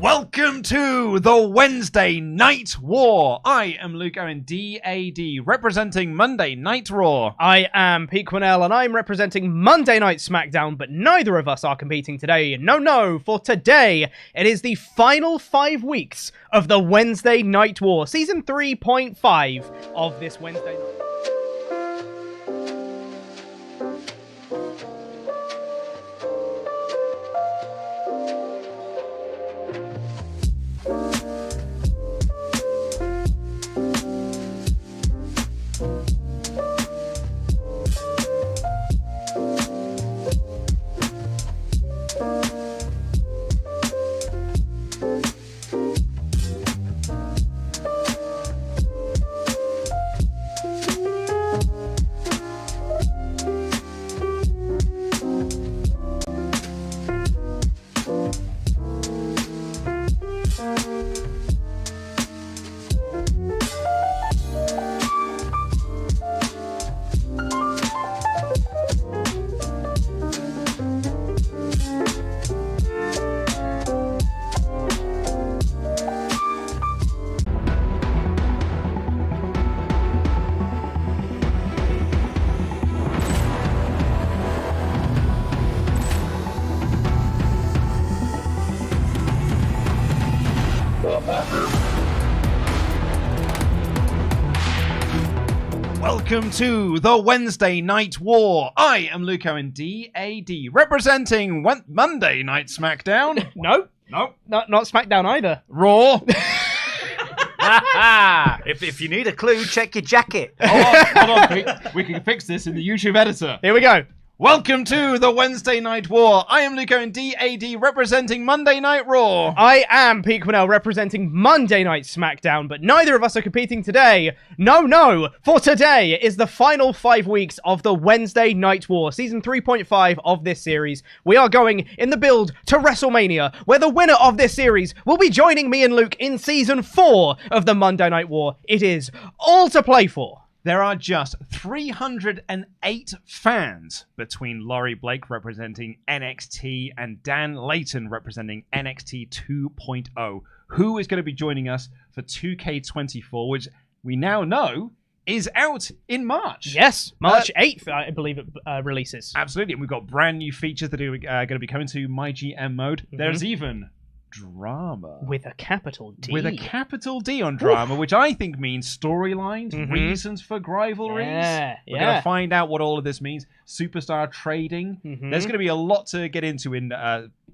Welcome to the Wednesday Night War. I am Luke Owen, DAD, representing Monday Night Raw. I am Pete Quinnell, and I'm representing Monday Night SmackDown, but neither of us are competing today. No, for today, it is the final 5 weeks of the Wednesday Night War, Season 3.5 of this Wednesday night. Welcome to the Wednesday Night War. I am Luke Owen, DAD, representing Monday Night SmackDown. No, not SmackDown either. Raw. If you need a clue, check your jacket. Hold on, Pete. We can fix this in the YouTube editor. Here we go. Welcome to the Wednesday Night War. I am Luke Owen, DAD, representing Monday Night Raw. I am Pete Quinnell, representing Monday Night SmackDown, but neither of us are competing today. No, for today is the final 5 weeks of the Wednesday Night War, Season 3.5 of this series. We are going in the build to WrestleMania, where the winner of this series will be joining me and Luke in Season 4 of the Monday Night War. It is all to play for. There are just 308 fans between Laurie Blake representing NXT and Dan Layton representing NXT 2.0. Who is going to be joining us for 2K24, which we now know is out in March. Yes, March 8th, I believe it releases. Absolutely, and we've got brand new features that are going to be coming to MyGM mode. Mm-hmm. There's even drama. With a capital D. With a capital D on drama, which I think means storylines, reasons for rivalries. We're going to find out what all of this means. Superstar trading. There's going to be a lot to get into in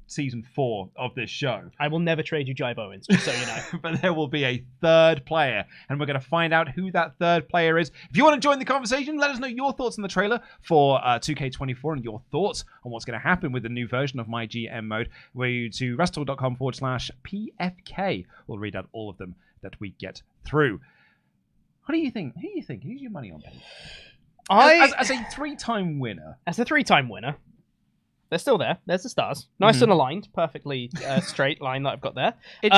Season 4 of this show. I will never trade you Jive Owens, just so you know. But there will be a third player, and we're going to find out who that third player is. If you want to join the conversation, let us know your thoughts on the trailer for 2K24 and your thoughts on what's going to happen with the new version of MyGM mode. We're to wrestle.com/PFK. We'll read out all of them that we get through. What do you think? Who do you think? Who's your money on, Penny? As a three-time winner. As a three-time winner. They're still there. There's the stars. Nice and aligned. Perfectly straight line that I've got there. It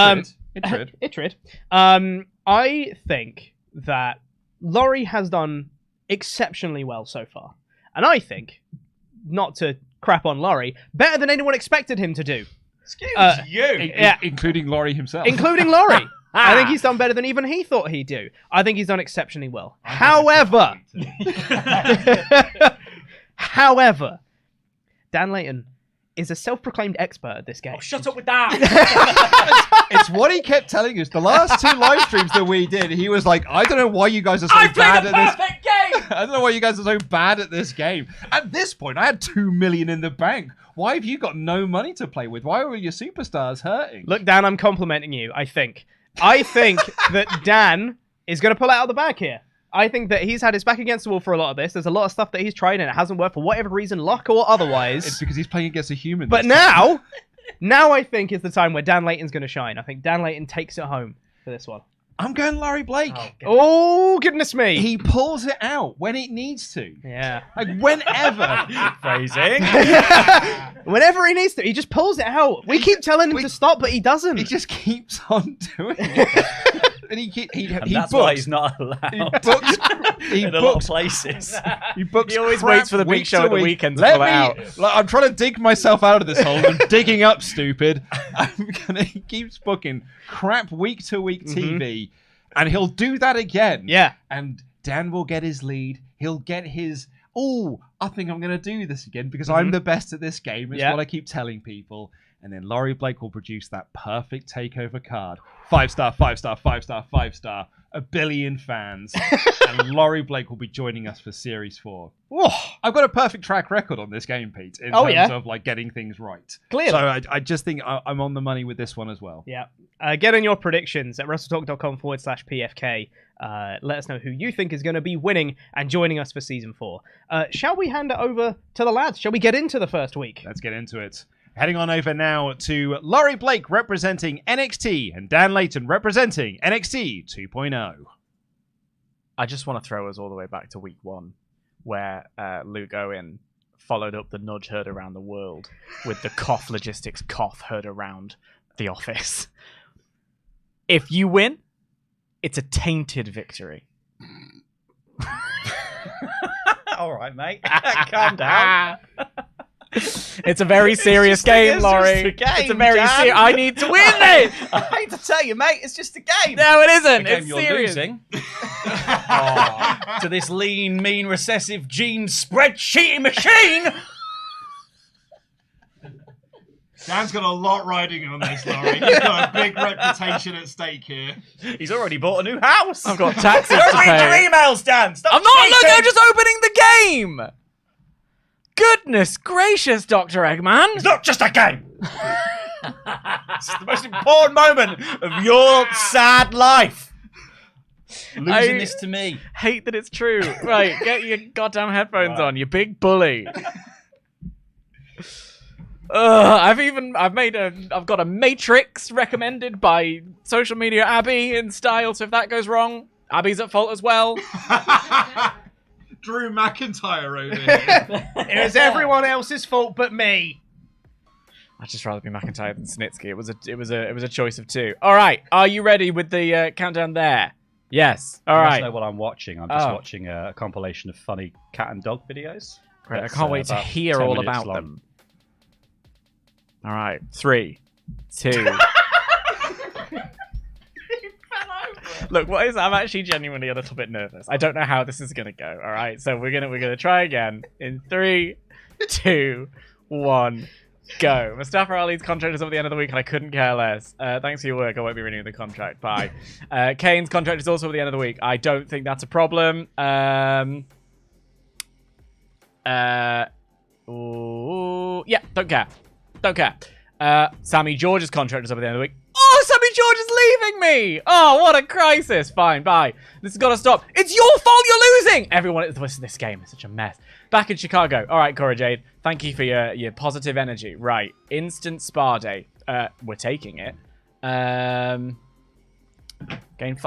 should. I think that Laurie has done exceptionally well so far. And I think, not to crap on Laurie, better than anyone expected him to do. Excuse you. Including Laurie himself. Including Laurie. I think he's done better than even he thought he'd do. I think he's done exceptionally well. However, Dan Leighton is a self-proclaimed expert at this game. Oh, shut up with that! It's what he kept telling us. The last 2 live streams that we did, he was like, I don't know why you guys are so bad at this. Game! I don't know why you guys are so bad at this game. At this point, I had 2 million in the bank. Why have you got no money to play with? Why were your superstars hurting? Look, Dan, I'm complimenting you, I think. I think that Dan is going to pull it out of the bag here. I think that he's had his back against the wall for a lot of this. There's a lot of stuff that he's tried and it hasn't worked for whatever reason, luck or otherwise. It's because he's playing against a human. But now I think is the time where Dan Layton's going to shine. I think Dan Layton takes it home for this one. I'm going Laurie Blake. Oh, goodness me. He pulls it out when it needs to. Yeah. Like, whenever. Phrasing. Whenever he needs to. He just pulls it out. We keep telling him to stop, but he doesn't. He just keeps on doing it. and And he that's books. why he's not allowed. He books. He in a lot of books. places. He books. He always crap waits for the big week show to at the week. weekend to Let pull it me. out. Like, I'm trying to dig myself out of this hole. I'm digging up, stupid. He keeps booking crap week to week TV, and he'll do that again. Yeah. And Dan will get his lead. He'll get his. Oh, I think I'm going to do this again because I'm the best at this game. Is what I keep telling people. And then Laurie Blake will produce that perfect takeover card. 5-star, 5-star, 5-star, 5-star. 1 billion fans. And Laurie Blake will be joining us for Series 4. Whoa, I've got a perfect track record on this game, Pete, in terms of like getting things right. Clearly. So I just think I'm on the money with this one as well. Yeah. Get in your predictions at WrestleTalk.com/PFK. Let us know who you think is going to be winning and joining us for Season 4. Shall we hand it over to the lads? Shall we get into the first week? Let's get into it. Heading on over now to Laurie Blake representing NXT and Dan Layton representing NXT 2.0. I just want to throw us all the way back to week 1, where Luke Owen followed up the nudge heard around the world with the cough logistics cough heard around the office. If you win, it's a tainted victory. All right, mate. Calm down. It's a very serious game, Laurie. It's a very serious. I need to win this. I hate to tell you, mate. It's just a game. No, it isn't. The game It's you're serious. losing to this lean, mean, recessive gene spreadsheet machine. Dan's got a lot riding on this, Laurie. He's got a big reputation at stake here. He's already bought a new house. I've got taxes Don't to read pay. your emails, Dan. Stop I'm not. Look, cheating. I'm just opening the game. Goodness gracious, Dr. Eggman. It's not just a game. It's the most important moment of your sad life. Losing this to me. Hate that it's true. Right, get your goddamn headphones on, you big bully. I've got a Matrix recommended by social media Abby in style, so if that goes wrong, Abby's at fault as well. Drew McIntyre over here. It was everyone else's fault but me. I'd just rather be McIntyre than Snitsky. It was a choice of two. All right, are you ready with the countdown there? Yes. All You must right. know what I'm watching. I'm just watching a compilation of funny cat and dog videos. Great. I That's, can't wait to about hear 10 all minutes about long. them. All right, 3, 2. Look, what is? I'm actually genuinely a little bit nervous. I don't know how this is gonna go. All right, so we're gonna try again in 3, 2, 1, go. Mustafa Ali's contract is up at the end of the week, and I couldn't care less. Thanks for your work. I won't be renewing the contract. Bye. Kane's contract is also at the end of the week. I don't think that's a problem. Ooh, yeah, don't care. Don't care. Sammy George's contract is up at the end of the week. Oh, Sammy George is leaving me! Oh, what a crisis. Fine, bye. This has got to stop. It's your fault you're losing! Everyone, this game is such a mess. Back in Chicago. All right, Cora Jade. Thank you for your positive energy. Right. Instant spa day. We're taking it.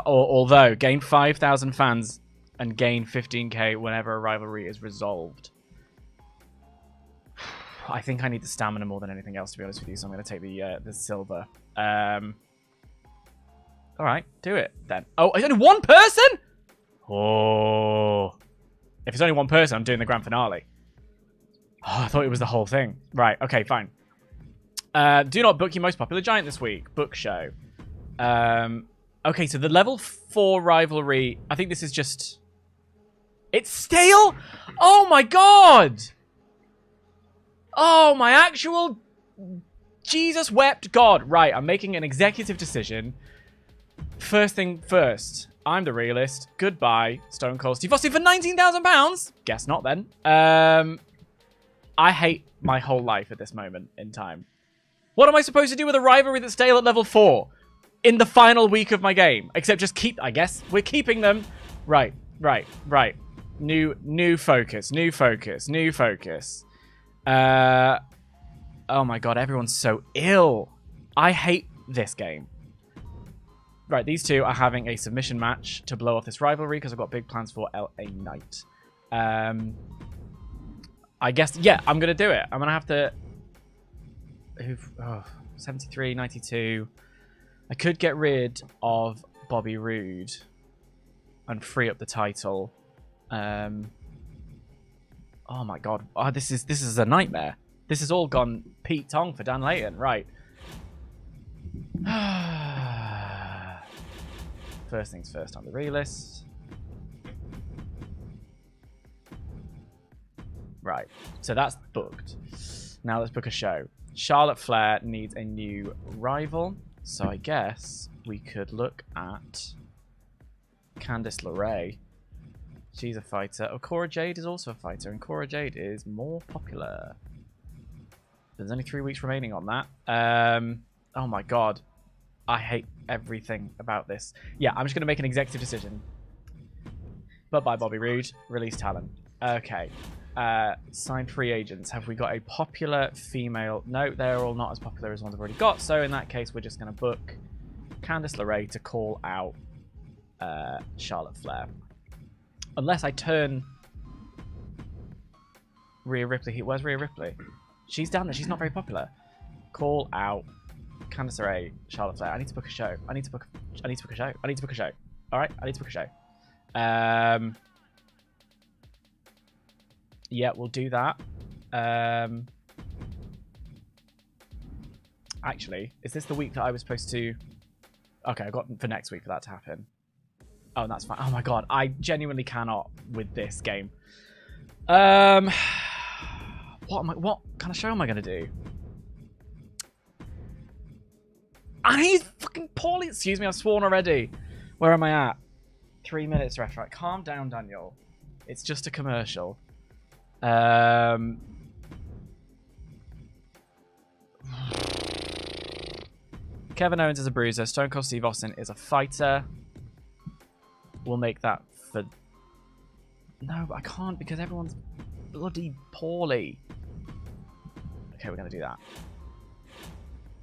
Although, gain 5,000 fans and gain 15k whenever a rivalry is resolved. I think I need the stamina more than anything else, to be honest with you, so I'm going to take the silver. All right, do it then. Oh, it's only one person? Oh. If it's only one person, I'm doing the grand finale. Oh, I thought it was the whole thing. Right, okay, fine. Do not book your most popular giant this week. Book show. Okay, so the level 4 rivalry, I think this is just... It's stale? Oh my god! Oh, my actual Jesus wept God. Right, I'm making an executive decision. First thing first, I'm the realist. Goodbye, Stone Cold Steve Austin for £19,000. Guess not then. I hate my whole life at this moment in time. What am I supposed to do with a rivalry that's stale at level 4 in the final week of my game? Except just keep, I guess. We're keeping them. Right. New focus. Oh my god, everyone's so ill. I hate this game. Right, these two are having a submission match to blow off this rivalry because I've got big plans for LA Knight. I guess, yeah, I'm going to do it. I'm going to have to... 73, 92. I could get rid of Bobby Roode and free up the title. Oh my god. Oh, this is a nightmare. This has all gone Pete Tong for Dan Layton. Right. First things first on the relist. Right. So that's booked. Now let's book a show. Charlotte Flair needs a new rival. So I guess we could look at Candice LeRae. She's a fighter. Oh, Cora Jade is also a fighter, and Cora Jade is more popular. There's only 3 weeks remaining on that. Oh my god. I hate everything about this. Yeah, I'm just going to make an executive decision. Bye-bye, Bobby Roode. Release talent. Okay. Sign free agents. Have we got a popular female? No, they're all not as popular as ones I've already got. So in that case, we're just going to book Candice LeRae to call out Charlotte Flair. Unless I turn Rhea Ripley. Where's Rhea Ripley? She's down there. She's not very popular. Call out Candice LeRae, Charlotte Flair. I need to book a show. I need to book a show. All right, I need to book a show. Yeah, we'll do that. Actually, is this the week that I was supposed to... Okay, I got for next week for that to happen. Oh, that's fine. Oh my god, I genuinely cannot with this game. What kind of show am I going to do? And he's fucking poorly. Excuse me, I've sworn already. Where am I at? 3 minutes left. Right, calm down, Daniel. It's just a commercial. Kevin Owens is a bruiser. Stone Cold Steve Austin is a fighter. We'll make that for... No, I can't because everyone's bloody poorly. Okay, we're going to do that.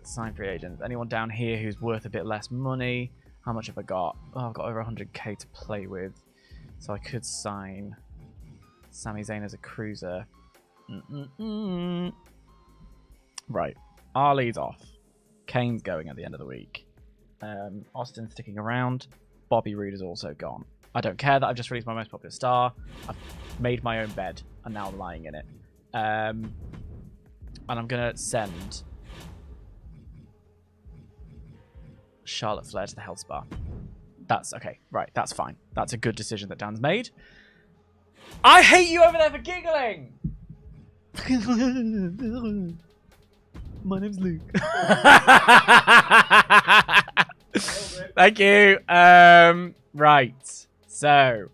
Sign free agents. Anyone down here who's worth a bit less money? How much have I got? Oh, I've got over 100k to play with. So I could sign Sami Zayn as a cruiser. Right. Ali's off. Kane's going at the end of the week. Austin's sticking around. Bobby Roode is also gone. I don't care that I've just released my most popular star. I've made my own bed and now I'm lying in it. And I'm going to send Charlotte Flair to the Health Spa. That's okay. Right. That's fine. That's a good decision that Dan's made. I hate you over there for giggling. My name's Luke. Thank you. Right. So,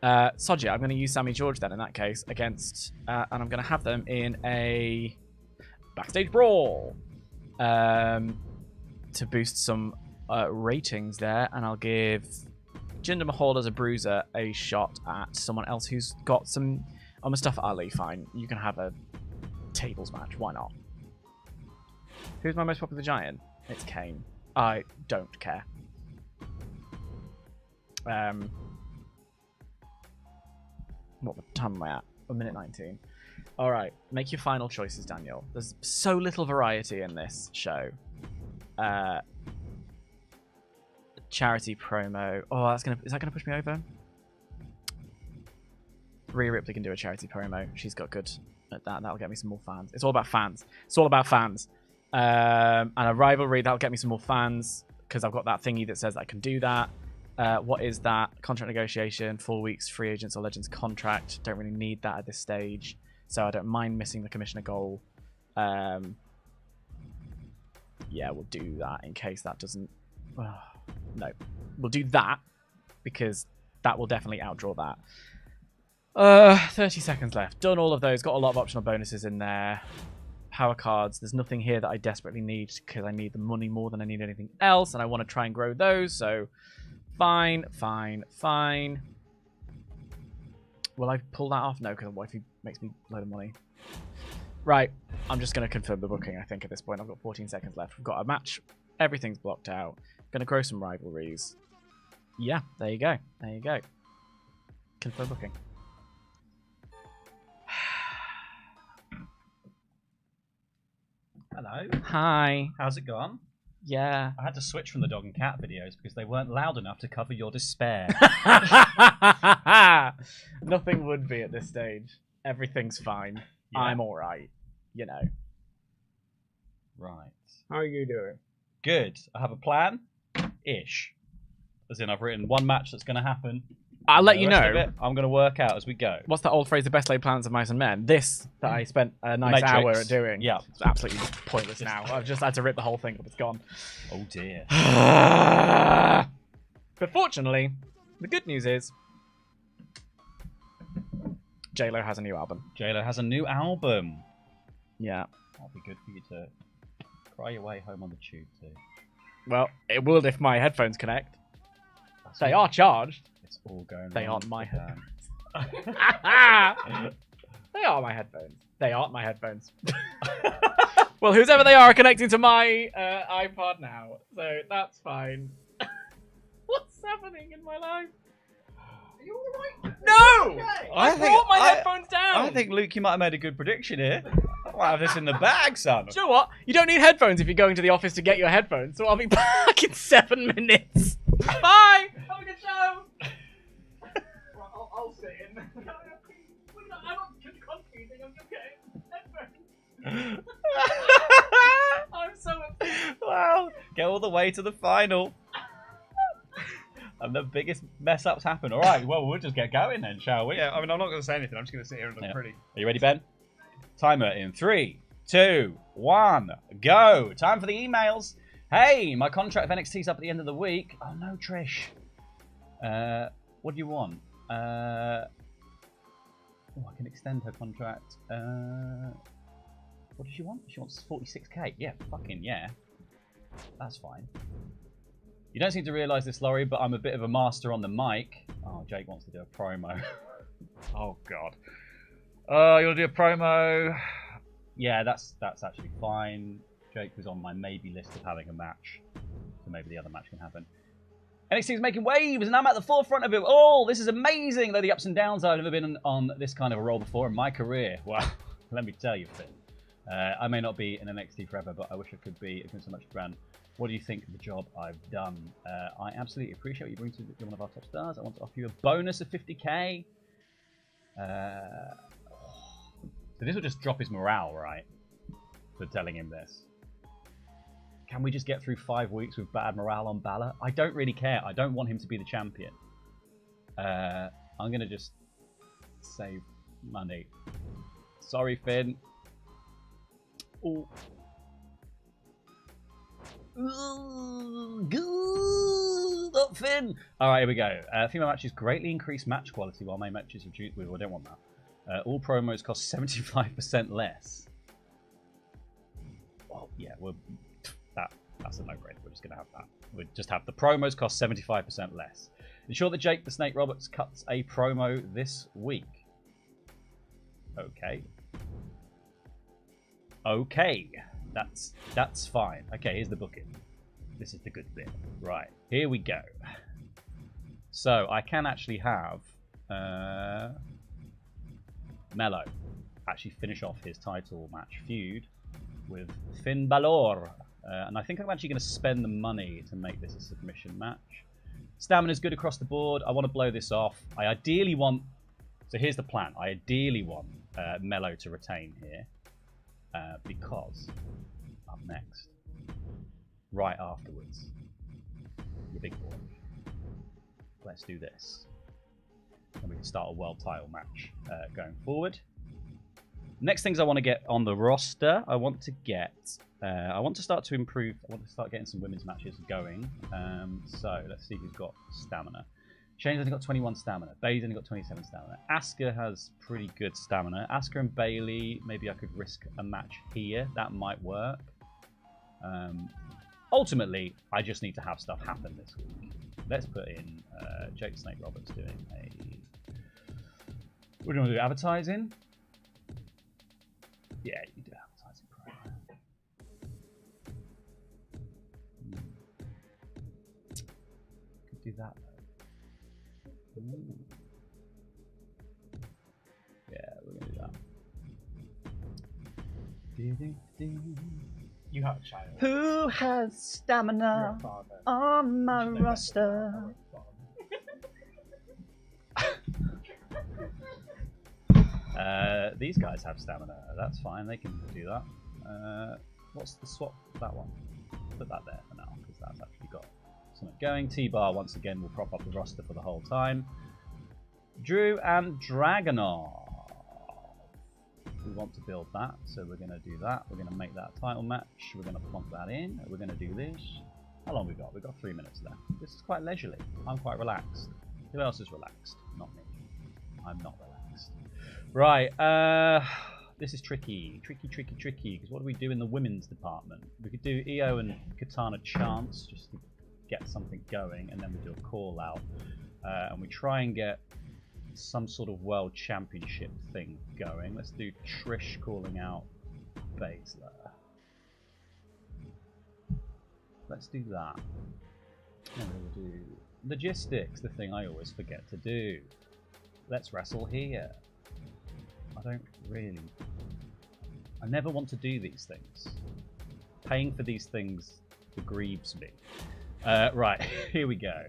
Soji, I'm going to use Sammy George then in that case against, and I'm going to have them in a backstage brawl to boost some ratings there, and I'll give Jinder Mahal as a bruiser a shot at someone else who's got some... Oh, Mustafa Ali, fine. You can have a tables match. Why not? Who's my most popular giant? It's Kane. I don't care. What time am I at? 1 minute 19. All right. Make your final choices, Daniel. There's so little variety in this show. Charity promo. Oh, is that gonna push me over? Rhea Ripley can do a charity promo. She's got good at that. That'll get me some more fans. It's all about fans. It's all about fans. And a rivalry, that'll get me some more fans because I've got that thingy that says I can do that. What is that? Contract negotiation, 4 weeks, free agents or legends contract. Don't really need that at this stage, so I don't mind missing the commissioner goal. Yeah, we'll do that in case that doesn't... no, we'll do that because that will definitely outdraw that. 30 seconds left. Done all of those. Got a lot of optional bonuses in there. Power cards. There's nothing here that I desperately need because I need the money more than I need anything else, and I want to try and grow those, so fine. Will I pull that off? No, because my wife makes me a load of money. Right, I'm just going to confirm the booking, I think, at this point. I've got 14 seconds left. We've got a match. Everything's blocked out. Going to grow some rivalries. Yeah, there you go. There you go. Confirm booking. Hello. Hi. How's it gone? Yeah. I had to switch from the dog and cat videos because they weren't loud enough to cover your despair. Nothing would be at this stage. Everything's fine. Yeah. I'm all right. You know. Right. How are you doing? Good. I have a plan. Ish. As in, I've written one match that's going to happen. I'll let The you rest of know. it, I'm going to work out as we go. What's that old phrase? The best laid plans of mice and men. This that I spent a nice Matrix. hour at doing. Yeah. It's absolutely pointless now. I've just had to rip the whole thing up. It's gone. Oh dear. But fortunately, the good news is J-Lo has a new album. J-Lo has a new album. Yeah. That'll be good for you to cry your way home on the tube too. Well, it will if my headphones connect. That's They all- are charged. It's all going They wrong aren't my for Dan. They are my headphones. They aren't my headphones. Well, whoever they are connecting to my iPod now, so that's fine. What's happening in my life? Are you alright? No! I brought my headphones down! I think, Luke, you might have made a good prediction here. I might have this in the bag, son. Do you know what? You don't need headphones if you're going to the office to get your headphones, so I'll be back in 7 minutes. Bye! Have a good show! I'll sit in. I'm not confusing, I'm just getting headphones. I'm so upset. Wow. Get all the way to the final. And the biggest mess ups happen. All right, well, we'll just get going then, shall we? Yeah, I mean, I'm not going to say anything. I'm just going to sit here and look Yeah. pretty. Are you ready, Ben? Timer in 3, 2, 1, go. Time for the emails. Hey, my contract for NXT's up at the end of the week. Oh, no, Trish. What do you want? I can extend her contract. What does she want? She wants 46k. Yeah, fucking yeah. That's fine. You don't seem to realise this, Laurie, but I'm a bit of a master on the mic. Oh, Jake wants to do a promo. Oh, God. You'll do a promo. Yeah, that's actually fine. Jake was on my maybe list of having a match. So maybe the other match can happen. NXT is making waves, and I'm at the forefront of it. Oh, this is amazing. Though the ups and downs, I've never been on this kind of a role before in my career. Well, let me tell you, Finn. I may not be in NXT forever, but I wish I could be. It's been so much fun. What do you think of the job I've done? I absolutely appreciate what you bring to you're one of our top stars. I want to offer you a bonus of 50k. So this will just drop his morale, right? For telling him this. Can we just get through 5 weeks with bad morale on Balor? I don't really care. I don't want him to be the champion. I'm going to just save money. Sorry, Finn. Ooh. Not Finn. All right, here we go. Female matches greatly increase match quality while main matches reduce. I don't want that. All promos cost 75% less. Well, yeah, that's a no-brainer. We're just going to have that. We'll just have the promos cost 75% less. Ensure that Jake the Snake Roberts cuts a promo this week. Okay. Okay. That's fine. Okay, here's the booking. This is the good bit. Right, here we go. So I can actually have Mello actually finish off his title match feud with Finn Balor. And I think I'm actually going to spend the money to make this a submission match. Stamina's good across the board. I want to blow this off. I ideally want... So here's the plan. I ideally want Mello to retain here. Because up next, right afterwards, the big boy. Let's do this. And we can start a world title match going forward. Next things I want to get on the roster, I want to start to improve. I want to start getting some women's matches going. So let's see who's got stamina. Shane's only got 21 stamina. Bailey's only got 27 stamina. Asuka has pretty good stamina. Asuka and Bailey, maybe I could risk a match here. That might work. Ultimately, I just need to have stuff happen this week. Let's put in Jake Snake Roberts doing a... What do you want to do? Advertising? Yeah, you do advertising program. Could do that though. Ooh. Yeah, we're gonna do that. You have a child. Who has stamina You're a father. on my You should know roster? These guys have stamina. That's fine. They can do that. What's the swap? That one. Put that there for now because that's actually got something going. T-Bar once again will prop up the roster for the whole time. Drew and Dragunov. We want to build that, so we're going to do that. We're going to make that a title match. We're going to plonk that in. We're going to do this. How long we got? We've got 3 minutes left. This is quite leisurely. I'm quite relaxed. Who else is relaxed? Not me. I'm not relaxed. Right. This is tricky. Tricky. Because what do we do in the women's department? We could do Io and Katana Chance just to get something going, and then we do a call out. And we try and get some sort of world championship thing going. Let's do Trish calling out Baszler. Let's do that. And we'll do logistics, the thing I always forget to do. Let's wrestle here. I never want to do these things. Paying for these things grieves me. Right, here we go.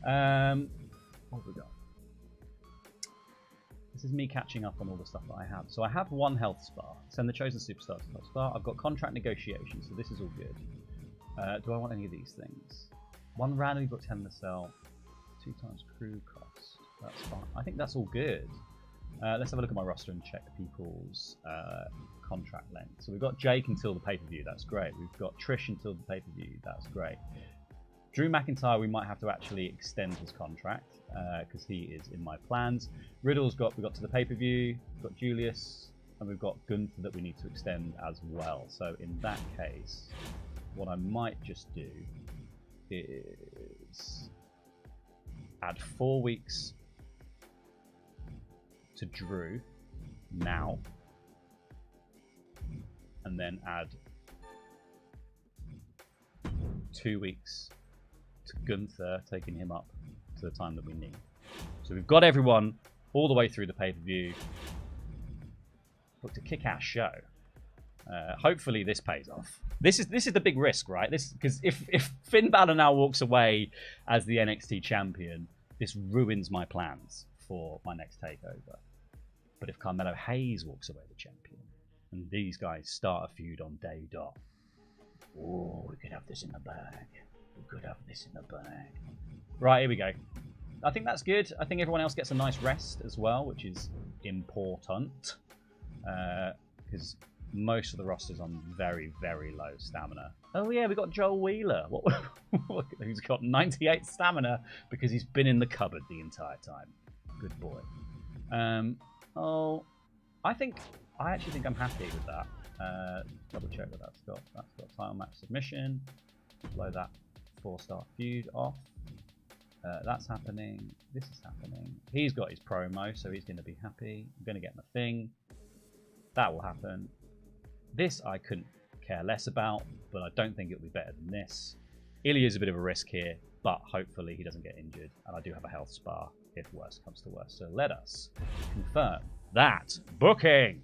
What have we got? This is me catching up on all the stuff that I have. So I have 1 health spa. Send the chosen superstar to health spa. I've got contract negotiations, so this is all good. Do I want any of these things? 1 randomly booked 10 to sell. 2 times crew cost. That's fine. I think that's all good. Let's have a look at my roster and check people's contract length. So we've got Jake until the pay-per-view. That's great. We've got Trish until the pay-per-view. That's great. Drew McIntyre, we might have to actually extend his contract because he is in my plans. Riddle's we got to the pay-per-view. We've got Julius, and we've got Gunther that we need to extend as well. So in that case, what I might just do is add 4 weeks to Drew now, and then add 2 weeks to Gunther, taking him up to the time that we need. So we've got everyone all the way through the pay-per-view. Booked a kick-ass show. Hopefully this pays off. This is the big risk, right? Because if Finn Balor now walks away as the NXT champion, this ruins my plans for my next takeover. But if Carmelo Hayes walks away the champion, and these guys start a feud on day dot, oh, we could have this in the bag. Right, here we go. I think that's good. I think everyone else gets a nice rest as well, which is important. Because most of the roster's on very, very low stamina. Oh yeah, we got Joel Wheeler. Who's got 98 stamina because he's been in the cupboard the entire time. Good boy. I actually think I'm happy with that. Double check what that's got. That's got title match submission. Blow that 4-star feud off. That's happening. This is happening. He's got his promo, so he's going to be happy. I'm going to get my thing. That will happen. This I couldn't care less about, but I don't think it'll be better than this. Ilya's a bit of a risk here, but hopefully he doesn't get injured. And I do have a health spa if worst comes to worst. So let us confirm that booking.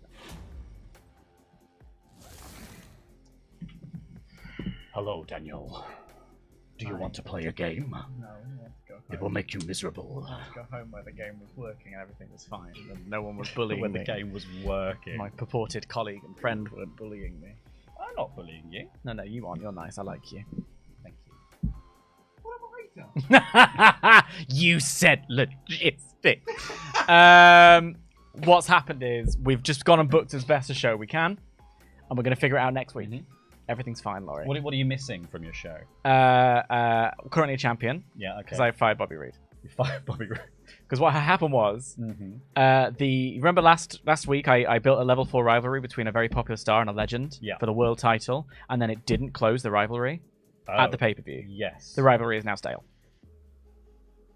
Hello, Daniel. Do you want to play a game? No, I want to go home. It will make you miserable. I want to go home where the game was working and everything was fine, and no one was bullying When me. the game was working. My purported colleague and friend weren't bullying me. I'm not bullying you. No, you aren't. You're nice. I like you. Thank you. What have I done? You said logistic. What's happened is we've just gone and booked as best a show we can, and we're going to figure it out next week. Mm-hmm. Everything's fine, Laurie. What are you missing from your show? Currently a champion. Yeah, okay. Because I fired Bobby Reed. You fired Bobby Roode. Because what happened was, remember last week I built a level 4 rivalry between a very popular star and a legend for the world title, and then it didn't close the rivalry at the pay-per-view. Yes. The rivalry is now stale.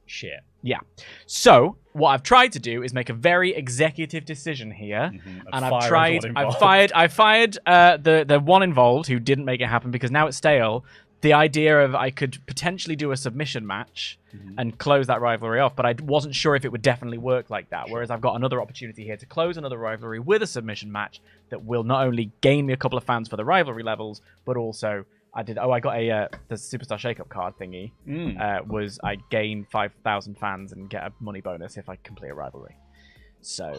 Shit. Yeah. So what I've tried to do is make a very executive decision here, and I fired the one involved who didn't make it happen because now it's stale. the idea of I could potentially do a submission match and close that rivalry off, but I wasn't sure if it would definitely work like that. Whereas I've got another opportunity here to close another rivalry with a submission match that will not only gain me a couple of fans for the rivalry levels, but also I got the Superstar Shakeup card thingy. Was I gain 5,000 fans and get a money bonus if I complete a rivalry. So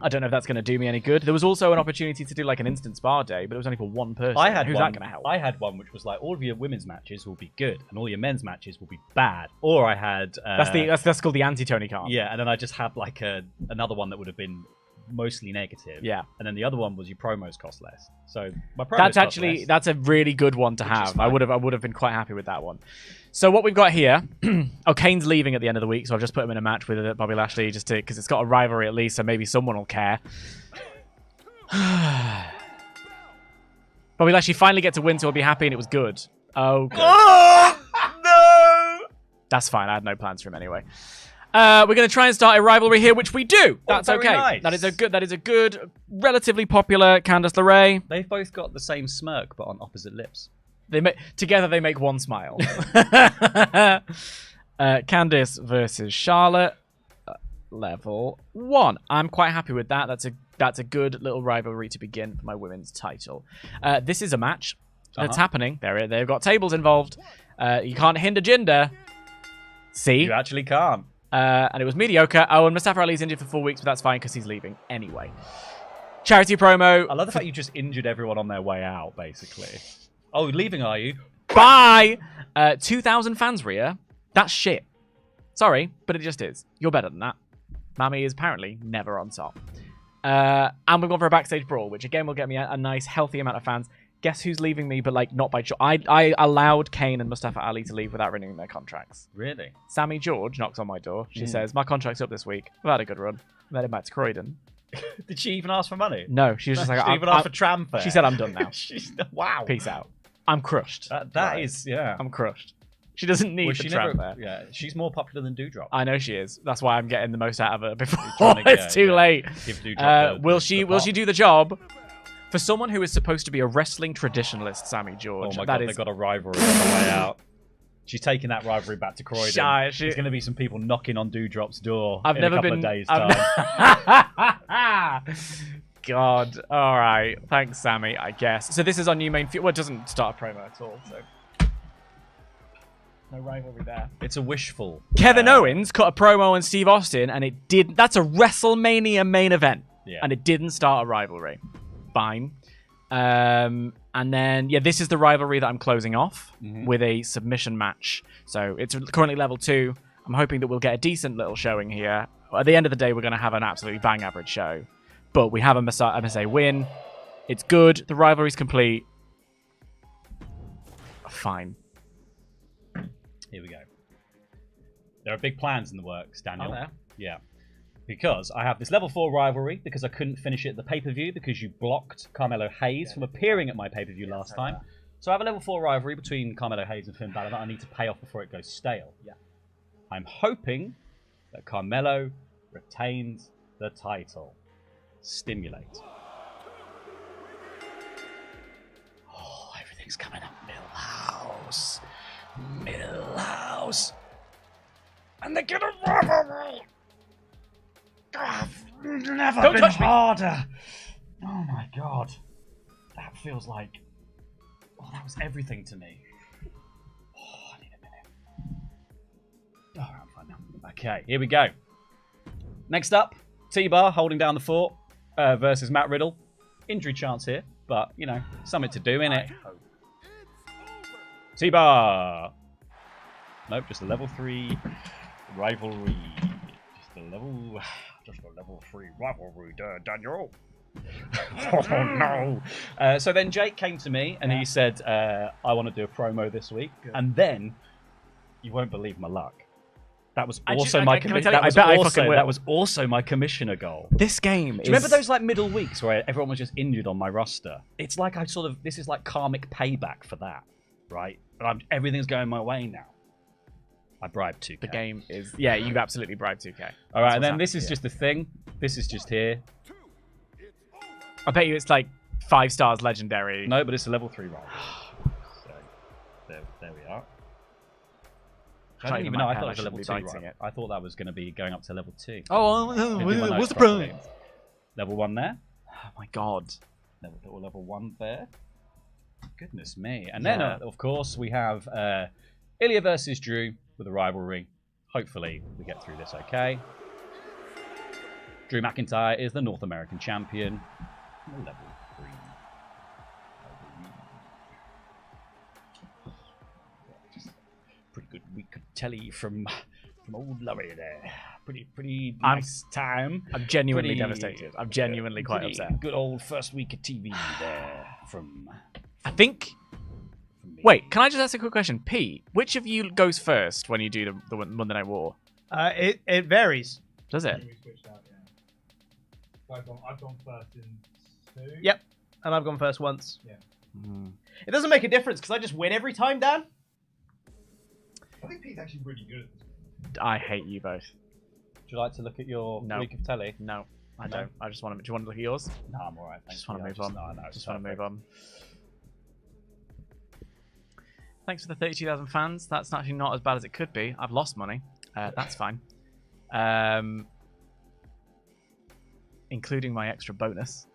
I don't know if that's going to do me any good. There was also an opportunity to do like an instant spa day, but it was only for one person. Who's that going to help? I had one which was like all of your women's matches will be good and all your men's matches will be bad. Or I had that's called the anti-Tony card. Yeah, and then I just had like another one that would have been mostly negative. Yeah, and then the other one was your promos cost less. So my promos that's a really good one to have. I would have been quite happy with that one. So what we've got here, Kane's leaving at the end of the week, so I've just put him in a match with Bobby Lashley just because it's got a rivalry at least, so maybe someone will care. Bobby Lashley finally gets a win, so he'll be happy, and it was good. Oh, good. Oh, no! That's fine. I had no plans for him anyway. We're going to try and start a rivalry here, which we do. That's okay. Nice. That is a good, relatively popular Candice LeRae. They've both got the same smirk, but on opposite lips. Together they make one smile. Candice versus Charlotte, level 1. I'm quite happy with that. That's a good little rivalry to begin for my women's title. This is a match that's happening. They've got tables involved. You can't hinder Jinder. See? You actually can't. And it was mediocre. Oh, and Mustafa Ali's injured for 4 weeks, but that's fine because he's leaving anyway. Charity promo. I love the fact you just injured everyone on their way out, basically. Oh, leaving, are you? Bye! 2,000 fans, Rhea. That's shit. Sorry, but it just is. You're better than that. Mami is apparently never on top. And we've gone for a backstage brawl, which again will get me a nice, healthy amount of fans. Guess who's leaving me, but like not by choice. I allowed Kane and Mustafa Ali to leave without renewing their contracts. Really? Sammy George knocks on my door. She says, my contract's up this week. I've had a good run. I'm heading back to Croydon. Did she even ask for money? No, she was just like... She even asked for tram fare? She said, I'm done now. Wow. Peace out. I'm crushed. That is, yeah. I'm crushed. She doesn't need the tram fare. Yeah, she's more popular than Doudrop. I know she is. That's why I'm getting the most out of her before to it's too late. Give Doudrop will she do the job? For someone who is supposed to be a wrestling traditionalist, Sammy George. Oh my God, they've got a rivalry on the way out. She's taking that rivalry back to Croydon. There's going to be some people knocking on Doudrop's door in a couple of days' time. God. All right. Thanks, Sammy, I guess. So this is our new main feud. Well, it doesn't start a promo at all, so... No rivalry there. It's a wishful. Kevin Owens cut a promo on Steve Austin, and it did... That's a WrestleMania main event. Yeah. And it didn't start a rivalry. Fine. And then, yeah, this is the rivalry that I'm closing off with a submission match. So it's currently level 2. I'm hoping that we'll get a decent little showing here. At the end of the day, we're going to have an absolutely bang average show. But we have a MSA win. It's good. The rivalry's complete. Fine. Here we go. There are big plans in the works, Daniel. Are there? Yeah. Because I have this level 4 rivalry because I couldn't finish it at the pay-per-view because you blocked Carmelo Hayes from appearing at my pay-per-view last time. So I have a level 4 rivalry between Carmelo Hayes and Finn Balor that I need to pay off before it goes stale. Yeah. I'm hoping that Carmelo retains the title. Stimulate. Oh, everything's coming up. Millhouse. Millhouse. And they get a rivalry. Never Don't been touch me. harder. Oh my God. That feels like... Oh, that was everything to me. Oh, I need a minute. Oh, I'm fine now. Okay, here we go. Next up, T-Bar holding down the fort versus Matt Riddle. Injury chance here, but, you know, something to do, innit? T-Bar. Nope, just a level 3 rivalry. Just a level 3 rivalry, Daniel. Oh no! So then Jake came to me and he said, "I want to do a promo this week." Good. And then you won't believe my luck. That was also my commissioner. That was also my commissioner goal. This game. Do you remember those like middle weeks where everyone was just injured on my roster? It's like this is like karmic payback for that, right? But everything's going my way now. I bribed 2K. The game is... Yeah, you absolutely bribed 2K. All right, and then this is just the thing. This is just here. I bet you it's like 5 stars legendary. No, but it's a level 3 roll. So, I don't even know. I thought it was a level 2. Right? It. I thought that was going to be going up to level 2. Oh, what's the problem? Level 1 there. Oh my god. Level 1 there. Goodness me. And then, of course, we have Ilya versus Drew with a rivalry. Hopefully, we get through this okay. Drew McIntyre is the North American champion. Level 3. Pretty good week of telly from old Laurie there. Pretty nice time. I'm genuinely devastated. I'm genuinely quite upset. Good old first week of TV there from... I think... Wait, can I just ask a quick question? P, which of you goes first when you do the Monday Night War? It varies. Does it? We switched out, yeah. I've gone first in 2. Yep, and I've gone first once. Yeah. It doesn't make a difference because I just win every time, Dan. I think Pete's actually really good at this. I hate you both. Would you like to look at your week of telly? No, I don't. I just want to. Do you want to look at yours? No, I'm alright. Just want to move on. Just want to move on. Thanks for the 32,000 fans. That's actually not as bad as it could be. I've lost money. That's fine. Including my extra bonus.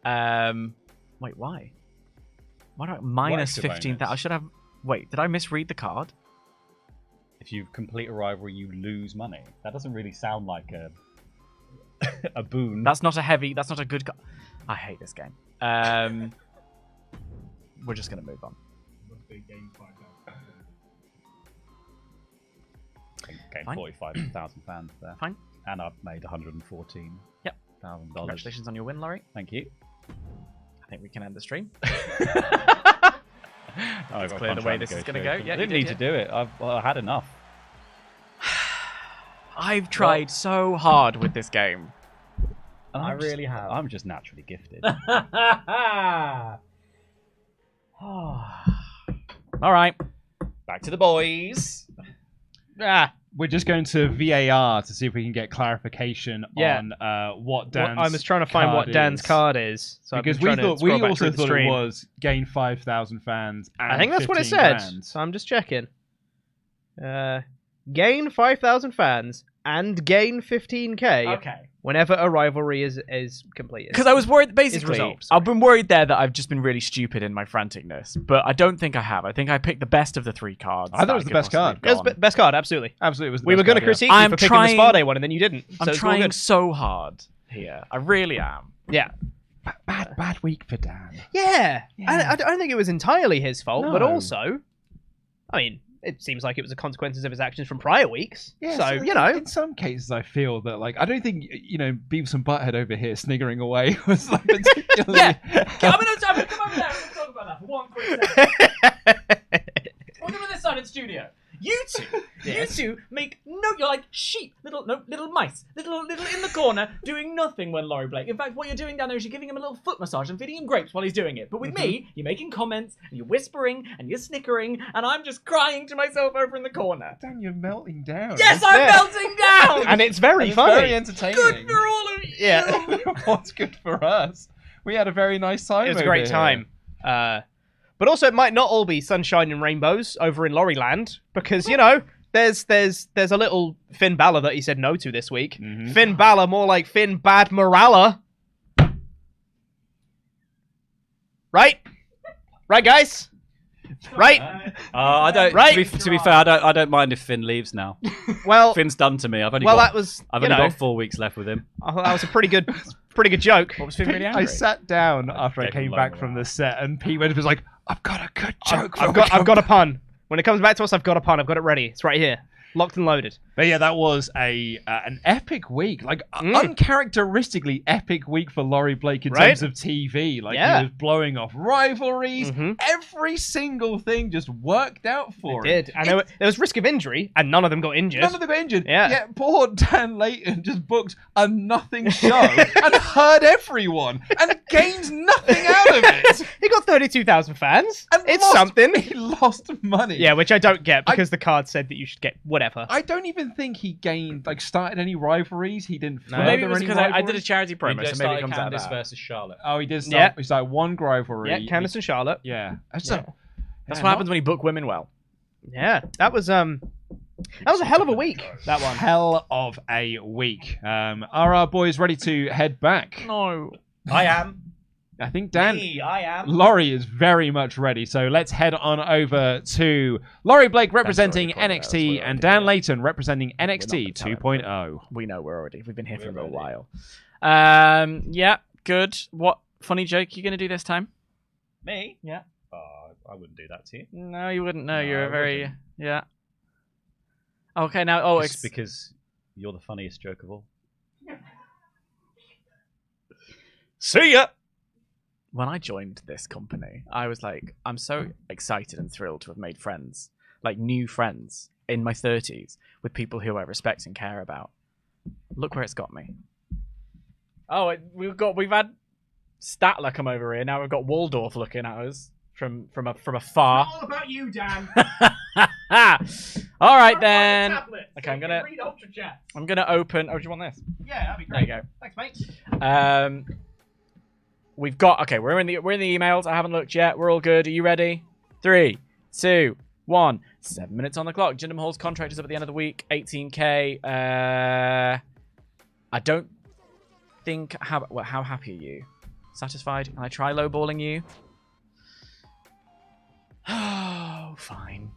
Wait, why? Why do I minus 15,000? I should have. Wait, did I misread the card? If you complete a rivalry, you lose money. That doesn't really sound like a boon. That's not a good card. I hate this game. We're just gonna move on. Gained 45,000 fans there. Fine. And I've made $114,000. Yep. Congratulations on your win, Laurie. Thank you. I think we can end the stream. It's clear the way this is going to go. Yeah, I didn't need to do it. I had enough. I've tried so hard with this game. I really have. I'm just naturally gifted. All right. Back to the boys. We're just going to VAR to see if we can get clarification on what Dan's I was trying to find what Dan's card is. So because we also thought it was gain 5,000 fans and I think that's what it said. Fans. So I'm just checking. Gain 5,000 fans and gain 15k. Okay. Whenever a rivalry is completed. Because I was worried, basically, resolved, I've been worried there that I've just been really stupid in my franticness, but I don't think I have. I think I picked the best of the 3 cards. I thought it was the best card. It was best card, absolutely. Absolutely, it was the we best were going to card, critique you for picking the Spa Day one, and then you didn't. I'm trying so hard here. I really am. Yeah. Bad week for Dan. Yeah. I don't think it was entirely his fault, but No. also, I mean, it seems like it was the consequences of his actions from prior weeks. Yeah, so, you know. In some cases, I feel that, like, I don't think, Beavis and Butthead over here sniggering away was, like, particularly... I'm going to come over there and talk about that for one quick second. We'll come to this side of the studio. You two make you're like sheep, little mice, little in the corner doing nothing when Laurie Blake. In fact, what you're doing down there is you're giving him a little foot massage and feeding him grapes while he's doing it. But with me, you're making comments and you're whispering and you're snickering and I'm just crying to myself over in the corner. Dan, you're melting down. Yes, I'm melting down. And it's very funny. Very entertaining. Good for all of you. Yeah. What's good for us? We had a very nice time. It was a great time. But also, it might not all be sunshine and rainbows over in Laurie Land because there's a little Finn Balor that he said no to this week. Mm-hmm. Finn Balor, more like Finn Bad Morala. Right, guys. Right. I don't. Right. To be fair, I don't mind if Finn leaves now. Well, Finn's done to me. I've only got 4 weeks left with him. That was a pretty good joke. What was Finn really angry? I sat down after I Gave him came low back from the set, and Pete was like, "I've got a good joke. I've got a pun. When it comes back to us, I've got a pun. I've got it ready. It's right here, locked and loaded." But yeah, that was an epic week, like uncharacteristically epic week for Laurie Blake in terms of TV. Like he was blowing off rivalries. Every single thing just worked out for him. It did, and there was risk of injury, and none of them got injured. None of them injured. Yeah. Yet poor Dan Layton just booked a nothing show and hurt everyone and gained nothing out of it. He got 32,000 fans. And it's something. He lost money. Yeah, which I don't get because the card said that you should get whatever. I don't even think he started any rivalries. He didn't. Well, maybe it was any because I did a rivalries. charity promo, so maybe it comes out of Candice that. versus Charlotte. Oh, he did start. He started one rivalry. Yeah, Candice and Charlotte. Yeah. That's what happens when you book women well. Yeah, that was That was a hell of a week, that one. Hell of a week. Are our boys ready to head back? No. I am. I think Dan... I am. Laurie is very much ready, so let's head on over to Laurie Blake representing already NXT there, and so Dan Layton representing NXT not gonna tell 2.0. We know we've been here for a little ready. while. Yeah, good. What funny joke you going to do this time? Me? Yeah. I wouldn't do that to you. No, you wouldn't know. No, You're I a very... wouldn't. Yeah. Okay, now... Just because you're the funniest joke of all. See ya! When I joined this company, I was like, I'm so excited and thrilled to have made friends, like new friends in my 30s with people who I respect and care about. Look where it's got me. Oh, we've had Statler come over here. Now we've got Waldorf looking at us from afar. All about you, Dan. All right then. Okay, I'm gonna read Ultra Chat. open. Oh, do you want this? Yeah, that'd be There great. you go. Thanks, mate. We've got we're in the emails. I haven't looked yet. We're all good. Are you ready? 3, 2, 1. 7 minutes on the clock. Jinder Mahal's contract is up at the end of the week. 18k. I don't think how happy are you? Satisfied? Can I try lowballing you? Oh, fine.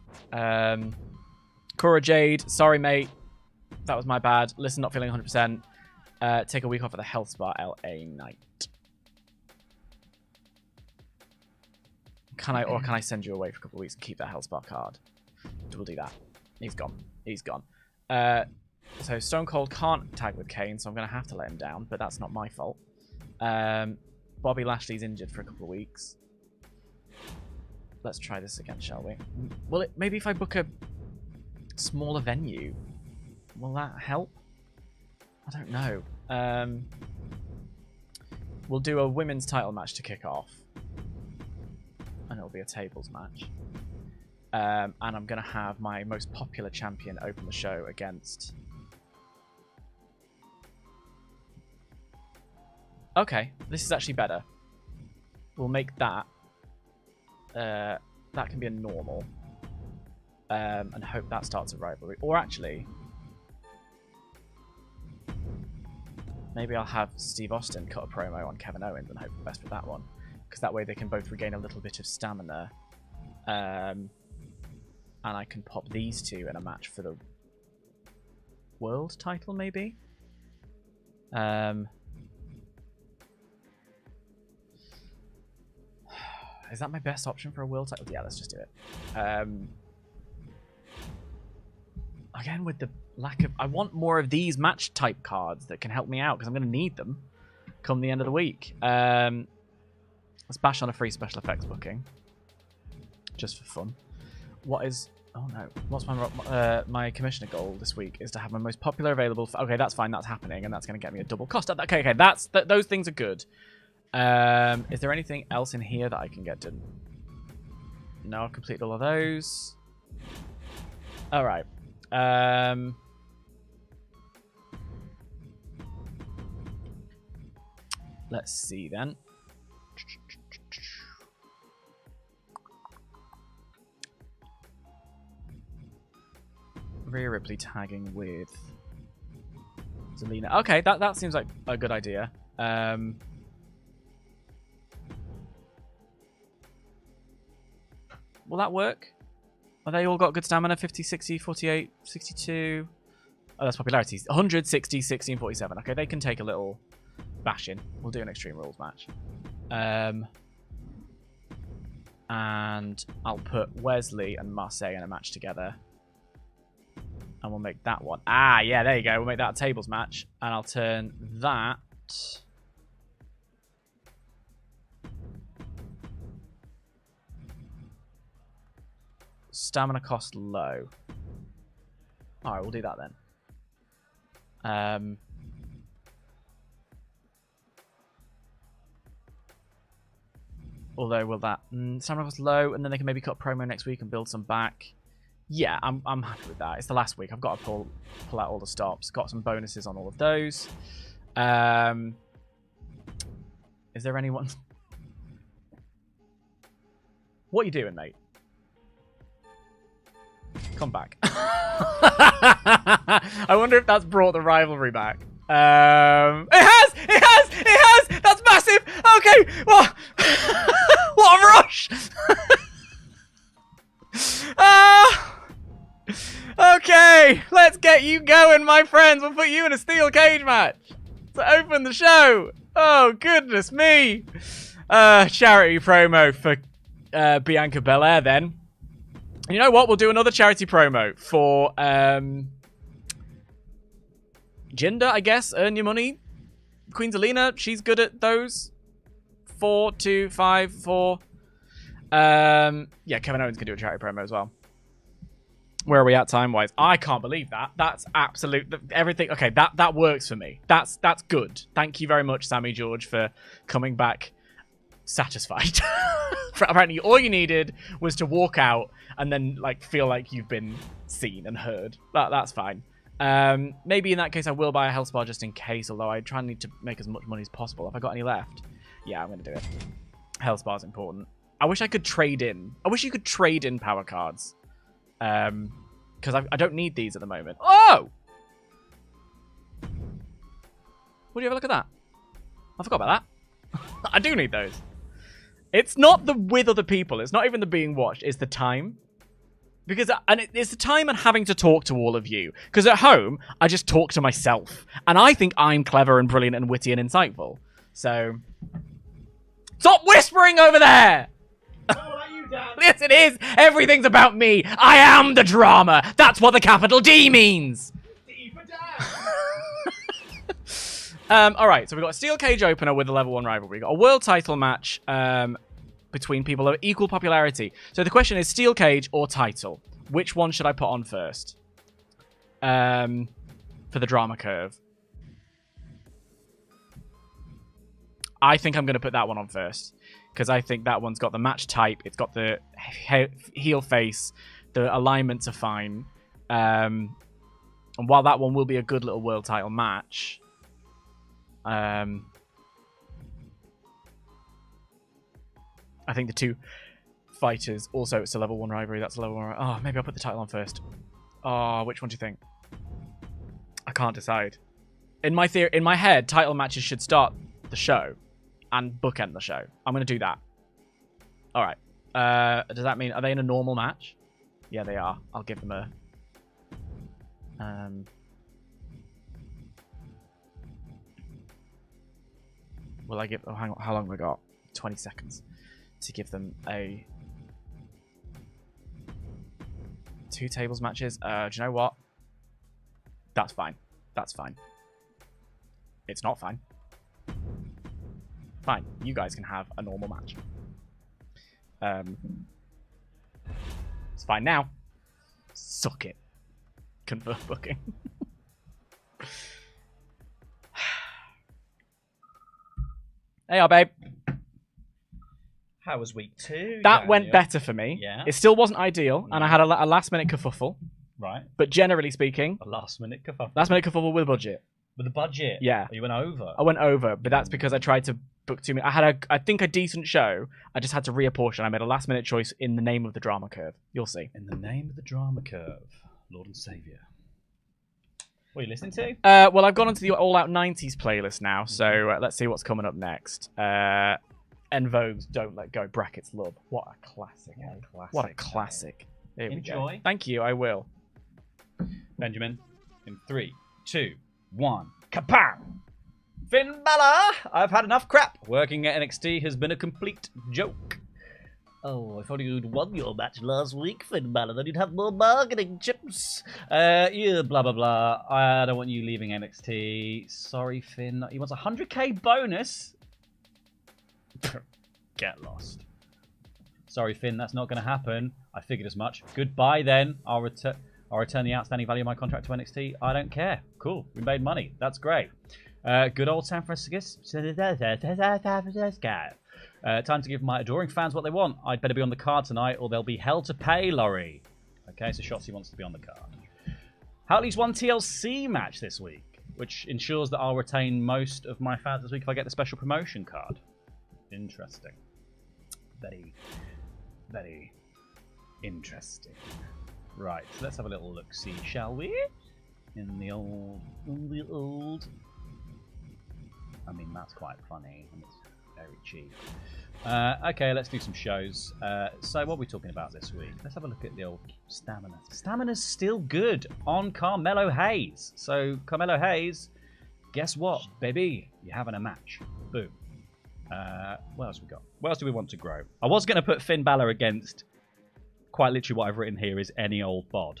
Cora Jade, sorry mate. That was my bad. Listen, not feeling 100%. Take a week off at the health spa LA night. Can I send you away for a couple of weeks and keep that health spa card? We'll do that. He's gone. He's gone. So Stone Cold can't tag with Kane, so I'm going to have to let him down, but that's not my fault. Bobby Lashley's injured for a couple of weeks. Let's try this again, shall we? Well, maybe if I book a smaller venue, will that help? I don't know. We'll do a women's title match to kick off. And it'll be a tables match. And I'm going to have my most popular champion open the show against... Okay, this is actually better. We'll make that. That can be a normal. And hope that starts a rivalry. Or actually... Maybe I'll have Steve Austin cut a promo on Kevin Owens and hope for the best with that one. Because that way they can both regain a little bit of stamina. And I can pop these two in a match for the world title, maybe? Is that my best option for a world title? Yeah, let's just do it. Again, with the lack of... I want more of these match type cards that can help me out, because I'm going to need them come the end of the week. Let's bash on a free special effects booking. Just for fun. What is... Oh no. What's my commissioner goal this week is to have my most popular available... Okay, that's fine. That's happening. And that's going to get me a double cost. Okay. Those things are good. Is there anything else in here that I can get done? No, I've completed all of those. Alright. Let's see then. Rhea Ripley tagging with Zelina. Okay, that seems like a good idea. Will that work? Are they all got good stamina? 50, 60, 48, 62. Oh, that's popularity. 100, 60, 60, and 47. Okay, they can take a little bashing. We'll do an Extreme Rules match. And I'll put Wesley and Marseille in a match together. And we'll make that one. Ah, yeah, there you go. We'll make that a tables match. And I'll turn that... Stamina cost low. Alright, we'll do that then. Although, will that... stamina cost low, and then they can maybe cut promo next week and build some back. Yeah, I'm happy with that. It's the last week. I've got to pull out all the stops. Got some bonuses on all of those. Is there anyone... What are you doing, mate? come back. I wonder if that's brought the rivalry back. It has! That's massive! Okay, what? What a rush! Okay, let's get you going, my friends. We'll put you in a steel cage match to open the show. Oh, goodness me. Charity promo for Bianca Belair then. You know what? We'll do another charity promo for Jinder, I guess. Earn your money. Queen Zelina, she's good at those. 4, 2, 5, 4. Yeah, Kevin Owens can do a charity promo as well. Where are we at time-wise? I can't believe that. That's absolute... Everything... Okay, that works for me. That's good. Thank you very much, Sammy George, for coming back satisfied. Apparently, all you needed was to walk out and then like feel like you've been seen and heard. That's fine. Maybe in that case, I will buy a health bar just in case, although I try and need to make as much money as possible. Have I got any left? Yeah, I'm going to do it. Health bar's important. I wish I could trade in. I wish you could trade in power cards. Because I don't need these at the moment. Oh! Would you have a look at that? I forgot about that. I do need those. It's not the with other people. It's not even the being watched. It's the time. Because it's the time and having to talk to all of you. Because at home, I just talk to myself. And I think I'm clever and brilliant and witty and insightful. So... Stop whispering over there! Yes, it is. Everything's about me. I am the drama. That's what the capital D means. D for Dan. All right, so we've got a steel cage opener with a level 1 rivalry. We've got a world title match between people of equal popularity. So the question is steel cage or title. Which one should I put on first? For the drama curve. I think I'm going to put that one on first. Because I think that one's got the match type. It's got the heel face. The alignments are fine. And while that one will be a good little world title match... I think the two fighters... Also, it's a level 1 rivalry. That's a level 1... Oh, maybe I'll put the title on first. Oh, which one do you think? I can't decide. In my head, title matches should start the show. And bookend the show. I'm going to do that. All right. Does that mean... Are they in a normal match? Yeah, they are. I'll give them a... Will I give... Oh, hang on. How long have we got? 20 seconds. To give them a... 2 tables matches. Do you know what? That's fine. That's fine. It's not fine. Fine, you guys can have a normal match. It's fine now. Suck it. Confirm booking. Hey, babe. How was week 2? That went better for me. Yeah. It still wasn't ideal, and I had a last-minute kerfuffle. Right. But generally speaking... A last-minute kerfuffle. Last-minute kerfuffle with budget. With the budget? Yeah. You went over? I went over, but that's because I tried to book too many. I had I think a decent show. I just had to reapportion. I made a last-minute choice in the name of the drama curve. You'll see. In the name of the drama curve, Lord and Saviour. What are you listening to? Well, I've gone onto the All Out 90s playlist now, so let's see what's coming up next. En Vogue's Don't Let Go, brackets love. What a classic. What a classic. There we Enjoy. go. Thank you, I will. Benjamin, in 3, 2, 1. Kapow! Finn Balor! I've had enough crap. Working at NXT has been a complete joke. Oh, if only you'd won your match last week, Finn Balor, then you'd have more bargaining chips. Yeah, blah, blah, blah. I don't want you leaving NXT. Sorry, Finn. He wants a 100k bonus. Get lost. Sorry, Finn, that's not going to happen. I figured as much. Goodbye, then. I'll return the outstanding value of my contract to NXT. I don't care. Cool. We made money. That's great. Good old San Francisco. Time to give my adoring fans what they want. I'd better be on the card tonight or they'll be hell to pay, Laurie. Okay, so Shotzi wants to be on the card. How at least one TLC match this week, which ensures that I'll retain most of my fans this week if I get the special promotion card. Interesting. Very, very interesting. Right, so let's have a little look-see, shall we? In the old... I mean, that's quite funny, and it's very cheap. Okay, let's do some shows. So what are we talking about this week? Let's have a look at the old stamina. Stamina's still good on Carmelo Hayes. So, Carmelo Hayes, guess what, baby? You're having a match. Boom. What else we got? What else do we want to grow? I was going to put Finn Balor against... Quite literally what I've written here is any old bod.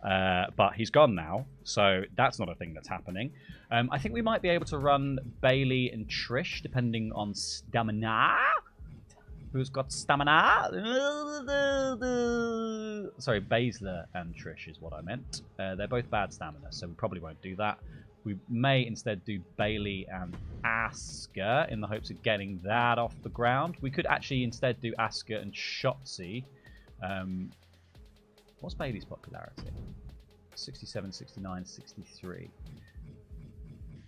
But he's gone now, so that's not a thing that's happening. I think we might be able to run Bayley and Trish, depending on stamina. Who's got stamina? Sorry, Baszler and Trish is what I meant. They're both bad stamina, so we probably won't do that. We may instead do Bayley and Asuka in the hopes of getting that off the ground. We could actually instead do Asuka and Shotzi. What's Bayley's popularity? 67, 69, 63.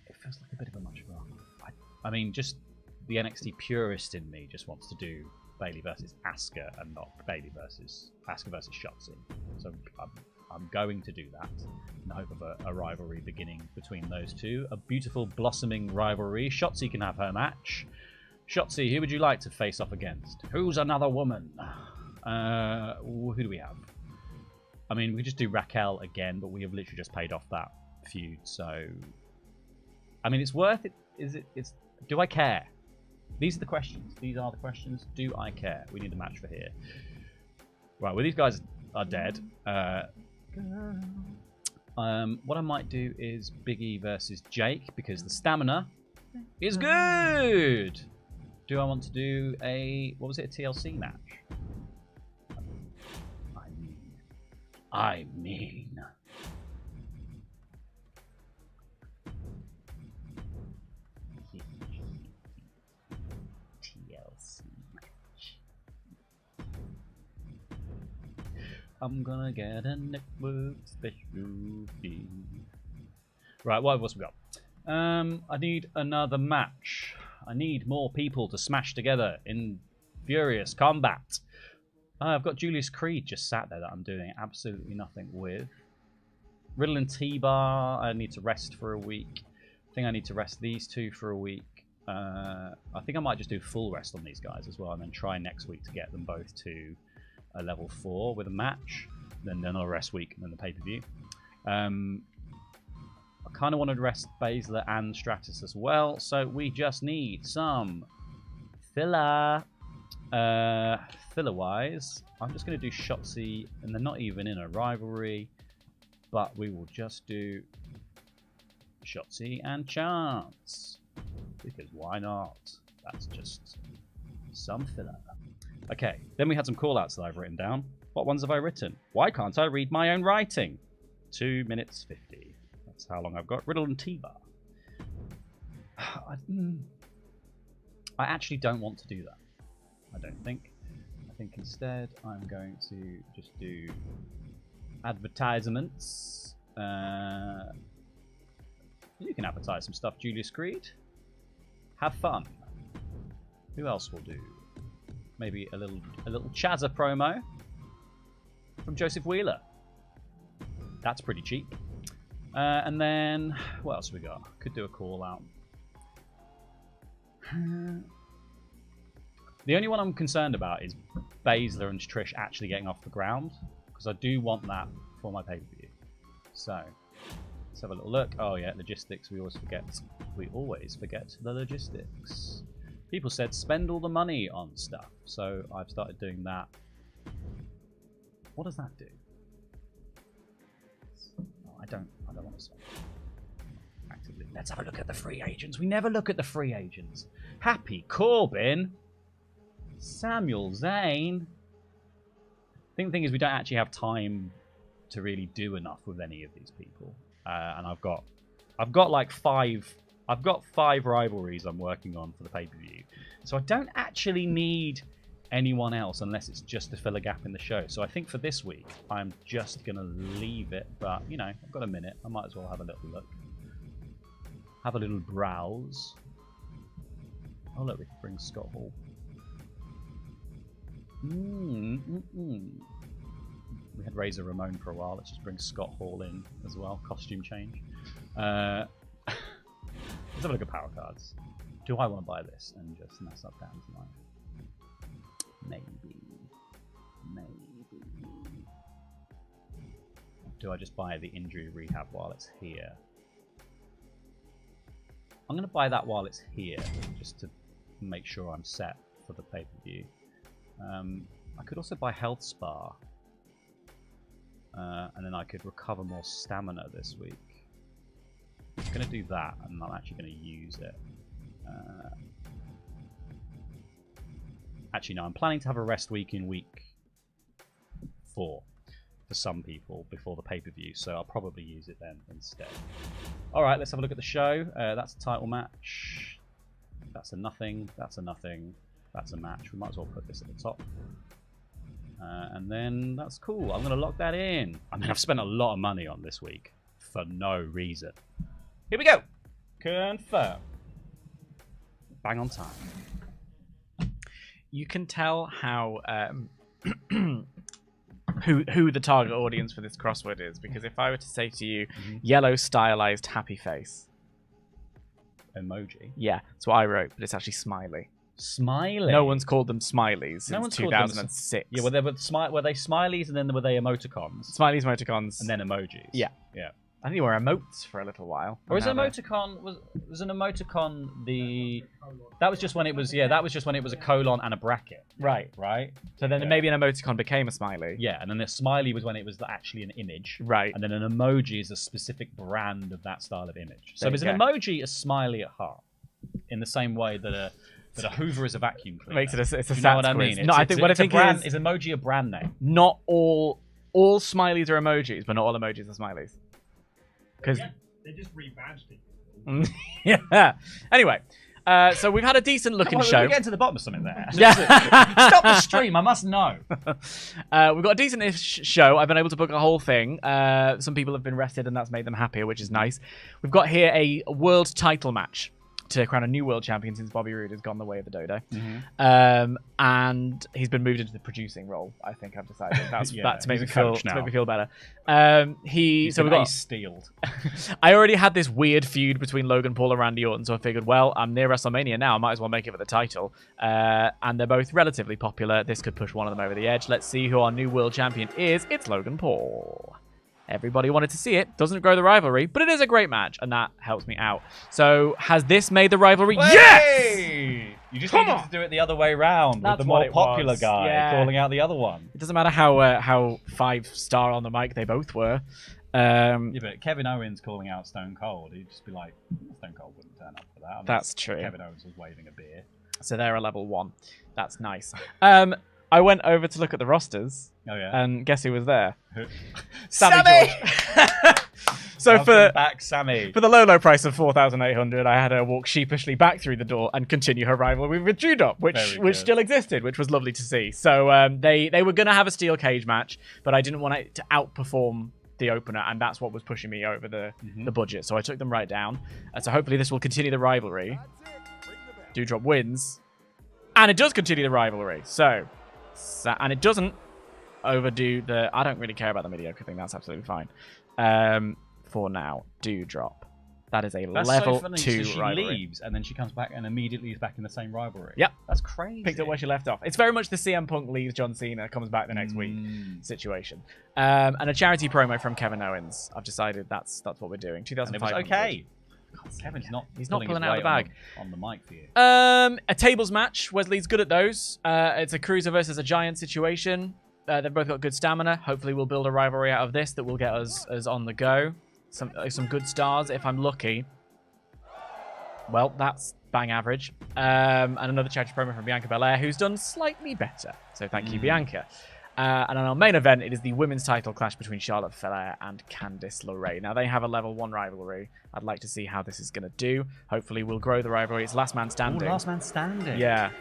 It feels like a bit of a much of a... I mean, just the NXT purist in me just wants to do Bayley versus Asuka and not Bayley versus Asuka versus Shotzi. So I'm going to do that in the hope of a rivalry beginning between those two. A beautiful blossoming rivalry. Shotzi can have her match. Shotzi, who would you like to face off against? Who's another woman? Who do we have? I mean, we just do Raquel again, but we have literally just paid off that feud, so... I mean, it's worth it. Do I care? These are the questions. These are the questions. Do I care? We need a match for here. Right, well, these guys are dead. What I might do is Big E versus Jake, because the stamina is good! Do I want to do a... What was it? A TLC match? I mean... TLC match. I'm gonna get a network special fee. Right, what else we got? I need another match. I need more people to smash together in furious combat. I've got Julius Creed just sat there that I'm doing absolutely nothing with. Riddle and T-Bar, I need to rest for a week. I think I need to rest these two for a week. I think I might just do full rest on these guys as well, and then try next week to get them both to a level 4 with a match. Then I'll rest week and then the pay-per-view. I kind of want to rest Baszler and Stratus as well, so we just need some filler. Filler-wise, I'm just going to do Shotzi, and they're not even in a rivalry, but we will just do Shotzi and Chance, because why not? That's just some filler. Okay, then we had some call-outs that I've written down. What ones have I written? Why can't I read my own writing? 2 minutes 50. That's how long I've got. Riddle and T-Bar. I actually don't want to do that. I don't think. I think instead I'm going to just do advertisements. You can advertise some stuff, Julius Creed. Have fun. Who else will do? Maybe a little Chazza promo from Joseph Wheeler. That's pretty cheap. And then what else have we got? Could do a call out. The only one I'm concerned about is Baszler and Trish actually getting off the ground, because I do want that for my pay-per-view. So, let's have a little look. Oh yeah, logistics, we always forget. We always forget the logistics. People said spend all the money on stuff, so I've started doing that. What does that do? Oh, I don't want to spend actively. Let's have a look at the free agents. We never look at the free agents. Happy Corbin. Samuel Zane. I think the thing is we don't actually have time to really do enough with any of these people, and I've got like five rivalries I'm working on for the pay-per-view, so I don't actually need anyone else unless it's just to fill a gap in the show. So I think for this week I'm just gonna leave it, but you know, I've got a minute, I might as well have a little look, have a little browse. Oh look, we can bring Scott Hall. We had Razor Ramon for a while. Let's just bring Scott Hall in as well. Costume change. Let's have a look at power cards. Do I want to buy this and just mess up Dan's life? Maybe. Do I just buy the injury rehab while it's here? I'm going to buy that while it's here, just to make sure I'm set for the pay-per-view. I could also buy Health Spa. And then I could recover more stamina this week. I'm going to do that, and I'm actually going to use it. Actually, no, I'm planning to have a rest week in week 4 for some people before the pay-per-view, so I'll probably use it then instead. Alright, let's have a look at the show. That's a title match. That's a nothing. That's a nothing. That's a match. We might as well put this at the top. And then that's cool. I'm going to lock that in. I mean, I've spent a lot of money on this week for no reason. Here we go. Confirm. Bang on time. You can tell how who the target audience for this crossword is, because if I were to say to you, yellow stylized happy face. Emoji. Yeah, that's what I wrote, but it's actually smiley. Smiley. No one's called them smileys since No one's called them 2006. Yeah, well, were they smileys and then were they emoticons? Smileys, emoticons. And then emojis. Yeah. Yeah. I think they were emotes for a little while. Or is Now they're- emoticon was an emoticon that was just when it was a colon and a bracket. Right. Right? So then Yeah. maybe an emoticon became a smiley. Yeah, and then the smiley was when it was actually an image. Right. And then an emoji is a specific brand of that style of image. So There is you an go. emoji a smiley at heart? In the same way that a Hoover is a vacuum cleaner. Makes it it's a Do you know what I stats mean? quiz. No, I think what I think is emoji a brand name? not all smileys are emojis, but not all emojis are smileys. Because They just rebadged it. yeah. Anyway, so we've had a decent looking Well, show. we're getting to the bottom of something there. Yeah. Stop the stream. I must know. We've got a decent-ish show. I've been able to book a whole thing. Some people have been rested, and that's made them happier, which is nice. We've got here a world title match to crown a new world champion since Bobby Roode has gone the way of the dodo. And he's been moved into the producing role, I think I've decided. That's Yeah, that to make he's me a feel coach now. better. He's So we've got steeled. I already had this weird feud between Logan Paul and Randy Orton, so I figured, well, I'm near WrestleMania now, I might as well make it for the title. And they're both relatively popular. This could push one of them over the edge. Let's see who our new world champion is. It's Logan Paul. Everybody wanted to see it. Doesn't grow the rivalry, but it is a great match, and that helps me out. So, has this made the rivalry? Yes! You just needed to do it the other way round That's with the what more it popular was. guy Yeah. calling out the other one. It doesn't matter how 5-star on the mic they both were. Yeah, but Kevin Owens calling out Stone Cold, he'd just be like, Stone Cold wouldn't turn up for that. Unless That's true. Kevin Owens was waving a beer. So they're a level 1. That's nice. I went over to look at the rosters, Oh yeah. and guess who was there? Sammy! George. So Welcome back, Sammy. for the low price of 4,800, I had her walk sheepishly back through the door and continue her rivalry with Judop, Very which good. still existed, which was lovely to see. So they were going to have a steel cage match, but I didn't want it to outperform the opener, and that's what was pushing me over the budget. So I took them right down. So hopefully this will continue the rivalry. Dewdrop wins, and it does continue the rivalry. So and it doesn't overdo the. I don't really care about the mediocre thing. That's absolutely fine. For now, Dewdrop. That is a That's level so funny. 2 So she rivalry. leaves and then she comes back and immediately is back in the same rivalry. Yep. That's crazy. Picked up where she left off. It's very much the CM Punk leaves John Cena, comes back the next week situation. And a charity promo from Kevin Owens. I've decided that's what we're doing. And it was 2,500. okay. Kevin's not He's not pulling pulling his out of the weight bag. on the mic for you. A tables match. Wesley's good at those. It's a cruiser versus a giant situation. They've both got good stamina. Hopefully we'll build a rivalry out of this that will get us on the go. Some good stars if I'm lucky. Well, that's bang average. And another charity promo from Bianca Belair, who's done slightly better. So thank you, Bianca. And on our main event, it is the women's title clash between Charlotte Flair and Candice LeRae. Now, they have a level 1 rivalry. I'd like to see how this is going to do. Hopefully, we'll grow the rivalry. It's last man standing. Ooh, last man standing. Yeah.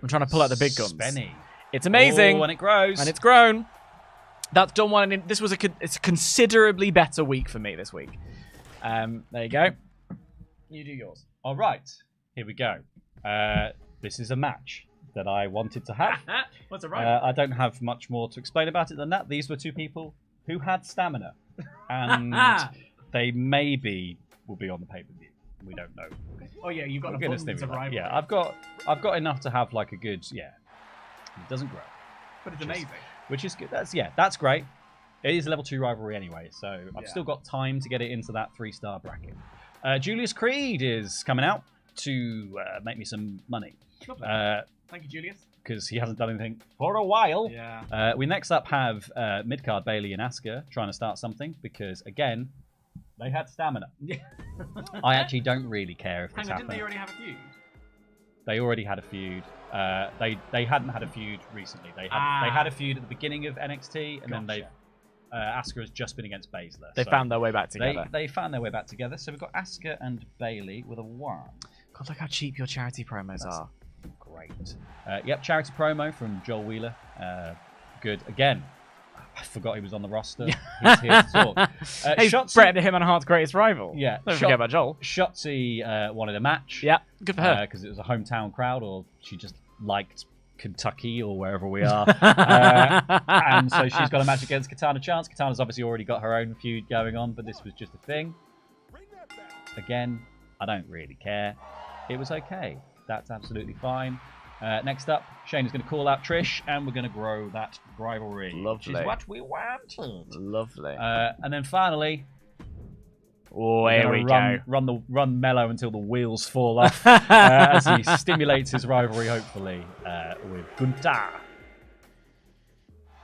I'm trying to pull out the big guns. Spenny. It's amazing. Oh, and it grows. And it's grown. That's done one. And this was it's a considerably better week for me this week. There you go. You do yours. All right. Here we go. This is a match that I wanted to have. What's a rival? I don't have much more to explain about it than that. These were two people who had stamina, and they maybe will be on the pay-per-view. We don't know. Oh yeah, you've got We're a gonna abundance of stimulate. rivalry. Yeah, I've got enough to have like a good. Yeah, it doesn't grow, But it's amazing. which is good. That's great. It is a level 2 rivalry anyway, so I've still got time to get it into that 3-star bracket. Julius Creed is coming out to make me some money. Lovely. Thank you, Julius. Because he hasn't done anything for a while. Yeah. We next up have Midcard Bailey and Asuka trying to start something because, again, they had stamina. Yeah. I actually don't really care if this Hang on, didn't happened. they already have a feud? They already had a feud. They hadn't had a feud recently. They had a feud at the beginning of NXT, and then they've Asuka has just been against Baszler. They found their way back together. They found their way back together. So we've got Asuka and Bailey with a 1. God, look how cheap your charity promos are. Great. Yep, charity promo from Joel Wheeler. Good. Again, I forgot he was on the roster. He's here to talk. Hey, Shotzi, Bret Him and Hart's greatest rival. Yeah. Don't forget about Joel. Shotzi wanted a match. Yeah, good for her. Because it was a hometown crowd, or she just liked Kentucky or wherever we are. And so she's got a match against Katana Chance. Katana's obviously already got her own feud going on, but this was just a thing. Again, I don't really care. It was okay. That's absolutely fine. Next up, Shane is going to call out Trish, and we're going to grow that rivalry. Lovely. Which is what we wanted. Lovely. And then finally, Oh, we're here we gonna go. run Mello until the wheels fall off as he stimulates his rivalry, hopefully, with Gunther.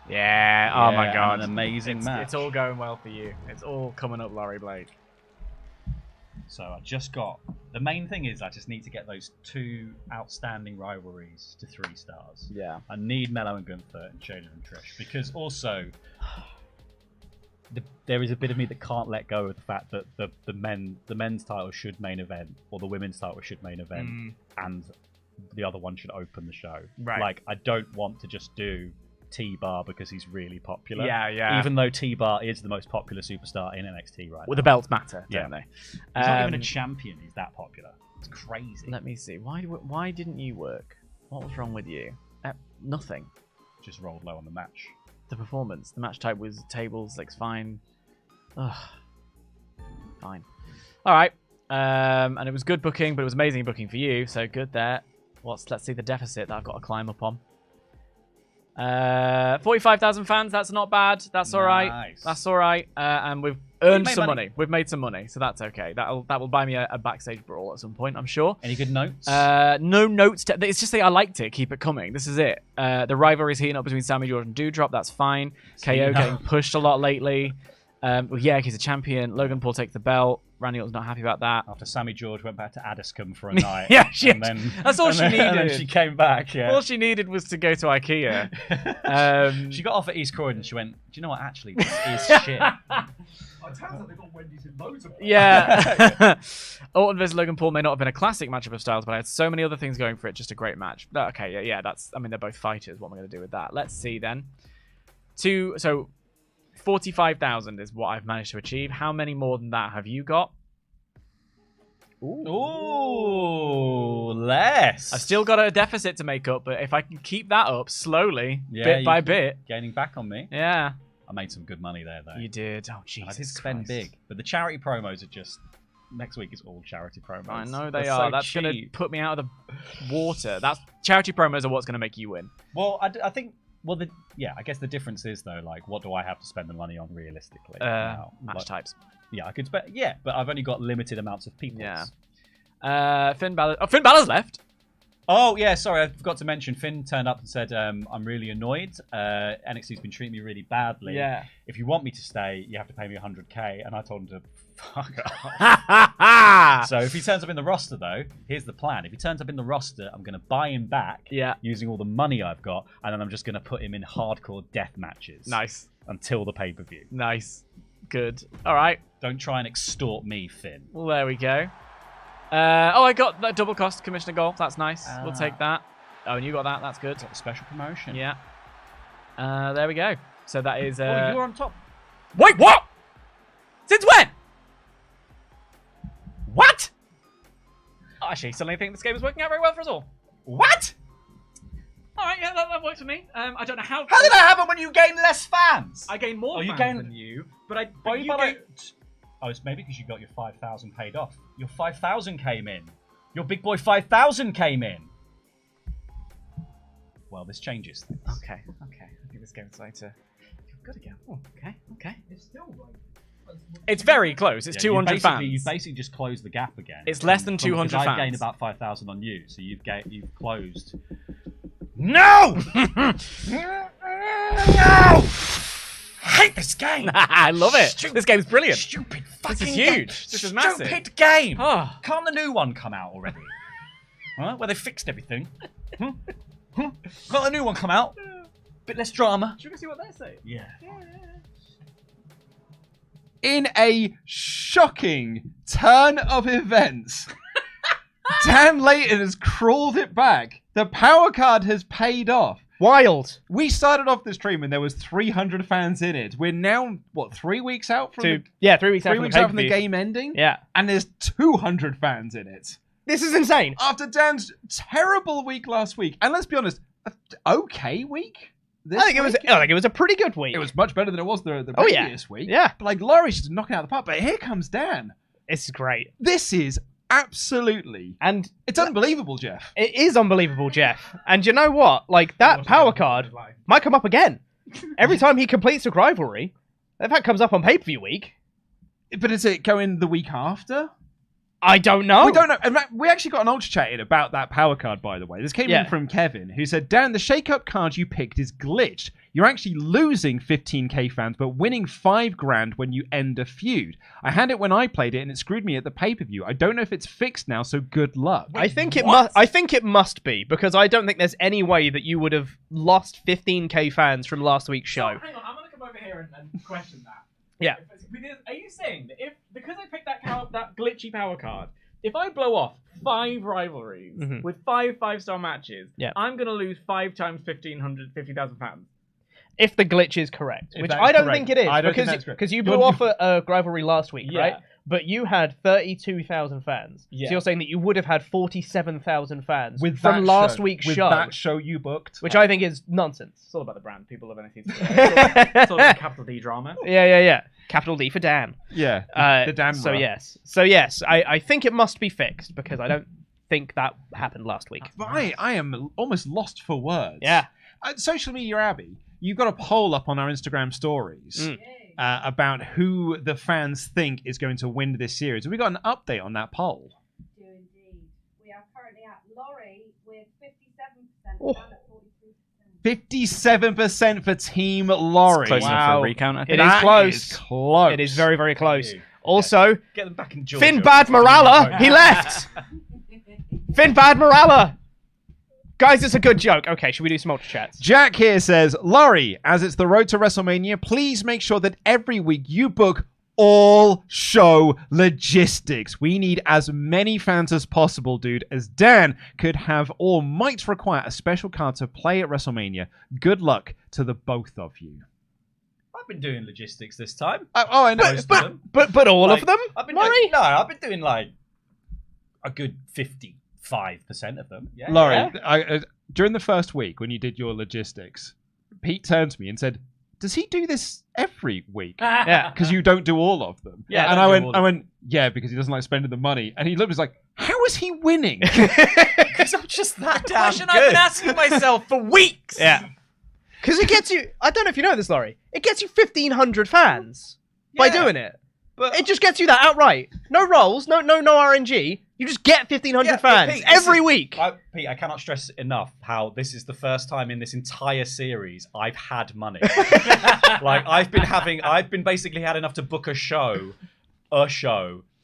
Yeah. Oh my God. An amazing match. It's all going well for you. It's all coming up, Laurie Blake. So I just got... The main thing is I just need to get those 2 outstanding rivalries to 3 stars. Yeah. I need Mello and Gunther and Shayna and Trish. Because also, there is a bit of me that can't let go of the fact that the men's title should main event, or the women's title should main event, and the other one should open the show. Right. Like, I don't want to just do T-Bar because he's really popular. Yeah, yeah. Even though T-Bar is the most popular superstar in NXT right Well, now. the belts matter, Yeah. don't they? He's not even a champion. He's that popular. It's crazy. Let me see. Why didn't you work? What was wrong with you? Nothing. Just rolled low on the match. The performance. The match type was tables. Like, fine. Ugh. Fine. All right. And it was good booking, but it was amazing booking for you. So good there. Let's see the deficit that I've got to climb up on. 45,000 fans. That's not bad. That's all right. Nice. That's all right. And we've earned made some money. money. We've made some money, so that's okay. That will buy me a backstage brawl at some point, I'm sure. Any good notes? No notes. It's just that I liked it. Keep it coming. This is it. The rivalry's heating up between Sammy George and Doudrop. That's fine. KO getting pushed a lot lately. Well, yeah, he's a champion. Logan Paul takes the belt. Randy Orton's not happy about that. After Sammy George went back to Addiscombe for a night. Yeah, that's all and she then- needed. And then she came back, yeah. All she needed was to go to IKEA. She got off at East Croydon and she went, do you know what, actually, this is shit. Oh, it turns out they've got Wendy's in loads of them. Yeah. Orton versus Logan Paul may not have been a classic matchup of styles, but I had so many other things going for it. Just a great match. Okay, yeah, that's. I mean, they're both fighters. What am I going to do with that? Let's see then. 45,000 is what I've managed to achieve. How many more than that have you got? Ooh, less. I've still got a deficit to make up, but if I can keep that up slowly, bit by bit. Gaining back on me. Yeah. I made some good money there, though. You did. Oh, And Jesus I did spend Christ. big. But the charity promos are just... Next week is all charity promos. I know they They're are. so That's going to cheap. put me out of the water. Charity promos are what's going to make you win. Well, I think... Well, I guess the difference is, though, like, what do I have to spend the money on realistically? now? Match Like, types. Yeah, I could spend... Yeah, but I've only got limited amounts of people. Yeah. Finn Balor. Oh, Finn Balor's left. Oh, yeah, sorry, I forgot to mention, Finn turned up and said, I'm really annoyed. NXT's been treating me really badly. Yeah. If you want me to stay, you have to pay me 100k. And I told him to fuck off. So if he turns up in the roster, though, here's the plan. If he turns up in the roster, I'm going to buy him back using all the money I've got. And then I'm just going to put him in hardcore death matches. Nice. Until the pay-per-view. Nice. Good. All right. Don't try and extort me, Finn. Well, there we go. I got that double cost Commissioner Golf. That's nice. We'll take that. Oh, and you got that. That's good. Got the special promotion. Yeah. There we go. So that is... Oh, you're on top. Wait, what? Since when? What? Oh, actually, suddenly I think this game is working out very well for us all. What? yeah, that works for me. I don't know how. How did that happen when you gain less fans? I gain more you fans than you, but I. Well, But you Oh, it's maybe because you got your 5,000 paid off. Your 5,000 came in. Your big boy 5,000 came in. Well, this changes things. Okay. I think this game's going to feel good again. Oh, okay. It's still like. It's very close. It's 200 fans. You've basically just closed the gap again. It's less than 200 I've fans. gained about 5,000 on you, so you've closed. No! No! I hate this game. I love it. This game's brilliant. Stupid This fucking is game. huge. This is massive. Stupid game. Oh. Can't the new one come out already? Huh? Where they fixed everything. Can't the new one come out? Bit less drama. Should we see what they say? Yeah. In a shocking turn of events, Dan Layton has crawled it back. The power card has paid off. Wild. We started off the stream and there was 300 fans in it. We're now, 3 weeks out from 3 weeks out 3 from weeks the out from the pay-per-view. game ending? Yeah. And there's 200 fans in it. This is insane. After Dan's terrible week last week. And let's be honest, okay week? I think it was a pretty good week. It was much better than it was the Oh, yeah. previous week. Yeah. But like Laurie's just knocking out the park. But here comes Dan. It's great. This is absolutely... And It's unbelievable, Jeff. it is unbelievable, Jeff. And you know what? Like, that power card might come up again. Every time he completes a rivalry, that comes up on pay-per-view week. But is it going the week after? I don't know. We don't know. In fact, we actually got an ultra chat in about that power card, by the way. This came in from Kevin, who said, Dan, the shake-up card you picked is glitched. You're actually losing 15k fans, but winning $5,000 when you end a feud. I had it when I played it, and it screwed me at the pay-per-view. I don't know if it's fixed now, so good luck. I think it must be, because I don't think there's any way that you would have lost 15k fans from last week's show. So, hang on, I'm going to come over here and question that. Yeah. Are you saying that because I picked that glitchy power card, if I blow off 5 rivalries with 5 5-star matches, I'm going to lose 5 times 50,000 fans? If the glitch is correct, which that's I don't correct. think it is, I don't think that's correct. because you blew off a rivalry last week, Yeah. right? But you had 32,000 fans. Yeah. So you're saying that you would have had 47,000 fans With from that last show, week's with show, that show you booked. which I think is nonsense. It's all about the brand. People love anything. It's all about capital D drama. Yeah. Capital D for Dan. Yeah, the Dan So run. yes, I think it must be fixed, because I don't think that happened last week. But I am almost lost for words. Yeah. Social media Abby, you've got a poll up on our Instagram stories about who the fans think is going to win this series. Have we got an update on that poll? Do indeed. We are currently at Laurie with 57%, Oh. down at 43%. 57% for Team Laurie. It's close enough for a recount, I think. It is That close. is close. It is very, very close. Also, Get them back in Georgia. Finn Bad Morala, he left. Finn Bad Morala. Guys, it's a good joke. Okay, should we do some ultra chats? Jack here says, Laurie, as it's the road to WrestleMania, please make sure that every week you book all show logistics. We need as many fans as possible, dude, as Dan could have or might require a special card to play at WrestleMania. Good luck to the both of you. I've been doing logistics this time. I know. Most of them. But all Like, of them? I've been Laurie? doing, I've been doing like a good 55% of them. Yeah. Laurie, during the first week when you did your logistics, Pete turned to me and said, does he do this every week? Yeah. Because you don't do all of them. Yeah, and I I don't do went, all of them. yeah, because he doesn't like spending the money. And he looked, was like, how is he winning? Because I'm just that damn Question good. I've been asking myself for weeks. Yeah. Because it gets you, I don't know if you know this, Laurie, it gets you 1,500 fans by Yeah. doing it. But It just gets you that outright. No rolls, no RNG. You just get 1,500 Yeah, but fans Pete, every listen, week. Pete, I cannot stress enough how this is the first time in this entire series I've had money. Like I've been basically had enough to book a show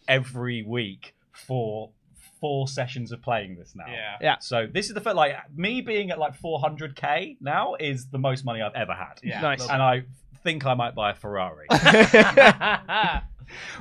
every week for 4 sessions of playing this now. Yeah. So this is the first, like me being at like 400k now is the most money I've ever had. Yeah. Nice. And I think I might buy a Ferrari.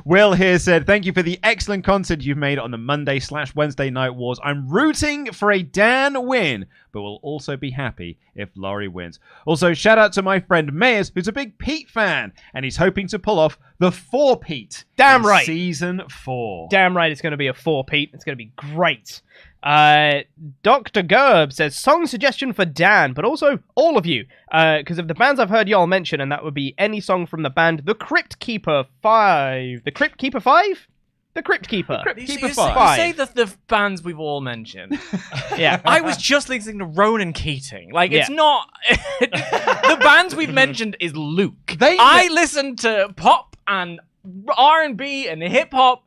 Will here said, thank you for the excellent content you've made on the Monday/Wednesday Night Wars. I'm rooting for a Dan win, but will also be happy if Laurie wins. Also, shout out to my friend Mayers, who's a big Pete fan, and he's hoping to pull off the 4-Pete Damn in right. Season 4. Damn right, it's going to be a 4, Pete. It's going to be great. Dr. Gerb says, song suggestion for Dan, but also all of you. Because of the bands I've heard y'all mention, and that would be any song from the band The Crypt Keeper 5. The Crypt Keeper 5? The Crypt Keeper. Crypt You Keeper say 5. you say the bands we've all mentioned. Yeah. I was just listening to Ronan Keating. Like, it's Yeah. not... the bands we've mentioned is Luke. They- I listen to pop and R&B and hip-hop.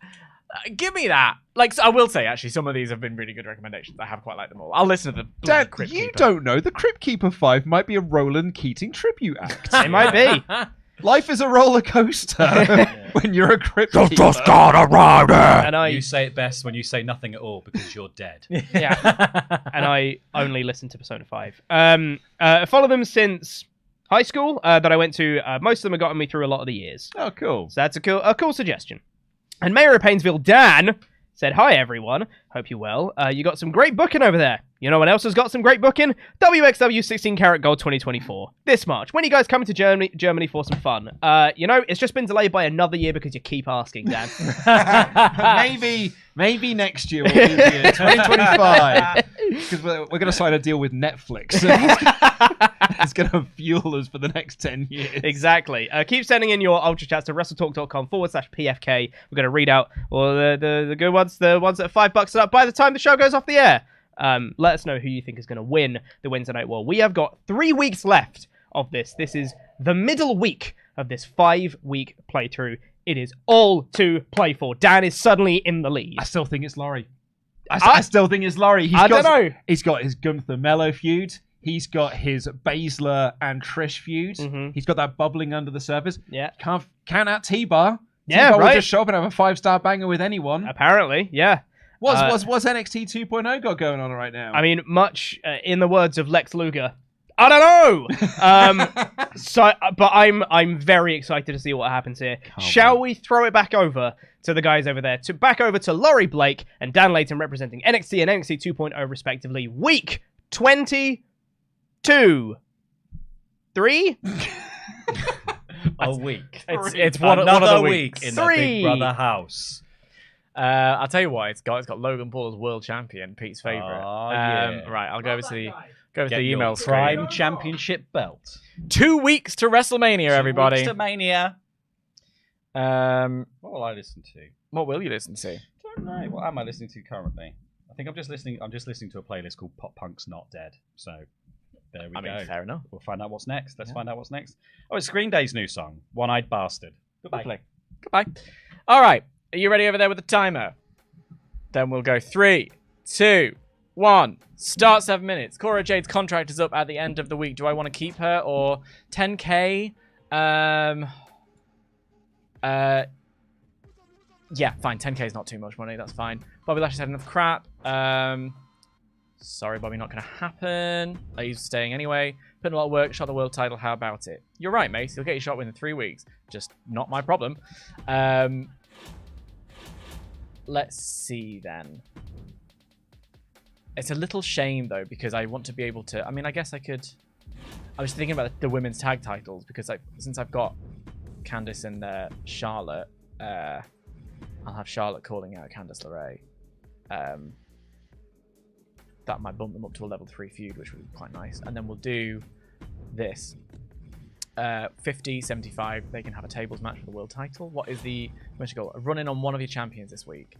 Give me that. Like, so I will say, actually, some of these have been really good recommendations. I have quite liked them all. I'll listen to the Dad, Crypt you Keeper. don't know. The Crypt Keeper 5 might be a Roland Keating tribute act. It might be. Life is a roller coaster when you're a Crypt Keeper. gotta ride it. And I... You say it best when you say nothing at all because you're dead. Yeah. And I only listen to Persona 5. Follow them since high school that I went to. Most of them have gotten me through a lot of the years. Oh, cool. So that's a cool suggestion. And Mayor of Painesville, Dan, said, hi, everyone. Hope you're well. You got some great booking over there. You know what else has got some great booking? WXW 16 Karat Gold 2024. This March. When are you guys coming to Germany for some fun? It's just been delayed by another year because you keep asking, Dan. maybe next year will be the year 2025. Because we're going to sign a deal with Netflix. It's going to fuel us for the next 10 years. Exactly. Keep sending in your Ultra Chats to WrestleTalk.com/PFK. We're going to read out all the good ones, the ones that are $5 and up by the time the show goes off the air. Let us know who you think is going to win the Wednesday Night War. We have got 3 weeks left of this. This is the middle week of this 5-week playthrough. It is all to play for. Dan is suddenly in the lead. I still think it's Laurie. I still think it's Laurie. I don't know. He's got his Gunther Mello feud. He's got his Baszler and Trish feud. Mhm. He's got that bubbling under the surface. Yeah. Can't count out T-Bar. Yeah, T-Bar right. will just show up and have a 5-star banger with anyone. Apparently, yeah. What's NXT 2.0 got going on right now? I mean, much in the words of Lex Luger, I don't know. But I'm very excited to see what happens here. Shall we throw it back over to the guys over there? Back over to Laurie Blake and Dan Layton representing NXT and NXT 2.0 respectively. Week 22. 3? A week. It's one of Another the week weeks. in the Big Brother house. I'll tell you what, it's got Logan Paul as world champion, Pete's favorite. Oh, yeah. Right, I'll go over to the Get your email Prime screen. Championship belt. 2 weeks to WrestleMania, everybody. To Mania. What What will I listen to? will you listen to? Don't know. What am I listening to currently? I think I'm just listening to a playlist called Pop Punk's Not Dead. So there we go. I mean, fair enough. We'll find out what's next. Let's find out what's next. Oh, it's Green Day's new song, One-Eyed Bastard. Goodbye. Lovely. Goodbye. All right. Are you ready over there with the timer? Then we'll go 3, 2, 1. Start 7 minutes. Cora Jade's contract is up at the end of the week. Do I want to keep her or 10K? Yeah, fine. 10K is not too much money. That's fine. Bobby Lashley's had enough crap. Sorry, Bobby, not going to happen. He's staying anyway. Put in a lot of work. Shot the world title. How about it? You're right, mate. You'll get your shot within 3 weeks. Just not my problem. Let's see then. It's a little shame though because I want to be able to. I mean, I guess I could. I was thinking about the women's tag titles because since I've got Candice and Charlotte, I'll have Charlotte calling out Candice LeRae. That might bump them up to a level 3 feud, which would be quite nice. And then we'll do this. 50, 75, they can have a tables match for the world title. What is the goal? A run-in on one of your champions this week.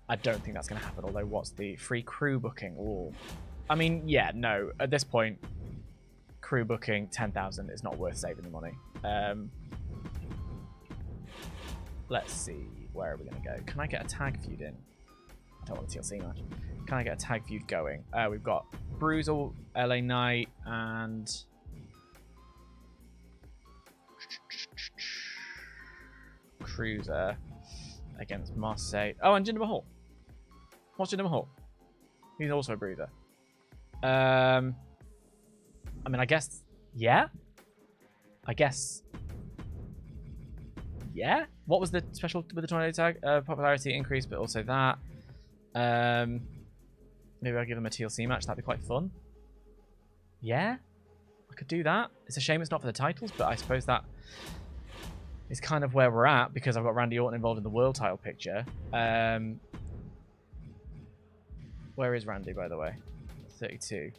I don't think that's going to happen, although what's the free crew booking? Ooh. I mean, yeah, no. At this point, crew booking 10,000 is not worth saving the money. Let's see. Where are we going to go? Can I get a tag feud in? I don't want a TLC match. Can I get a tag feud going? We've got Bruiser, LA Knight, and Cruiser against Marseille. Oh, and Jinder Mahal. What's Jinder Mahal? He's also a Bruiser. I mean, I guess, yeah. Yeah. What was the special with the tornado tag? Popularity increase, but also that. Maybe I'll give them a TLC match. That'd be quite fun. Yeah. I could do that. It's a shame it's not for the titles, but I suppose that is kind of where we're at because I've got Randy Orton involved in the world title picture. Where is Randy, by the way? 32.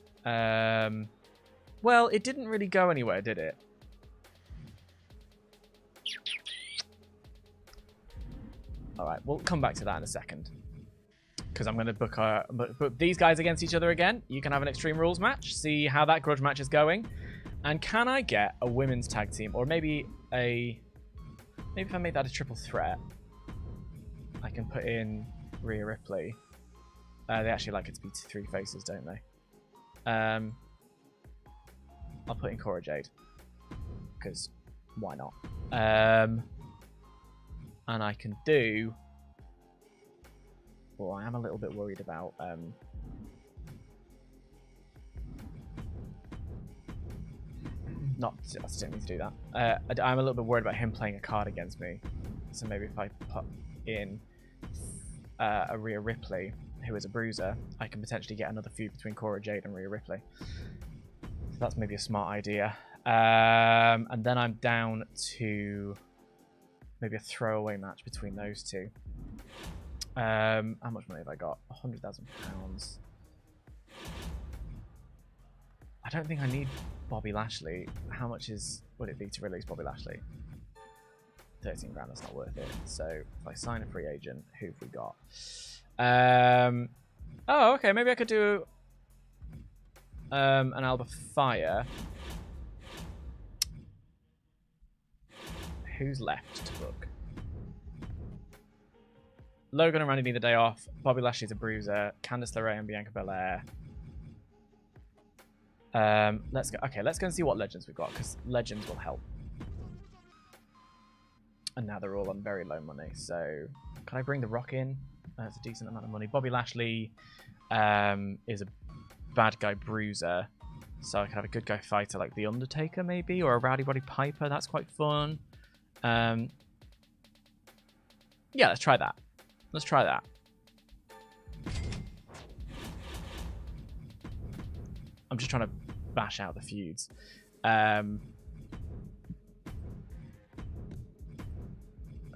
Well, it didn't really go anywhere, did it? All right, we'll come back to that in a second. Because I'm going to book these guys against each other again. You can have an Extreme Rules match. See how that grudge match is going. And can I get a women's tag team? Or maybe if I make that a triple threat, I can put in Rhea Ripley. They actually like it to be 3 faces, don't they? I'll put in Cora Jade. Because why not? And I can do... Well, I am a little bit worried about... I still need to do that. I'm a little bit worried about him playing a card against me. So maybe if I put in a Rhea Ripley, who is a bruiser, I can potentially get another feud between Cora Jade and Rhea Ripley. So that's maybe a smart idea. And then I'm down to maybe a throwaway match between those two. How much money have I got? £100,000. I don't think I need Bobby Lashley. How much would it be to release Bobby Lashley? 13 grand, that's not worth it. So if I sign a free agent, who have we got? Oh, okay, maybe I could do an Alba Fire. Who's left to book? Logan and Randy need a day off. Bobby Lashley's a bruiser. Candice LeRae and Bianca Belair. Let's go. Okay, let's go and see what legends we've got, because legends will help. And now they're all on very low money. So, can I bring The Rock in? That's a decent amount of money. Bobby Lashley is a bad guy bruiser, so I can have a good guy fighter like The Undertaker maybe, or a Rowdy Roddy Piper. That's quite fun. Yeah, let's try that. Let's try that. I'm just trying to bash out the feuds. A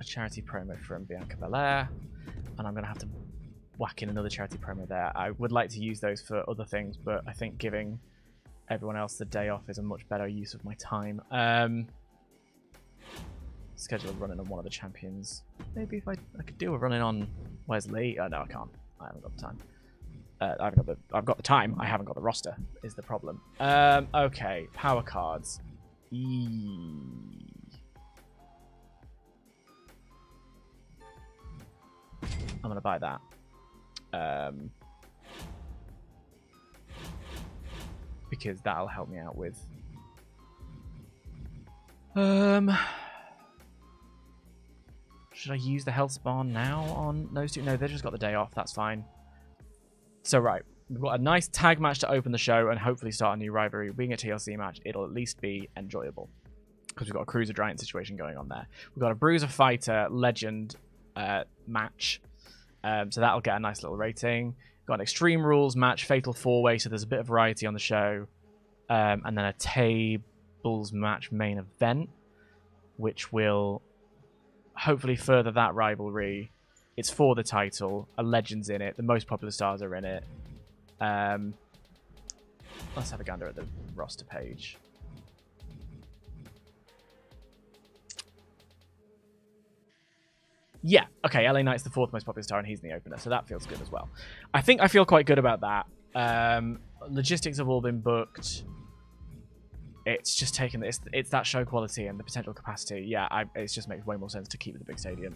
charity promo from Bianca Belair, and I'm going to have to whack in another charity promo there. I would like to use those for other things, but I think giving everyone else the day off is a much better use of my time. Schedule a run-in on one of the champions. Maybe if I could do a run-in on... Where's Lee? Oh, no, I can't. I haven't got the time. I've got the time. I haven't got the roster, is the problem. Okay, power cards. I'm going to buy that. Because that'll help me out with... Should I use the health spawn now on those two? No, they've just got the day off. That's fine. So, right. We've got a nice tag match to open the show and hopefully start a new rivalry. Being a TLC match, it'll at least be enjoyable. Because we've got a Cruiser Giant situation going on there. We've got a Bruiser Fighter Legend match. So that'll get a nice little rating. We've got an Extreme Rules match, Fatal 4-Way, so there's a bit of variety on the show. And then a Tables match main event, which will hopefully further that rivalry. It's for the title. A Legend's in it. The most popular stars are in it. Let's have a gander at the roster page. Yeah, okay, LA Knight's the 4th most popular star and he's in the opener, so that feels good as well. I think I feel quite good about that. Logistics have all been booked. It's just taken... It's that show quality and the potential capacity. Yeah, it just makes way more sense to keep it at the big stadium.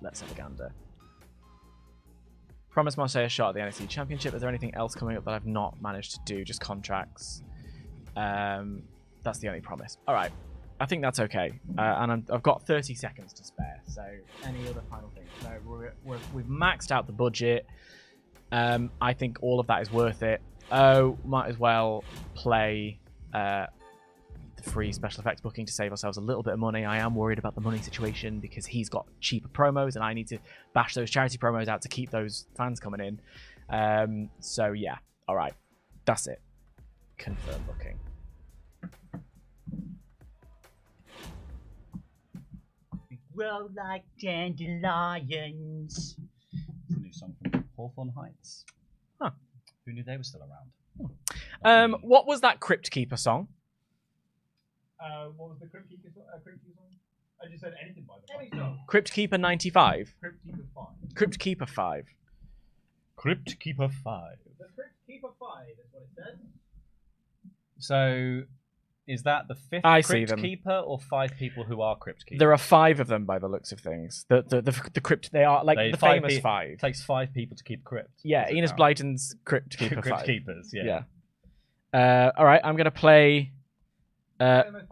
Let's have a gander. Promise Marseille a shot at the NXT Championship. Is there anything else coming up that I've not managed to do? Just contracts. That's the only promise. All right. I think that's okay. And I've got 30 seconds to spare. So any other final things? No, we've maxed out the budget. I think all of that is worth it. Oh, might as well play the free special effects booking to save ourselves a little bit of money. I am worried about the money situation because he's got cheaper promos and I need to bash those charity promos out to keep those fans coming in. So yeah, all right, that's it. Confirm booking. Grow like dandelions. It's a new song from Hawthorne Heights. Huh. Who knew they were still around? What was that Crypt Keeper song? What was the Crypt Keeper song? I just said anything by the way. Crypt Keeper 95. Crypt Keeper 5. Crypt Keeper 5. Crypt Keeper 5. The Crypt Keeper 5 is what it says. So, is that the fifth I see Crypt them. Keeper or 5 people who are Crypt Keepers? There are 5 of them by the looks of things. The Crypt, they are like the famous 5. It takes 5 people to keep a crypt. Yeah, Is it Enos now? Blyton's Crypt Keeper 5. Crypt Keepers, yeah. All right, I'm gonna play. I'm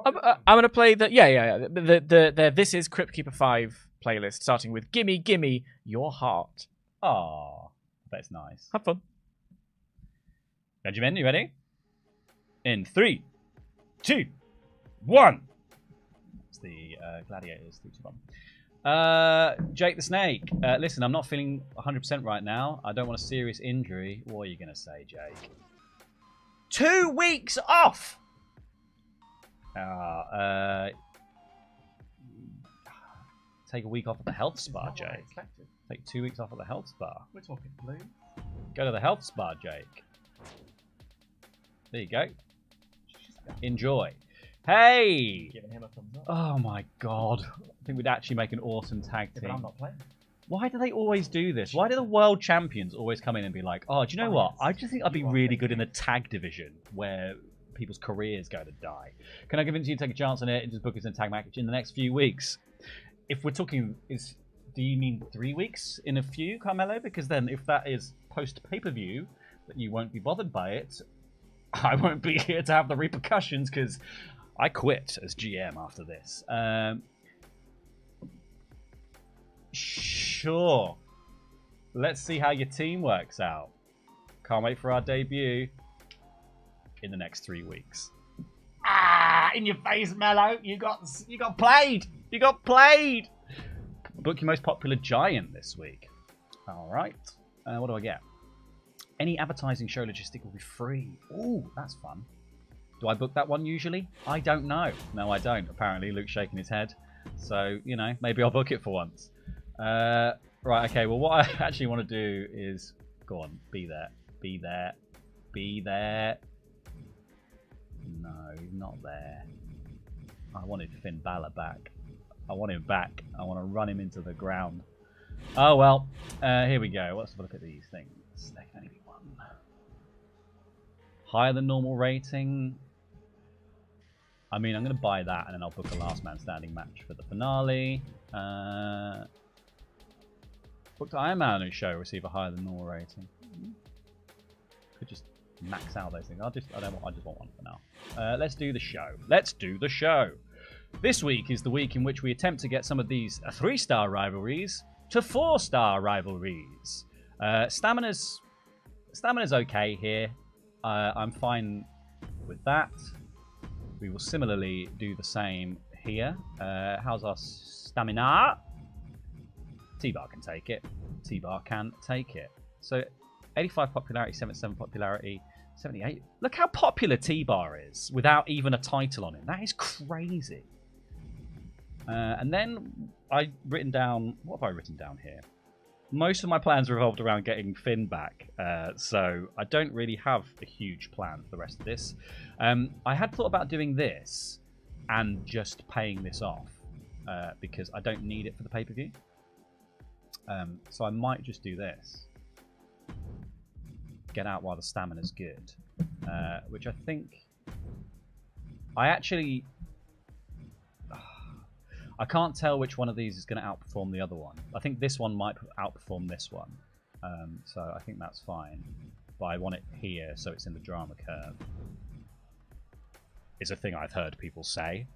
gonna play the the This Is Crypt Keeper 5 playlist, starting with "Gimme Gimme Your Heart." Aw, that's nice. Have fun. Benjamin, you ready? In 3, 2, 1. It's the Gladiators 3, 2, 1. Jake the Snake. Listen, I'm not feeling 100% right now. I don't want a serious injury. What are you gonna say, Jake? 2 weeks off. Take a week off at the health spa, Jake. Take 2 weeks off at the health spa. We're talking blue. Go to the health spa, Jake. There you go. Enjoy. Hey! Giving him a thumbs up. Oh my god. I think we'd actually make an awesome tag But team. I'm not playing. Why do they always do this? Why do the world champions always come in and be like, oh, do you know what? I just think I'd be really good in the tag division where people's careers go to die. Can I convince you to take a chance on it and just book us in a tag match in the next few weeks? If we're talking, do you mean 3 weeks in a few, Carmelo? Because then if that is post pay-per-view, that you won't be bothered by it, I won't be here to have the repercussions because I quit as GM after this. Sure. Let's see how your team works out. Can't wait for our debut in the next 3 weeks. Ah, in your face, Mello. You got played. You got played. Book your most popular giant this week. All right. What do I get? Any advertising show logistic will be free. Ooh, that's fun. Do I book that one usually? I don't know. No, I don't. Apparently, Luke's shaking his head. So, you know, maybe I'll book it for once. Right, okay. Well, what I actually want to do is... Go on. Be there. Be there. Be there. No, he's not there. I wanted Finn Balor back. I want him back. I want to run him into the ground. Oh, well. Here we go. Let's have a look at these things. There can only be one. Higher than normal rating. I mean, I'm going to buy that and then I'll book a last man standing match for the finale. Booked Iron Man who show receive a higher than normal rating. Could just max out those things. I just want one for now. Let's do the show. Let's do the show. This week is the week in which we attempt to get some of these 3-star rivalries to 4-star rivalries. Stamina's okay here. I'm fine with that. We will similarly do the same here. How's our stamina? T-Bar can take it. T-Bar can take it. So 85 popularity, 77 popularity, 78. Look how popular T-Bar is without even a title on him. That is crazy. And then I've written down... What have I written down here? Most of my plans revolved around getting Finn back. So I don't really have a huge plan for the rest of this. I had thought about doing this and just paying this off. Because I don't need it for the pay-per-view. So I might just do this. Get out while the stamina's good. Which I think... I actually... I can't tell which one of these is going to outperform the other one. I think this one might outperform this one. So I think that's fine. But I want it here so it's in the drama curve. It's a thing I've heard people say.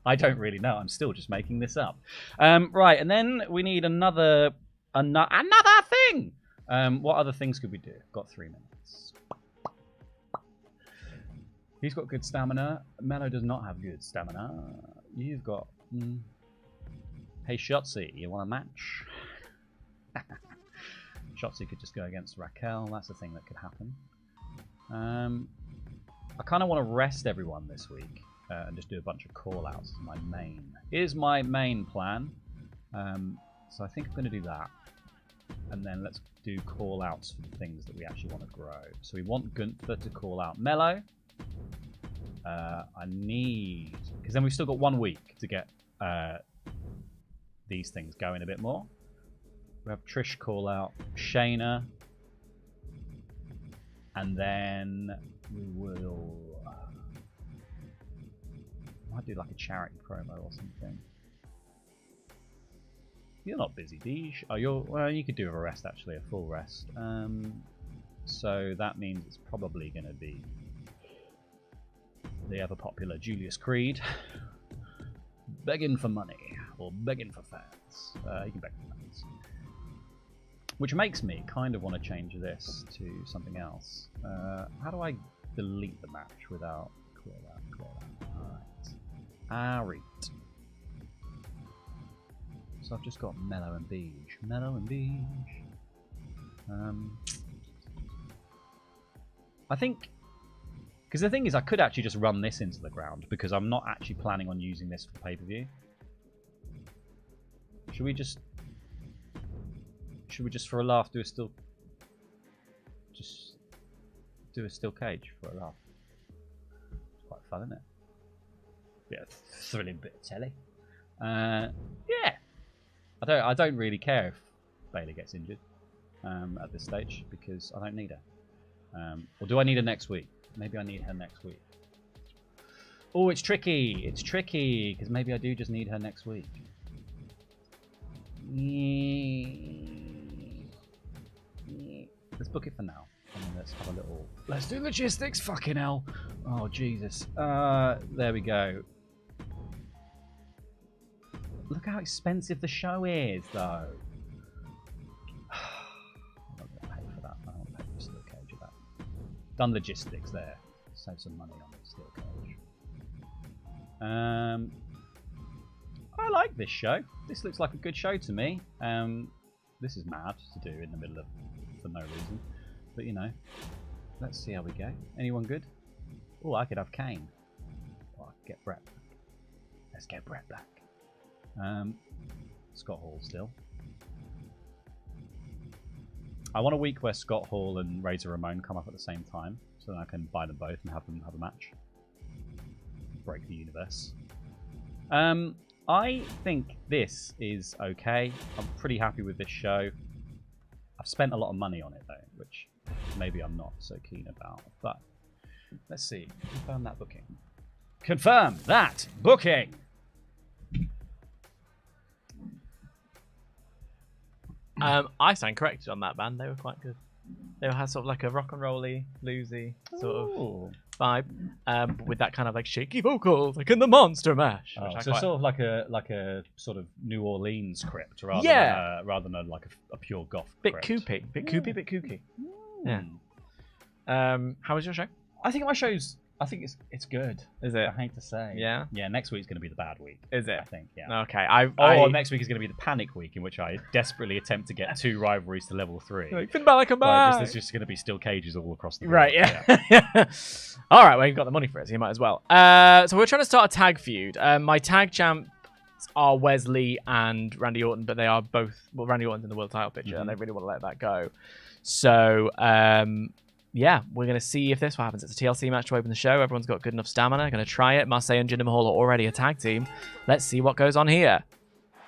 I don't really know. I'm still just making this up. Right, and then we need another thing. What other things could we do? Got 3 minutes. He's got good stamina. Mello does not have good stamina. You've got... Hey, Shotzi, you want a match? Shotzi could just go against Raquel. That's the thing that could happen. I kind of want to rest everyone this week. and just do a bunch of call-outs is my main plan. So I think I'm going to do that. And then let's do call-outs for the things that we actually want to grow. So we want Gunther to call out Mello. I need... Because then we've still got 1 week to get these things going a bit more. We have Trish call out Shayna. And then we will... might do like a charity promo or something. You're not busy, Deej. Oh, you're... Well, you could do a rest, actually. A full rest. So that means it's probably going to be the ever-popular Julius Creed. Begging for money. Or begging for fans. You can beg for fans. Which makes me kind of want to change this to something else. How do I delete the match without... Clear that. Alright. So I've just got Mello and Beige. I think... Because the thing is, I could actually just run this into the ground, because I'm not actually planning on using this for pay-per-view. Should we just for a laugh do a steel... Just do a steel cage for a laugh. It's quite fun, isn't it? Bit of thrilling bit of telly. Yeah. I don't really care if Bayley gets injured at this stage, because I don't need her. Or do I need her next week? Maybe I need her next week. Oh, it's tricky. It's tricky, because maybe I do just need her next week. Let's book it for now. And then let's have a little... Let's do logistics, fucking hell. Oh, Jesus. There we go. Look how expensive the show is, though. I'm not going to pay for that. I don't want to pay for a steel cage of that. Done logistics there. Save some money on the steel cage. I like this show. This looks like a good show to me. This is mad to do in the middle of... for no reason. But, you know, let's see how we go. Anyone good? Oh, I could have Kane. Oh, I could get Brett back. Let's get Brett back. Scott Hall still. I want a week where Scott Hall and Razor Ramon come up at the same time, so that I can buy them both and have them have a match. Break the universe. I think this is okay. I'm pretty happy with this show. I've spent a lot of money on it though, which maybe I'm not so keen about. But let's see. Confirm that booking. Confirm that booking! I stand corrected on that band. They were quite good. They had sort of like a rock and rolly, bluesy sort of vibe, but with that kind of like shaky vocals, like in the Monster Mash. Oh, so sort of like a sort of New Orleans crypt, rather than like a pure goth bit crypt. bit kooky. Yeah. How was your show? I think I think it's good. Is it? I hate to say. Yeah. Yeah. Next week's going to be the bad week. Is it? I think. Yeah. Okay. Next week is going to be the panic week, in which I desperately attempt to get 2 rivorries to level 3. Like, Finn Balor, come back. There's just going to be steel cages all across the board. Right. Yeah. All right. Well, you've got the money for it, so you might as well. So we're trying to start a tag feud. My tag champs are Wesley and Randy Orton, but they are both. Well, Randy Orton's in the world title picture, and they really want to let that go. So. Yeah, we're going to see if this what happens. It's a TLC match to open the show. Everyone's got good enough stamina. Going to try it. Marseille and Jinder Mahal are already a tag team. Let's see what goes on here.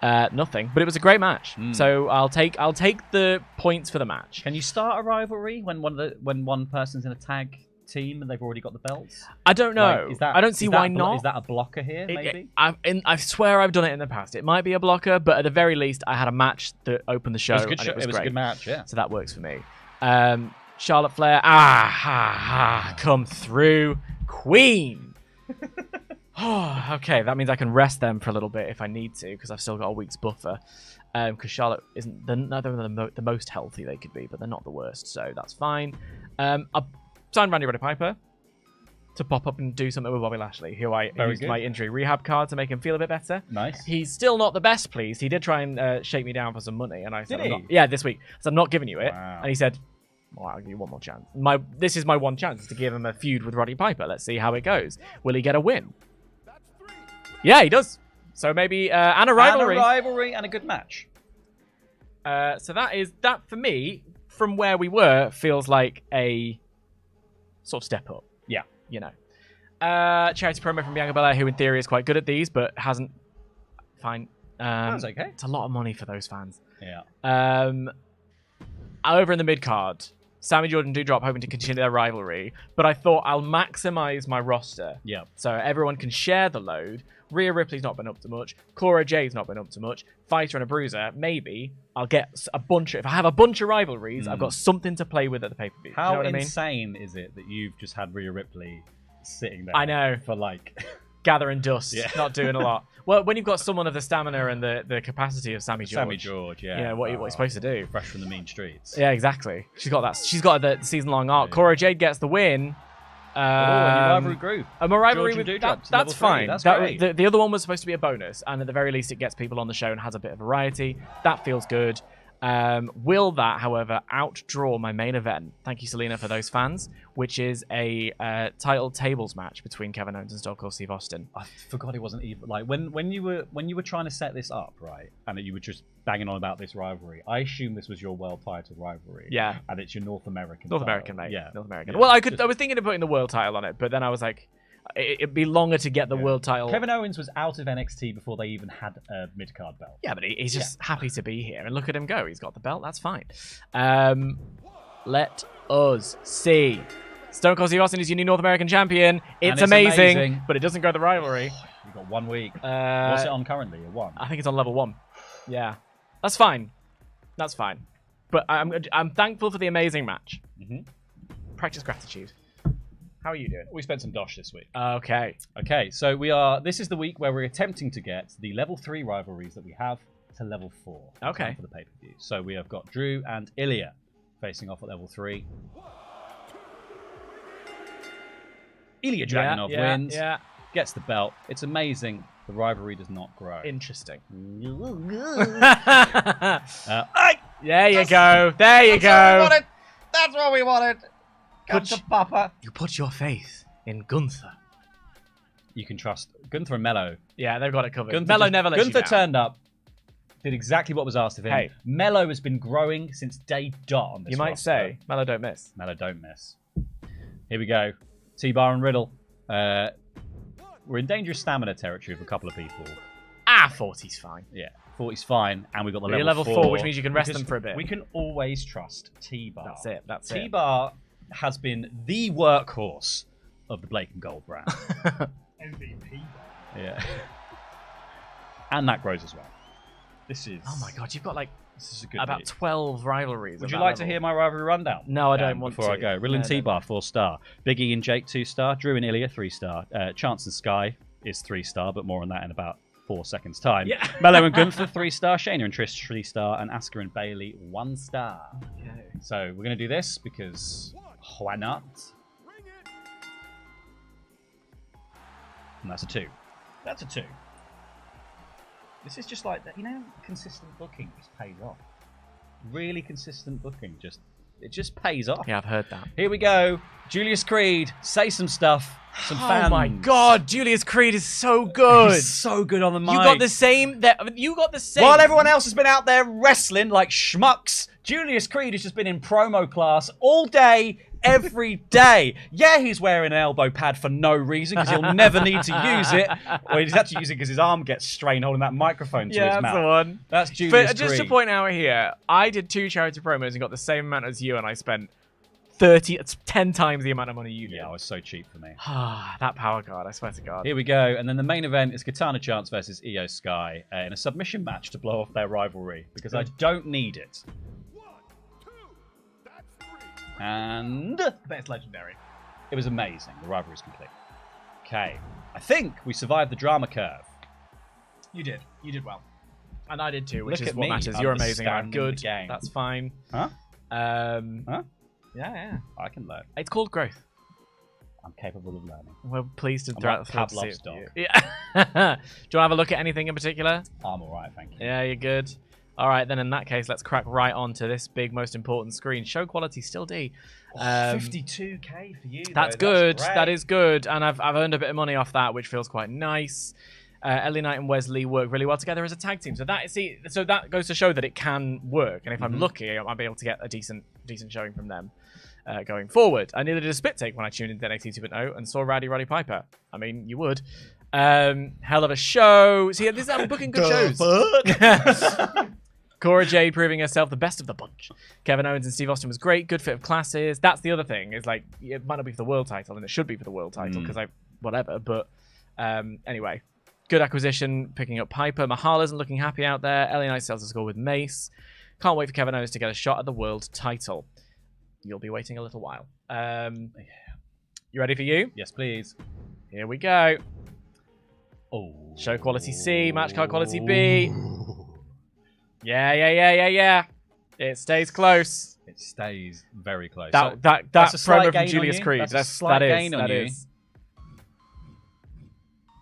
Nothing, but it was a great match. So I'll take the points for the match. Can you start a rivalry when one person's in a tag team and they've already got the belts? I don't know. I don't see why not. Is that a blocker here? Maybe. I swear I've done it in the past. It might be a blocker, but at the very least, I had a match that opened the show. It was a good show. It was a good match. Yeah. So that works for me. Charlotte Flair, come through, Queen. Okay, that means I can rest them for a little bit if I need to, because I've still got a week's buffer. Because Charlotte isn't neither of them the most healthy they could be, but they're not the worst, so that's fine. I signed Roddy Piper to pop up and do something with Bobby Lashley, who I used my injury rehab card to make him feel a bit better. Nice. He's still not the best pleased. He did try and shake me down for some money, and I said, this week. So I'm not giving you it. Wow. And he said, well, I'll give you one more chance. This is my one chance to give him a feud with Roddy Piper. Let's see how it goes. Will he get a win? Yeah, he does. So maybe and a rivalry. And a rivalry and a good match. So that for me, from where we were, feels like a sort of step up. Yeah. You know. Charity promo from Bianca Belair, who in theory is quite good at these, but hasn't. Fine. That's okay. It's a lot of money for those fans. Yeah. Over in the mid card, Sammy Jordan Doudrop hoping to continue their rivalry, but I thought I'll maximize my roster. Yeah. So everyone can share the load. Rhea Ripley's not been up to much. Cora Jay's not been up to much. Fighter and a Bruiser, maybe I'll get a bunch of. If I have a bunch of rivalries, I've got something to play with at the pay-per-view. How you know what insane is it that you've just had Rhea Ripley sitting there? I know. For like gathering dust, Yeah. not doing a lot. Well, when you've got someone of the stamina and the capacity of Sammy George. Sammy George, yeah. Yeah, what you're supposed to do. Fresh from the mean streets. Yeah, exactly. She's got that. She's got the season-long arc. Yeah. Cora Jade gets the win. A rivalry group. A rivalry George with and Doudrop, that's fine. That's great. The other one was supposed to be a bonus, and at the very least, it gets people on the show and has a bit of variety. That feels good. Will that, however, outdraw my main event? Thank you, Selena, for those fans. Which is a title tables match between Kevin Owens and Stone Cold Steve Austin. I forgot it wasn't even like when you were trying to set this up, right, and that you were just banging on about this rivalry. I assume this was your world title rivalry. Yeah, and it's your North American. American, mate. Yeah, North American. Yeah. Well, I was thinking of putting the world title on it, but then I was like, it'd be longer to get the world title. Kevin Owens was out of NXT before they even had a mid-card belt. Yeah, but he's just happy to be here. And look at him go. He's got the belt. That's fine. Let us see. Stone Cold Steve Austin is your new North American champion. It's amazing, but it doesn't go the rivalry. You've got 1 week. What's it on currently? A 1? I think it's on level 1. Yeah. That's fine. That's fine. But I'm thankful for the amazing match. Practice gratitude. How are you doing? We spent some dosh this week. Okay. Okay, so this is the week where we're attempting to get the level 3 rivalries that we have to level 4. Okay. For the pay-per-view. So we have got Drew and Ilya facing off at level 3. Ilya Dragunov wins. Yeah. Gets the belt. It's amazing. The rivalry does not grow. Interesting. There you go. There you go. That's what we wanted. Come to Papa. You put your faith in Gunther. You can trust Gunther and Mello. Yeah, they've got it covered. Gunther Mello never lets you down. Gunther turned up, did exactly what was asked of him. Hey. Mello has been growing since day dot on this You might roster. say, Mello don't miss. Mello don't miss. Here we go. T-Bar and Riddle. We're in dangerous stamina territory with a couple of people. 40's fine. Yeah, 40's fine, and we've got the You're level 4, which means you can rest them for a bit. We can always trust T-Bar. That's it. That's it. T-Bar has been the workhorse of the Blake and Gold brand. MVP. Yeah. And that grows as well. This is... Oh my god, you've got like this is a good about week. 12 rivalries. Would you like to hear my rivalry rundown? No, I don't want to. Before I go. Riddle and T-Bar, 4-star. Big E and Jake, 2-star. Drew and Ilya, 3-star. Chance and Sky is 3-star, but more on that in about 4 seconds' time. Yeah. Mello and Gunther, 3-star. Shayna and Trish, 3-star. And Asuka and Bailey, 1-star. Okay. So we're going to do this because why not? And that's a 2. That's a 2. This is just like, consistent booking just pays off. Really consistent booking, it just pays off. Yeah, I've heard that. Here we go. Julius Creed, say some stuff. Some fans. Oh my god, Julius Creed is so good. He's so good on the mic. You got the same. While everyone else has been out there wrestling like schmucks, Julius Creed has just been in promo class all day, every day. Yeah, he's wearing an elbow pad for no reason because he'll never need to use it. Or he's actually using it because his arm gets strained holding that microphone to his mouth. That's the one. That's Julius Creed. Just to point out here, I did 2 charity promos and got the same amount as you, and I spent 10 times the amount of money you did. Yeah, it was so cheap for me. That power card, I swear to God. Here we go. And then the main event is Katana Chance versus Io Sky in a submission match to blow off their rivalry because I don't need it. And That's legendary. it was amazing. The rivalry is complete. Okay. I think we survived the drama curve. You did. You did well. And I did too, which Look is at what me, matters. You're amazing. I'm understanding good. the game. That's fine. Huh? Huh? Yeah. I can learn. It's called growth. I'm capable of learning. We're pleased to I'm throw like it to Pavlov's see it. dog. Yeah. Do you want to have a look at anything in particular? I'm alright, thank you. Yeah, you're good. All right, then in that case, let's crack right onto this big, most important screen. Show quality still D. 52k for you. That's though. good. That's That is good, and I've earned a bit of money off that, which feels quite nice. Ellie Knight and Wesley work really well together as a tag team. So that goes to show that it can work. And if I'm lucky, I might be able to get a decent showing from them going forward. I nearly did a spit take when I tuned into NXT 2.0 and saw Roddy Piper. I mean, you would. Hell of a show. See, I'm booking good shows. Cora Jade proving herself the best of the bunch. Kevin Owens and Steve Austin was great. Good fit of classes. That's the other thing. Is like, it might not be for the world title, and it should be for the world title because whatever. But anyway, good acquisition. Picking up Piper. Mahal isn't looking happy out there. LA Knight sells a score with Mace. Can't wait for Kevin Owens to get a shot at the world title. You'll be waiting a little while. You ready for you? Yes, please. Here we go. Oh. Show quality C, match card quality B. Yeah. It stays close. It stays very close. That promo from Julius Creed. That's a slight gain on you.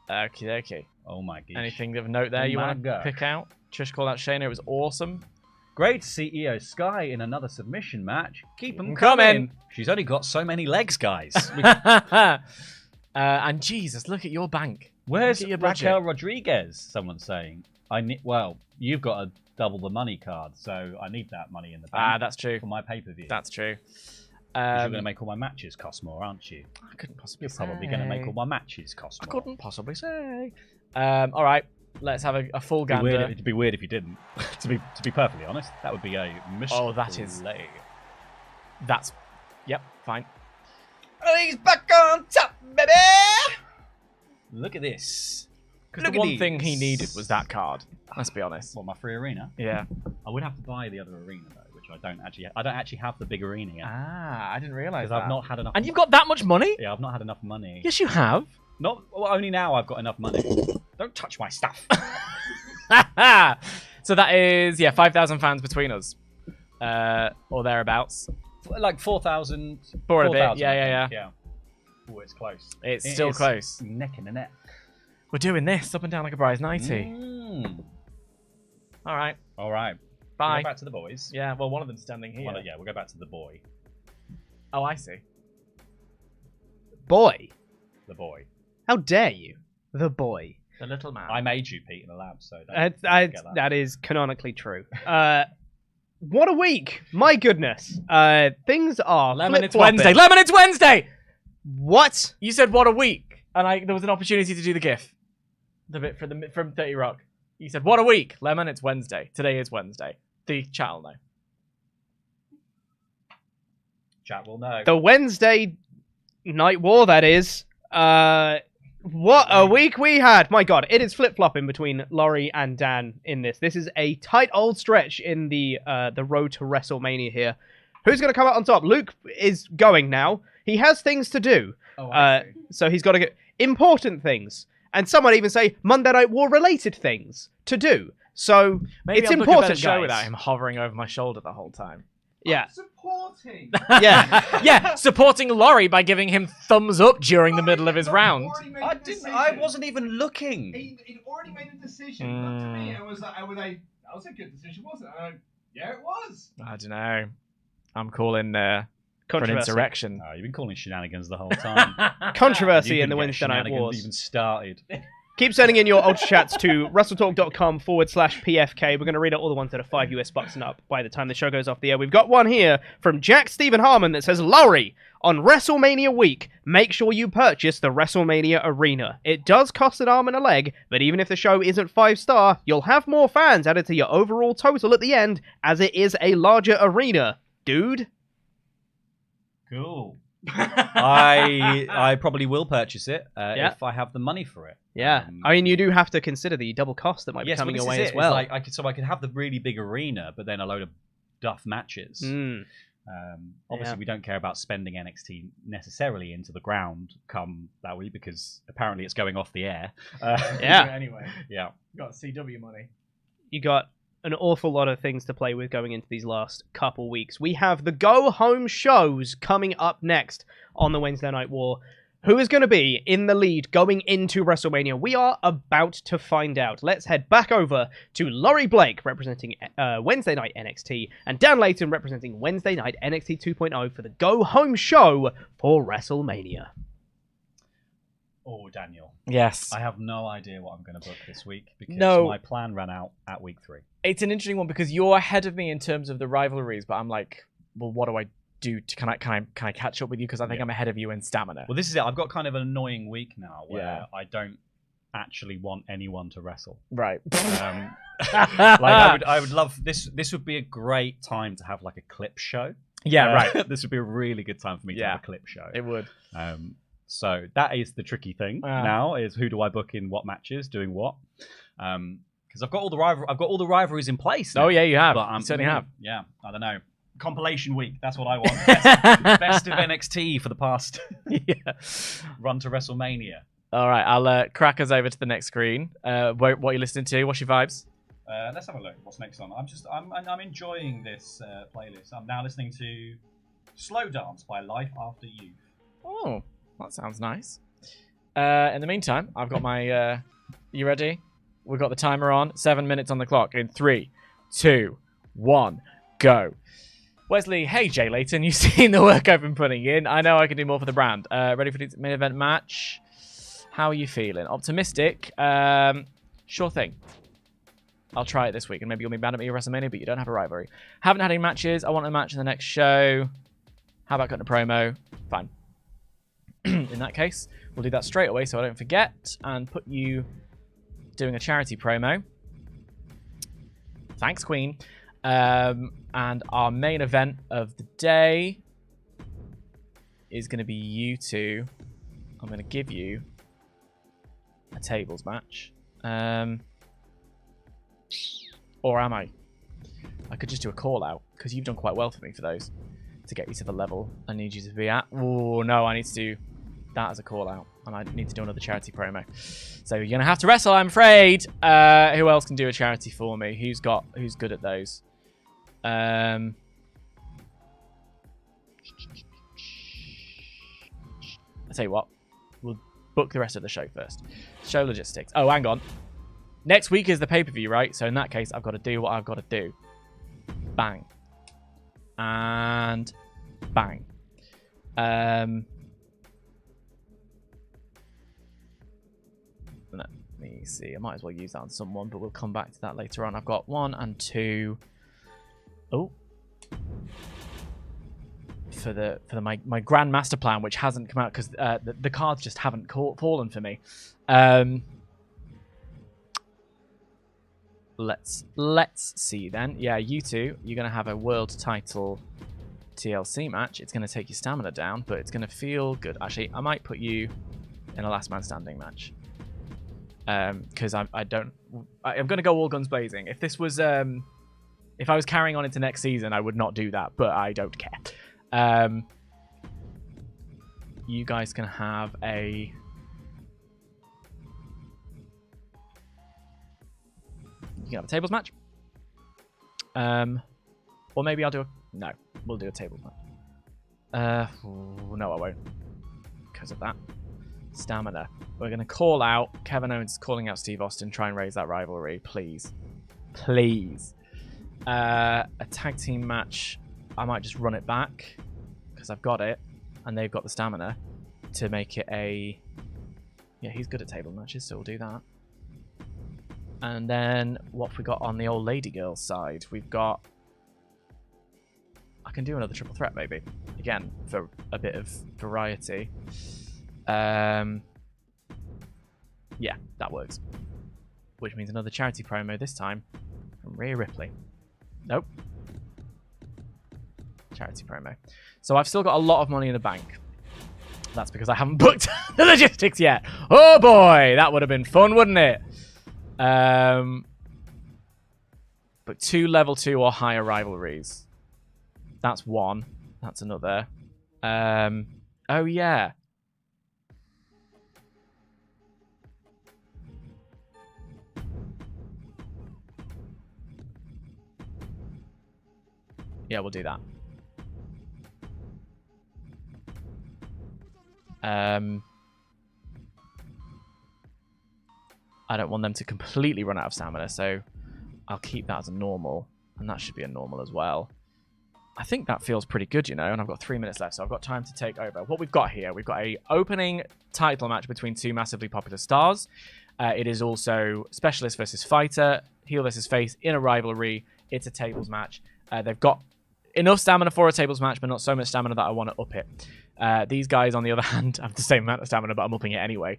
Okay. Oh my gosh. Anything of note there you want to pick out? Trish called out Shayna. It was awesome. Great CEO Sky in another submission match. Keep them coming. She's only got so many legs, guys. And Jesus, look at your bank. Where's Raquel Rodriguez? Someone's saying. Well, you've got a double the money card, so I need that money in the bank. That's true. For my pay-per-view. That's true. You're going to make all my matches cost more, aren't you? I couldn't possibly You're probably going to make all my matches cost more. I couldn't possibly say. All right, let's have a full gander. It'd be weird if you didn't. to be perfectly honest, that would be a mission. Oh, that is. That's. Yep, fine. Oh, he's back on top, baby! Look at this. Because the one thing he needed was that card. Let's be honest. What, my free arena? Yeah. I would have to buy the other arena though, which I don't actually have the big arena yet. I didn't realise that. Because I've not had enough. And you've got that much money? Yeah, I've not had enough money. Yes, you have. Only now I've got enough money. Don't touch my stuff. So that is 5,000 fans between us, or thereabouts. Like 4,000. For a bit. Yeah. Oh, it's close. It's still close. Neck and neck. We're doing this up and down like a prize 90. All right. Bye. We'll go back to the boys. Yeah, well, one of them's standing here. We'll go back to the boy. Oh, I see. Boy? The boy. How dare you? The boy. The little man. I made you, Pete, in the lab, so don't that is canonically true. What a week! My goodness. Things are Lemon, it's Wednesday. Lemon, it's Wednesday! What? You said what a week, and there was an opportunity to do the GIF. The bit from 30 Rock. You said, what a week! Lemon, it's Wednesday. Today is Wednesday. The chat will know. Chat will know. The Wednesday Night War, that is. What a week we had! My God, it is flip-flopping between Laurie and Dan in this. This is a tight old stretch in the road to WrestleMania here. Who's going to come out on top? Luke is going now. He has things to do. So he's got to get important things. And some might even say Monday Night War related things to do. So maybe it's I'll book important, a better show guys. without him hovering over my shoulder the whole time. Yeah. Supporting. Yeah. Supporting Laurie by giving him thumbs up during the middle of his round. I wasn't even looking. He'd already made a decision. Looked at me and was like, that was a good decision, wasn't it? And I went, yeah, it was. I don't know. I'm calling for an insurrection. Oh, you've been calling shenanigans the whole time. Controversy in the Wednesday Night Wars. Even started. Keep sending in your Ultra Chats to WrestleTalk.com/PFK. We're going to read out all the ones that are $5 US and up by the time the show goes off the air. We've got one here from Jack Stephen Harmon that says, Laurie, on WrestleMania week, make sure you purchase the WrestleMania Arena. It does cost an arm and a leg, but even if the show isn't 5-star, you'll have more fans added to your overall total at the end, as it is a larger arena. Dude? Cool. I probably will purchase it if I have the money for it. Yeah, I mean, you do have to consider the double cost that might be coming your way as well. I could have the really big arena, but then a load of duff matches. Obviously, we don't care about spending NXT necessarily into the ground come that week because apparently it's going off the air. Anyway, yeah, got CW money. You got an awful lot of things to play with going into these last couple weeks. We have the go-home shows coming up next on the Wednesday Night War. Who is going to be in the lead going into WrestleMania? We are about to find out. Let's head back over to Laurie Blake representing Wednesday Night NXT and Dan Layton representing Wednesday Night NXT 2.0 for the go-home show for WrestleMania. Oh, Daniel. Yes. I have no idea what I'm going to book this week because No. my plan ran out at week 3. It's an interesting one because you're ahead of me in terms of the rivalries, but I'm like, well, what do I do? Can I catch up with you? Because I think I'm ahead of you in stamina. Well, this is it. I've got kind of an annoying week now where Yeah. I don't actually want anyone to wrestle. Right. I would love this. This would be a great time to have like a clip show. Yeah, right. This would be a really good time for me to have a clip show. It would. So that is the tricky thing now: is who do I book in what matches, doing what? Because I've got all the rivalries in place now. Oh yeah, you have. But, you certainly have. Yeah, I don't know. Compilation week. That's what I want. Best of NXT for the past run to WrestleMania. All right, I'll crack us over to the next screen. What are you listening to? What's your vibes? Let's have a look. What's next on? I'm enjoying this playlist. I'm now listening to "Slow Dance" by Life After Youth. Oh, that sounds nice. In the meantime, I've got my. You ready? We've got the timer on. 7 minutes on the clock. In 3, 2, 1, go. Wesley, hey Jay Layton, you've seen the work I've been putting in. I know I can do more for the brand. Ready for the main event match? How are you feeling? Optimistic? Sure thing. I'll try it this week, and maybe you'll be mad at me at WrestleMania, but you don't have a rivalry. Haven't had any matches. I want a match in the next show. How about cutting a promo? Fine. In that case, we'll do that straight away so I don't forget, and put you doing a charity promo. Thanks, Queen. And our main event of the day is going to be you two. I'm going to give you a tables match. Or am I? I could just do a call out because you've done quite well for me for those to get you to the level I need you to be at. Oh no, I need to do that as a call out, and I need to do another charity promo. So you're gonna have to wrestle, I'm afraid. Who else can do a charity for me? Who's good at those? I'll tell you what, we'll book the rest of the show first. Show logistics. Oh, hang on. Next week is the pay-per-view, right? So in that case, I've got to do what I've got to do. Bang. And bang. Let me see. I might as well use that on someone, but we'll come back to that later on. I've got 1 and 2. Oh. For my grand master plan, which hasn't come out because the cards just haven't fallen for me. Let's see then. Yeah, you two, you're gonna have a world title TLC match. It's gonna take your stamina down, but it's gonna feel good. Actually, I might put you in a last man standing match. Because I'm gonna go all guns blazing. If this was if I was carrying on into next season, I would not do that, but I don't care. You guys can have a tables match. Or maybe I'll do a no, we'll do a tables match. No, I won't. Because of that. Stamina. We're gonna call out Kevin Owens calling out Steve Austin, try and raise that rivalry, please. Please. A tag team match. I might just run it back because I've got it and they've got the stamina to make it a... Yeah, he's good at table matches, so we'll do that. And then what have we got on the old lady girl side? We've got... I can do another triple threat maybe. Again, for a bit of variety. Yeah, that works. Which means another charity promo this time from Rhea Ripley. Nope. Charity promo. So I've still got a lot of money in the bank. That's because I haven't booked the logistics yet. Oh boy, that would have been fun, wouldn't it? But 2 level 2 or higher rivalries. That's 1. That's another. Oh yeah. Yeah, we'll do that. I don't want them to completely run out of stamina, so I'll keep that as a normal, and that should be a normal as well. I think that feels pretty good, you know, and I've got 3 minutes left, so I've got time to take over. What we've got here, we've got a opening title match between two massively popular stars. It is also specialist versus fighter, heel versus face in a rivalry. It's a tables match. They've got enough stamina for a tables match, but not so much stamina that I want to up it. These guys, on the other hand, have the same amount of stamina, but I'm upping it anyway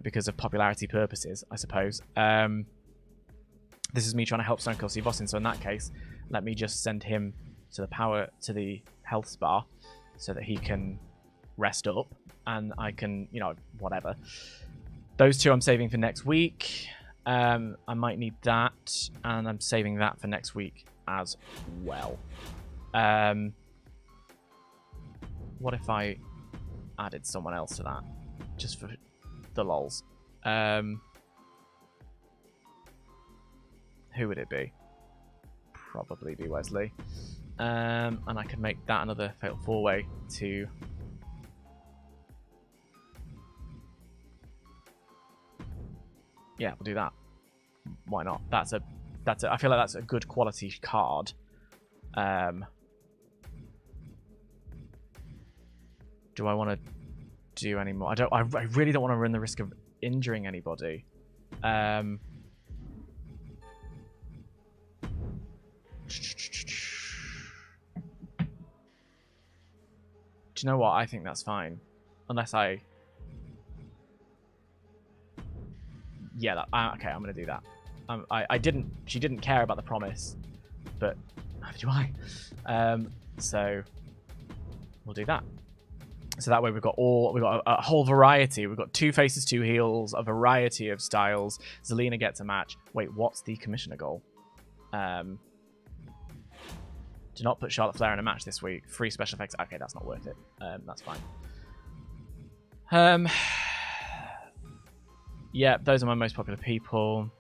because of popularity purposes, I suppose. This is me trying to help Stone Cold Steve Austin, so in that case, let me just send him to the health spa so that he can rest up and I can, you know, whatever. Those two I'm saving for next week. I might need that, and I'm saving that for next week as well. What if I added someone else to that just for the lols? Who would it be? Probably be Wesley. And I could make that another fatal 4-way to... Yeah, we'll do that. Why not? That's a I feel like that's a good quality card. Do I want to do any more? I really don't want to run the risk of injuring anybody. Do you know what? I think that's fine. Unless I... Yeah, okay, I'm going to do that. She didn't care about the promise, but neither do I. So we'll do that. So that way we've got a whole variety. We've got 2 faces, 2 heels, a variety of styles. Zelina gets a match. Wait, what's the commissioner goal? Do not put Charlotte Flair in a match this week. Free special effects. Okay, that's not worth it. That's fine. Yeah, those are my most popular people.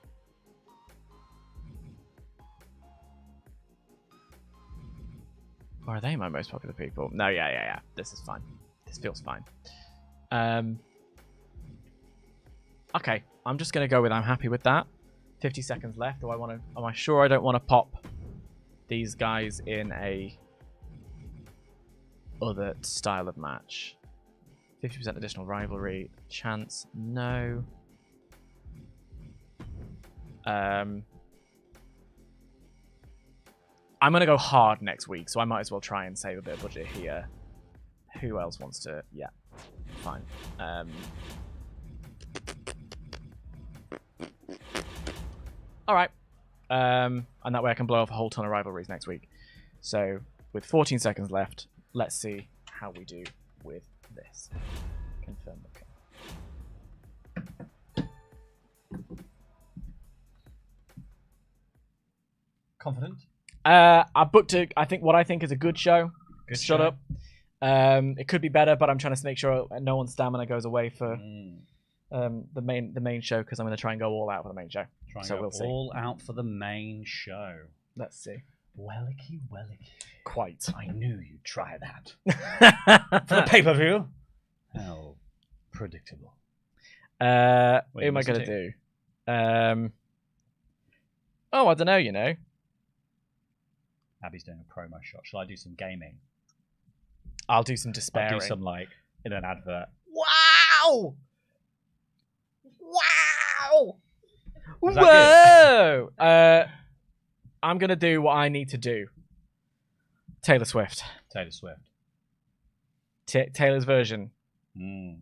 Or are they my most popular people? No, yeah. This is fine. This feels fine. Okay, I'm just gonna go with I'm happy with that. 50 seconds left. Am I sure I don't want to pop these guys in a other style of match? 50% additional rivalry chance. No. I'm going to go hard next week, so I might as well try and save a bit of budget here. Who else wants to... Yeah, fine. Alright. And that way I can blow off a whole ton of rivalries next week. So, with 14 seconds left, let's see how we do with this. Confirm. Okay. Confident? I booked I think what I think is a good show. Good Shut show. up. It could be better, but I'm trying to make sure no one's stamina goes away for the main show, because I'm going to try and go all out for the main show. We'll see. All out for the main show. Let's see. Wellicky. Quite. I knew you'd try that. For the pay-per-view? How predictable. Who am I going to do? Oh, I don't know, you know. Abby's doing a promo shot. Shall I do some gaming? I'll do some despairing. I'll do some, like, in an advert. Wow! Was that Whoa! I'm going to do what I need to do. Taylor Swift. Taylor's version. Yeah,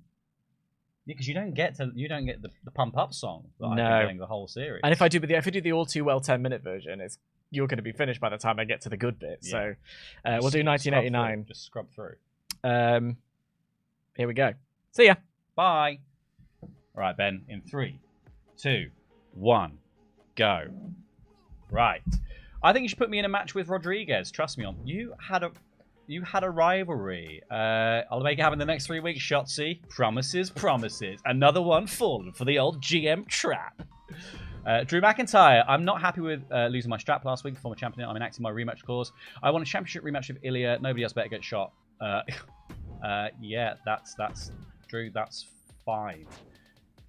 because you don't get the pump up song that I've been getting the whole series. And if I do the all too well 10-minute version, you're going to be finished by the time I get to the good bit. Yeah. So we'll do 1989. Just scrub through. Here we go. See ya. Bye. All right, Ben. In 3, 2, 1, go. Right. I think you should put me in a match with Rodriguez. Trust me on. You had a rivalry. I'll make it happen the next 3 weeks, Shotzi. Promises. Another one fallen for the old GM trap. Drew McIntyre. I'm not happy with losing my strap last week. Former champion. I'm enacting my rematch clause. I want a championship rematch with Ilya. Nobody else better get shot. Yeah, that's Drew. That's fine.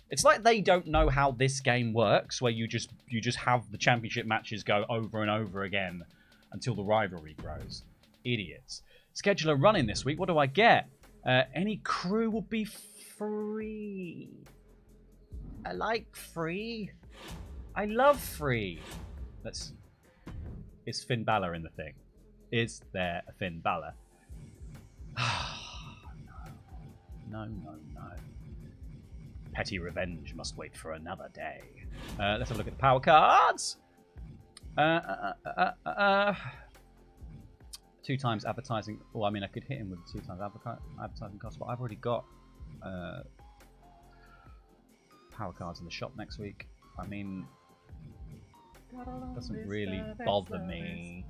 It's like they don't know how this game works, where you just have the championship matches go over and over again until the rivalry grows. idiots. Schedule a run-in this week. What do I get? Any crew will be free. I like free. I love free. Is Finn Balor in the thing? Is there a Finn Balor? No. Petty revenge must wait for another day. Let's have a look at the power cards. 2 times advertising. Oh, I mean, I could hit him with 2 times advertising cost, but I've already got power cards in the shop next week. I mean, doesn't really bother me.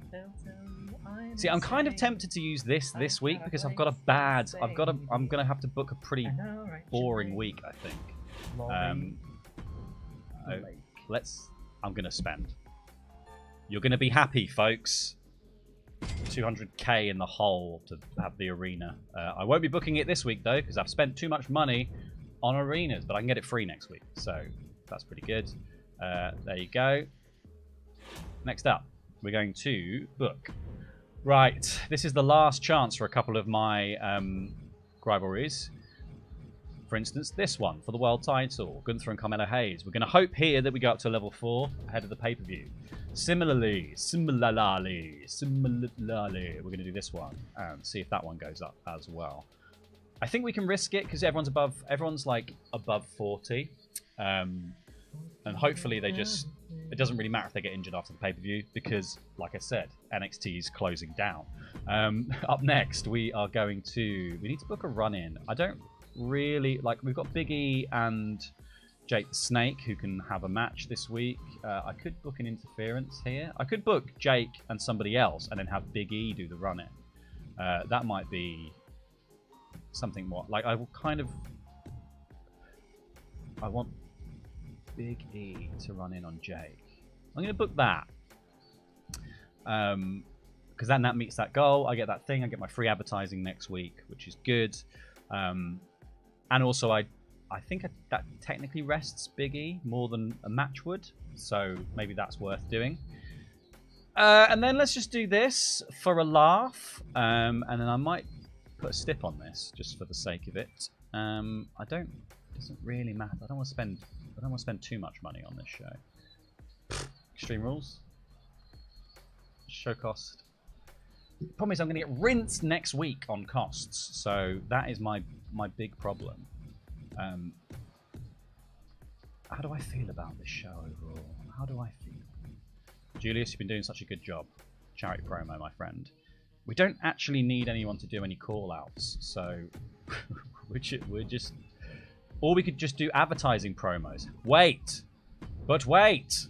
See, I'm kind of tempted to use this week because I've got a bad. I'm gonna have to book a pretty boring week, I think. I'm gonna spend. You're gonna be happy, folks. 200k in the hole to have the arena. I won't be booking it this week though because I've spent too much money on arenas, but I can get it free next week, so that's pretty good. There you go. Next up, we're going to book. Right, this is the last chance for a couple of my rivalries. For instance, this one for the world title, Gunther and Carmelo Hayes. We're going to hope here that we go up to level 4 ahead of the pay-per-view. Similarly, we're going to do this one and see if that one goes up as well. I think we can risk it because everyone's like above 40, and hopefully they just. It doesn't really matter if they get injured after the pay-per-view because, like I said, NXT is closing down. Up next, we are going to. We need to book a run-in. I don't really like. We've got Big E and Jake the Snake who can have a match this week. I could book an interference here. I could book Jake and somebody else and then have Big E do the run-in. That might be something more like I will kind of. I want Big E to run in on Jake. I'm going to book that. Because then that meets that goal. I get that thing. I get my free advertising next week, which is good. And also, I think that technically rests Big E more than a match would. So maybe that's worth doing. And then let's just do this for a laugh. And then I might put a stip on this just for the sake of it. It doesn't really matter. I don't want to spend too much money on this show. Extreme Rules. Show cost. Problem is I'm going to get rinsed next week on costs. So that is my big problem. How do I feel about this show overall? How do I feel? Julius, you've been doing such a good job. Charity promo, my friend. We don't actually need anyone to do any call-outs. So we're just... Or we could just do advertising promos. Wait. But wait.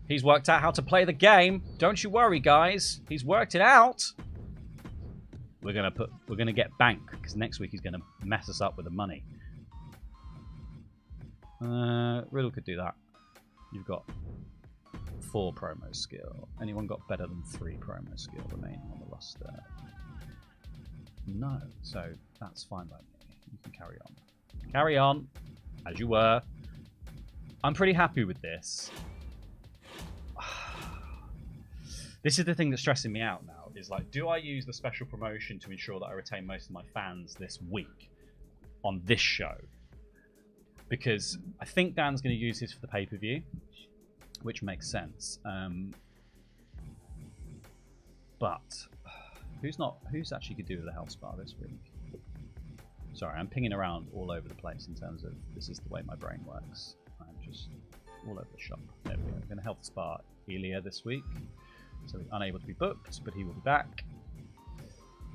He's worked out how to play the game. Don't you worry, guys. He's worked it out. We're gonna get bank because next week he's gonna mess us up with the money. Riddle could do that. You've got 4 promo skill. Anyone got better than 3 promo skill remaining on the roster? No. So that's fine by me. You can carry on. Carry on, as you were. I'm pretty happy with this. This is the thing that's stressing me out now. Is like, do I use the special promotion to ensure that I retain most of my fans this week on this show? Because I think Dan's going to use his for the pay-per-view, which makes sense. But who's actually could do the health spa this week? Sorry, I'm pinging around all over the place in terms of this is the way my brain works. I'm just all over the shop. There we go. I'm going to help spa Elia this week. So he's unable to be booked, but he will be back.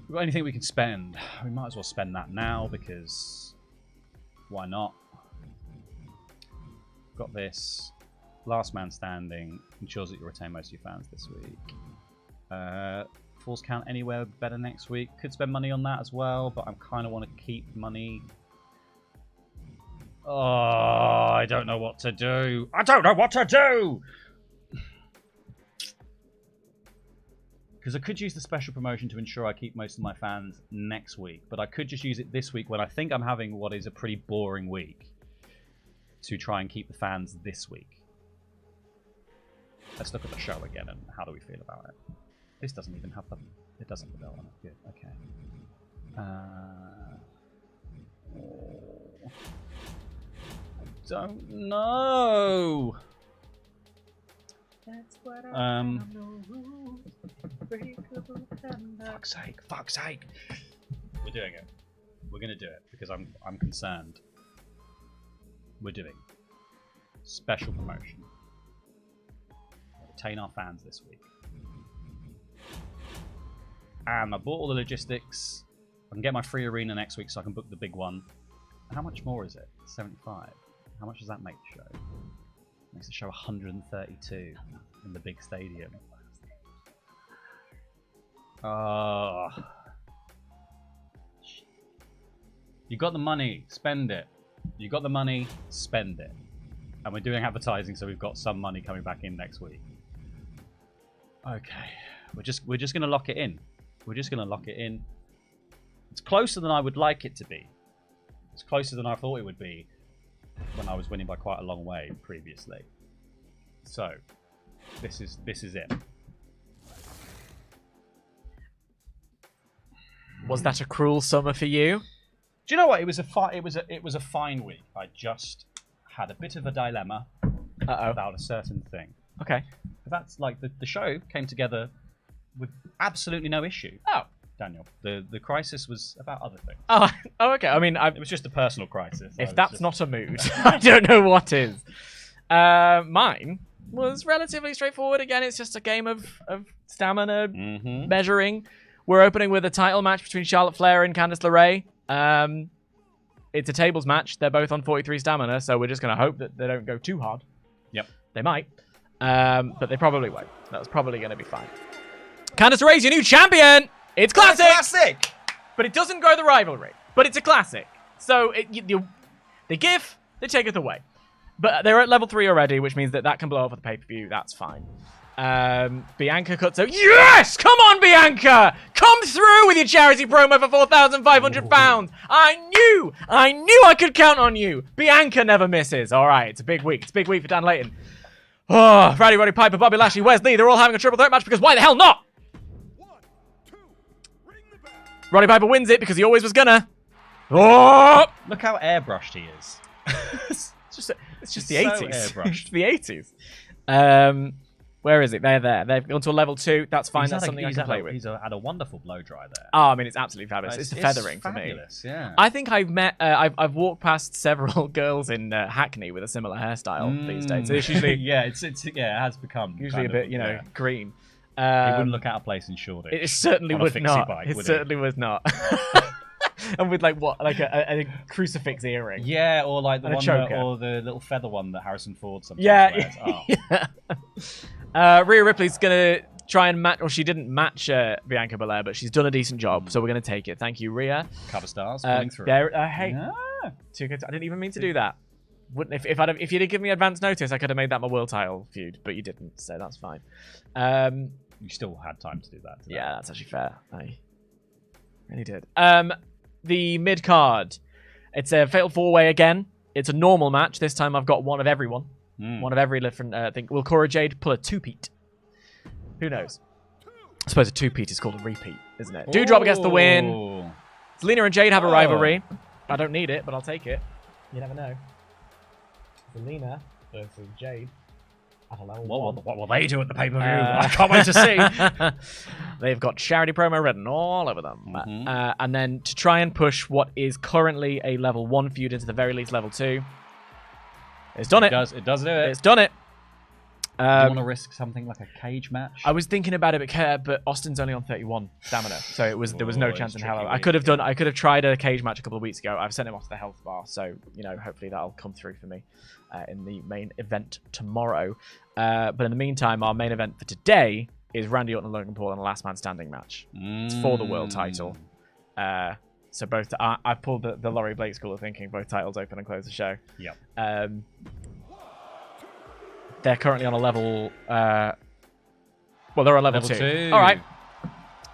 We've got anything we can spend. We might as well spend that now because why not? Got this. Last man standing. Ensures that you retain most of your fans this week. Falls count anywhere better next week. Could spend money on that as well, but I kind of want to keep money. Oh, I don't know what to do. I don't know what to do! Because I could use the special promotion to ensure I keep most of my fans next week, but I could just use it this week when I think I'm having what is a pretty boring week to try and keep the fans this week. Let's look at the show again and how do we feel about it. This doesn't even have the... It doesn't have the belt on it. Good, okay. I don't know. Fuck's sake. We're doing it. We're gonna do it because I'm concerned. We're doing special promotion. Retain our fans this week. And I bought all the logistics. I can get my free arena next week so I can book the big one. How much more is it? 75. How much does that make the show? Makes the show 132 in the big stadium. Oh. You got the money, spend it. You got the money, spend it. And we're doing advertising, so we've got some money coming back in next week. Okay. We're just gonna lock it in. We're just gonna lock it in. It's closer than I would like it to be. It's closer than I thought it would be when I was winning by quite a long way previously. So, this is it. Was that a cruel summer for you? Do you know what? It was a fine week. I just had a bit of a dilemma about a certain thing. Okay. That's like the show came together with absolutely no issue. Oh, Daniel, the crisis was about other things. Oh, okay. I mean, It was just a personal crisis. if that's not a mood, I don't know what is. Mine was relatively straightforward. Again, it's just a game of stamina measuring. We're opening with a title match between Charlotte Flair and Candice LeRae. It's a tables match. They're both on 43 stamina, so we're just going to hope that they don't go too hard. Yep. They might, but they probably won't. That's probably going to be fine. Candice LeRae's your new champion. It's classic. Classic! But it doesn't grow the rivalry. But it's a classic. So they give, they take it away. But they're at level 3 already, which means that can blow up at the pay-per-view. That's fine. Bianca cuts out. Yes! Come on, Bianca! Come through with your charity promo for £4,500. I knew I could count on you. Bianca never misses. All right, it's a big week. It's a big week for Dan Leighton. Oh, Roddy Piper, Bobby Lashley, Wes Lee, they're all having a triple threat match because why the hell not? Roddy Piper wins it because he always was gonna. Oh! Look how airbrushed he is. it's just the 80s. So airbrushed. It's the 80s. Where is it? They're there. They've gone to a level 2. That's fine. That's something I can play with. He's had a wonderful blow dry there. Oh, I mean, it's absolutely fabulous. It's the feathering for me. Yeah. I think I've met. I've walked past several girls in Hackney with a similar hairstyle these days. So it's usually it has become usually a bit green. It wouldn't look out of place in Shoreditch. It certainly on a would fixie not. bike, It would certainly would not. And with like a crucifix earring. Yeah, or like the and one or the little feather one that Harrison Ford sometimes wears. Yeah. Rhea Ripley's gonna try and match, or she didn't match Bianca Belair, but she's done a decent job, so we're gonna take it. Thank you, Rhea. Cover stars pulling through. Hey, Yeah. too good. I didn't even mean to do that. Wouldn't if you'd have given me advance notice, I could have made that my world title feud, but you didn't, so that's fine. You still had time to do that. Yeah, that's actually fair. I really did. The mid card, it's a fatal 4-way again. It's a normal match. This time I've got one of everyone, one of every different thing. Will Cora Jade pull a 2-peat? Who knows? I suppose a 2-peat is called a repeat, isn't it? Dewdrop gets the win. Zelina and Jade have a rivalry. I don't need it, but I'll take it. You never know. Zelina versus Jade. What will they do at the pay-per-view? I can't wait to see. They've got charity promo written all over them. And then to try and push what is currently a level 1 feud into the very least level 2. It's done it. It does do it. It's done it. Do you want to risk something like a cage match? I was thinking about it, but Austin's only on 31 stamina, so there was no chance in hell. I could have tried a cage match a couple of weeks ago. I've sent him off to the health bar, so hopefully that'll come through for me in the main event tomorrow. But in the meantime, our main event for today is Randy Orton and Logan Paul in a last man standing match. It's for the world title. So both I've pulled the Laurie Blake school of thinking. Both titles open and close the show. Yep. They're currently on a level. They're on level 2. All right.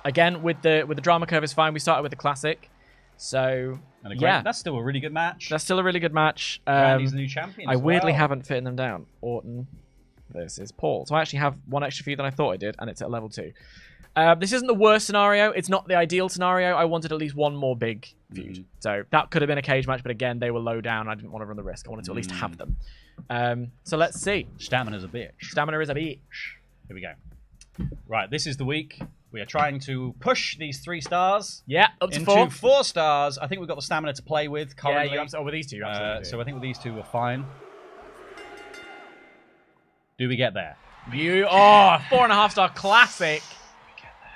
Again, with the drama curve is fine. We started with the classic, so that's still a really good match. That's still a really good match. Randy's the new champion. I weirdly haven't fitted them down. Orton versus Paul. So I actually have one extra feud than I thought I did, and it's at level 2. This isn't the worst scenario. It's not the ideal scenario. I wanted at least one more big feud. So that could have been a cage match, but again, they were low down. I didn't want to run the risk. I wanted to at least have them. So let's see. Stamina's a bitch. Stamina is a bitch. Here we go. Right, this is the week. We are trying to push these 3 stars. Yeah, up to into 4. 4 stars. I think we've got the stamina to play with currently. Yeah, with these two, you absolutely do. So I think with these 2 we're fine. Do we get there? 4.5 star classic.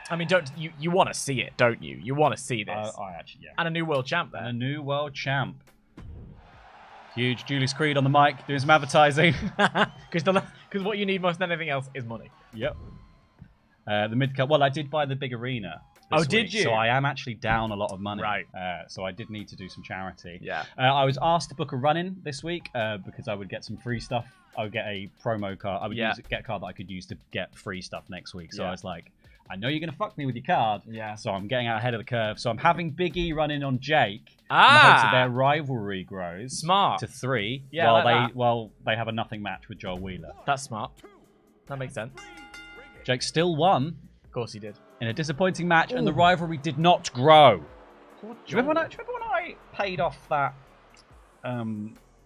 I mean, don't you want to see it, don't you? You want to see this. I actually, yeah. And a new world champ there. And a new world champ. Huge Julius Creed on the mic doing some advertising. Because what you need most than anything else is money. Yep. The mid-card. Well, I did buy the big arena. Oh, this did week, you? So I am actually down a lot of money. Right. So I did need to do some charity. Yeah. I was asked to book a run-in this week because I would get some free stuff. I would get a promo card. I would get a card that I could use to get free stuff next week. So I was like, I know you're going to fuck me with your card. Yeah. So I'm getting out ahead of the curve. So I'm having Big E run in on Jake. In the hopes that their rivalry grows. Smart. To 3. Yeah, while they have a nothing match with Joel Wheeler. That's smart. That makes sense. Jake still won. Of course he did. In a disappointing match, and the rivalry did not grow. Do you remember when I paid off that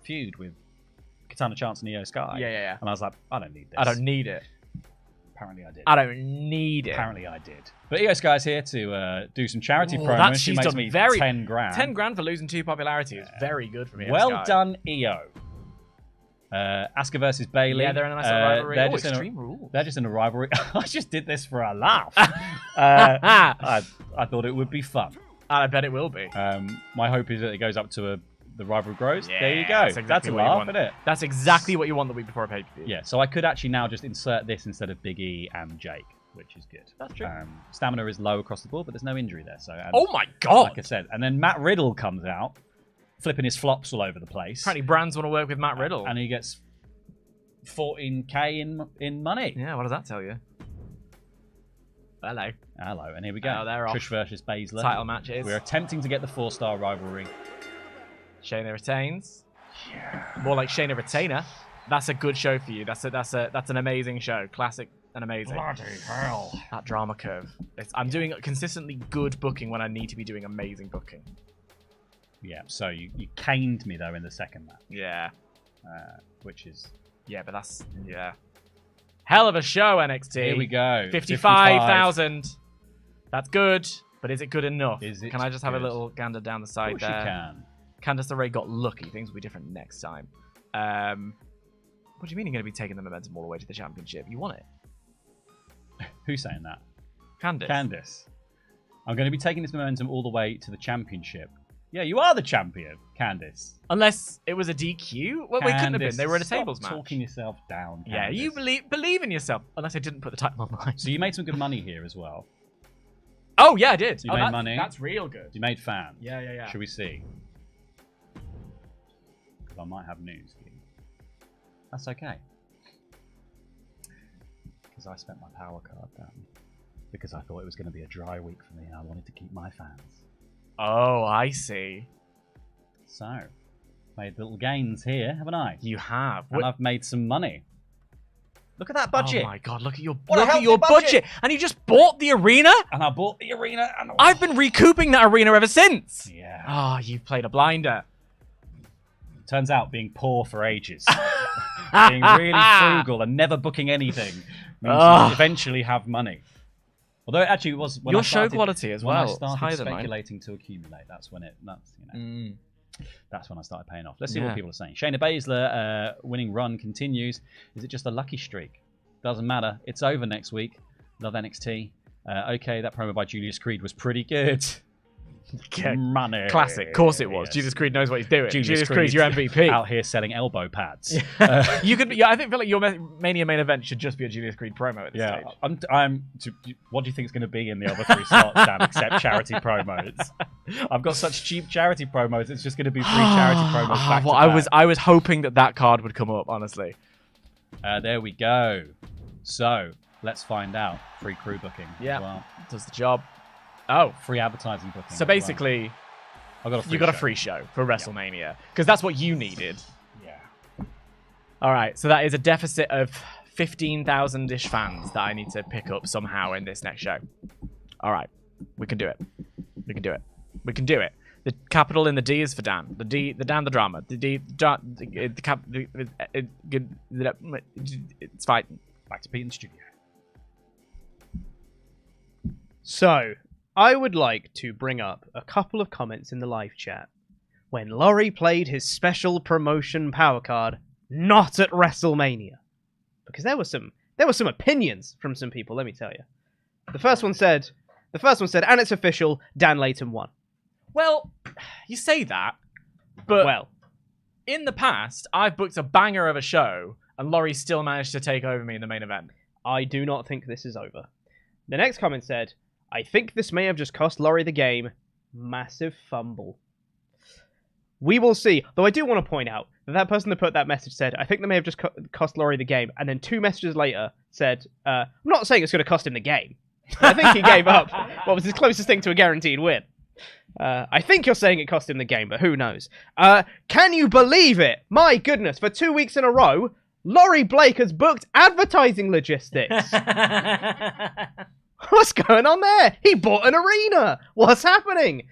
feud with Katana Chance and Io Sky? Yeah. And I was like, I don't need this. I don't need it. Apparently I did. I don't need it. Apparently I did. But Io Sky's here to do some charity promos. She makes me 10 grand. 10 grand for losing 2 popularity is very good for me. Well done, Io. Asuka versus Bailey. Yeah, they're in a nice rivalry. They're just in a rivalry. I just did this for a laugh. I thought it would be fun. I bet it will be. My hope is that it goes up to the rivalry grows. Yeah, there you go. That's a laugh, isn't it? That's exactly what you want the week before a pay-per-view. Yeah, so I could actually now just insert this instead of Big E and Jake, which is good. That's true. Stamina is low across the board, but there's no injury there. So, oh my god! Like I said, and then Matt Riddle comes out, flipping his flops all over the place. Apparently, brands want to work with Matt Riddle, and he gets 14k in money. Yeah, what does that tell you? Hello, and here we go. They're off. Trish versus Baszler. Title matches. We're attempting to get the 4-star rivalry. Shayna retains. Yeah. More like Shayna retainer. That's a good show for you. That's an amazing show. Classic and amazing. Bloody hell. That drama curve. I'm doing consistently good booking when I need to be doing amazing booking. Yeah, so you caned me though in the second match. Yeah. Which is... Yeah, but that's... Yeah. Hell of a show, NXT. Here we go. 55,000. That's good, but is it good enough? Can I just have good? A little gander down the side there? Of course you can. Candice LeRae got lucky. Things will be different next time. What do you mean you're going to be taking the momentum all the way to the championship? You want it. Who's saying that? Candice. I'm going to be taking this momentum all the way to the championship. Yeah, you are the champion, Candice. Unless it was a DQ? Well, it couldn't have been. They were in a tables match. Talking yourself down, Candice. Yeah, you believe in yourself. Unless I didn't put the title on mine. So you made some good money here as well. Oh, yeah, I did. You made money. That's real good. You made fans. Yeah. Should we see? Because I might have news for you. That's okay. Because I spent my power card down. Because I thought it was going to be a dry week for me and I wanted to keep my fans. Oh, I see. So, made little gains here, haven't I? You have. And I've made some money. Look at that budget. Oh my god, look at your budget. And you just bought the arena? And I bought the arena. And I've been recouping that arena ever since. Yeah. Oh, you've played a blinder. Turns out being poor for ages. Being really frugal and never booking anything means you eventually have money. Although it actually was when your I started, show quality as when well. I started higher than speculating to accumulate. That's when that's when I started paying off. Let's see what people are saying. Shayna Baszler winning run continues. Is it just a lucky streak? Doesn't matter. It's over next week. Love NXT. Okay, that promo by Julius Creed was pretty good. Money. Classic. Of course it was. Yes. Julius Creed knows what he's doing. Julius Creed's your MVP. Out here selling elbow pads. You could. Yeah, I feel like your Mania main event should just be a Julius Creed promo at this stage. What do you think is going to be in the other 3 slots, Dan, except charity promos? I've got such cheap charity promos. It's just going to be 3 charity promos. Back to back. I was hoping that card would come up. Honestly. There we go. So let's find out. Free crew booking. Yeah. Well. Does the job. Oh, free advertising booking. So basically, you got a free show for WrestleMania because that's what you needed. Yeah. All right, so that is a deficit of 15,000-ish fans that I need to pick up somehow in this next show. All right, we can do it. We can do it. We can do it. The capital in the D is for Dan. The Dan, the drama. It's fighting. Back to Pete in the studio. So, I would like to bring up a couple of comments in the live chat when Laurie played his special promotion power card not at WrestleMania. Because there were some opinions from some people, let me tell you. The first one said, and it's official, Dan Layton won. Well, you say that, but Well, in the past, I've booked a banger of a show, and Laurie still managed to take over me in the main event. I do not think this is over. The next comment said, I think this may have just cost Laurie the game. Massive fumble. We will see. Though I do want to point out that that person that put that message said, I think they may have just cost Laurie the game. And then 2 messages later said, I'm not saying it's going to cost him the game. I think he gave up what was his closest thing to a guaranteed win. I think you're saying it cost him the game, but who knows? Can you believe it? My goodness, for 2 weeks in a row, Laurie Blake has booked advertising logistics. What's going on there? He bought an arena. What's happening?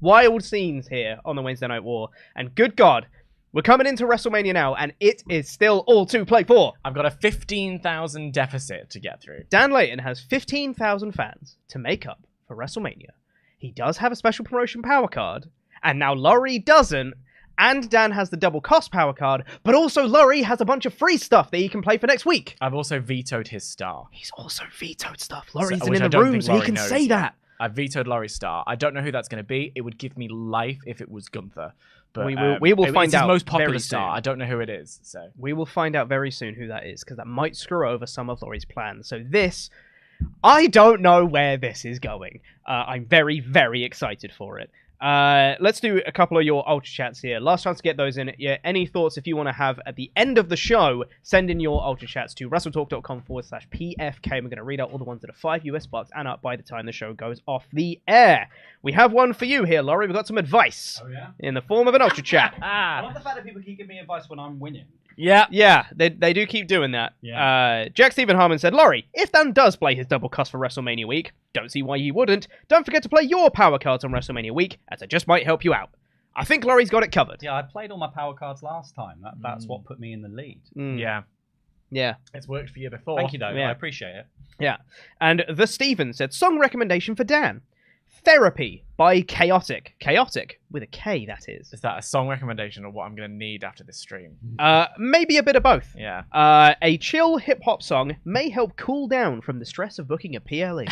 Wild scenes here on the Wednesday Night War. And good God, we're coming into WrestleMania now, and it is still all to play for. I've got a 15,000 deficit to get through. Dan Layton has 15,000 fans to make up for WrestleMania. He does have a special promotion power card, and now Laurie doesn't, and Dan has the double cost power card, but also Laurie has a bunch of free stuff that he can play for next week. I've also vetoed his star. He's also vetoed stuff. Laurie's which in I the don't room, think so he Laurie can knows say yet. that. I vetoed Laurie's star. I don't know who that's going to be. It would give me life if it was Gunther. But We will find it's out his most popular very star. soon. I don't know who it is. So We will find out very soon who that is, because that might screw over some of Laurie's plans. So this, I don't know where this is going. I'm very, very excited for it. Let's do a couple of your Ultra Chats here. Last chance to get those in. Yeah, any thoughts if you want to have at the end of the show, send in your Ultra Chats to WrestleTalk.com/PFK. We're going to read out all the ones that are $5 and up by the time the show goes off the air. We have one for you here, Laurie. We've got some advice Oh, yeah? in the form of an Ultra Chat. I love the fact that people keep giving me advice when I'm winning. yeah, Yeah, they do keep doing that. Yeah. Jack Stephen Harmon said, Laurie, if Dan does play his double cost for WrestleMania week, don't see why he wouldn't. Don't forget to play your power cards on WrestleMania week, as it just might help you out. I think Laurie's got it covered. Yeah, I played all my power cards last time. That's what put me in the lead. yeah. Yeah. It's worked for you before. Thank you, though. Yeah. I appreciate it. Yeah. And The Steven said, song recommendation for Dan. Therapy by Chaotic. Chaotic, with a K, that is. Is that a song recommendation or what I'm going to need after this stream? Maybe a bit of both. Yeah. A chill hip-hop song may help cool down from the stress of booking a PLE.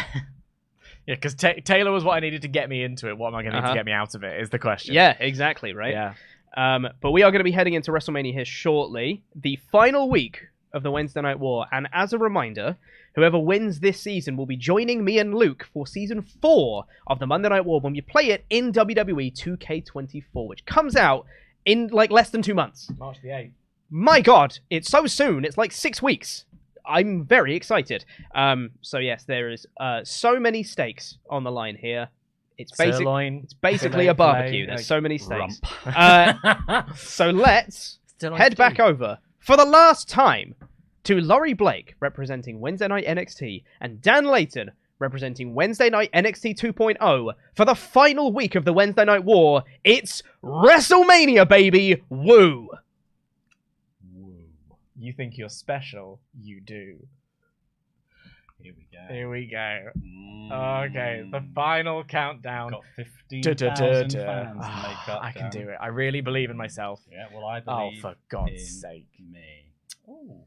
Yeah, because Taylor was what I needed to get me into it. What am I going to need to get me out of it is the question. Yeah, exactly, right? Yeah. But we are going to be heading into WrestleMania here shortly, the final week of the Wednesday Night War. And as a reminder, whoever wins this season will be joining me and Luke for Season 4 of the Monday Night War when we play it in WWE 2K23, which comes out in like less than 2 months. March the 8th. My God, it's so soon. It's like 6 weeks. I'm very excited. So yes, there is so many stakes on the line here. It's Sirloin, it's basically fillet, a barbecue. fillet, There's so many stakes. Rump. So let's head back over for the last time to Laurie Blake representing Wednesday Night NXT and Dan Layton representing Wednesday Night NXT 2.0 for the final week of the Wednesday Night War. It's WrestleMania, baby! Woo! You think you're special? You do. Here we go. Here we go. Okay, the final countdown. Got 15,000 fans to make up. I can do it. I really believe in myself. Yeah, well, I Oh, believe for in God's sake. me. Ooh,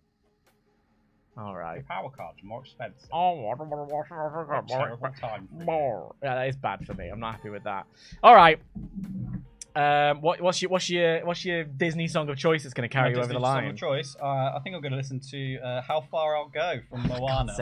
All the right. power cards are more expensive. Oh, Terrible time for you. more. Yeah, that is bad for me. I'm not happy with that. All right. What's your Disney song of choice that's going to carry you over the line? Song of choice. I think I'm going to listen to "How Far I'll Go" from Moana.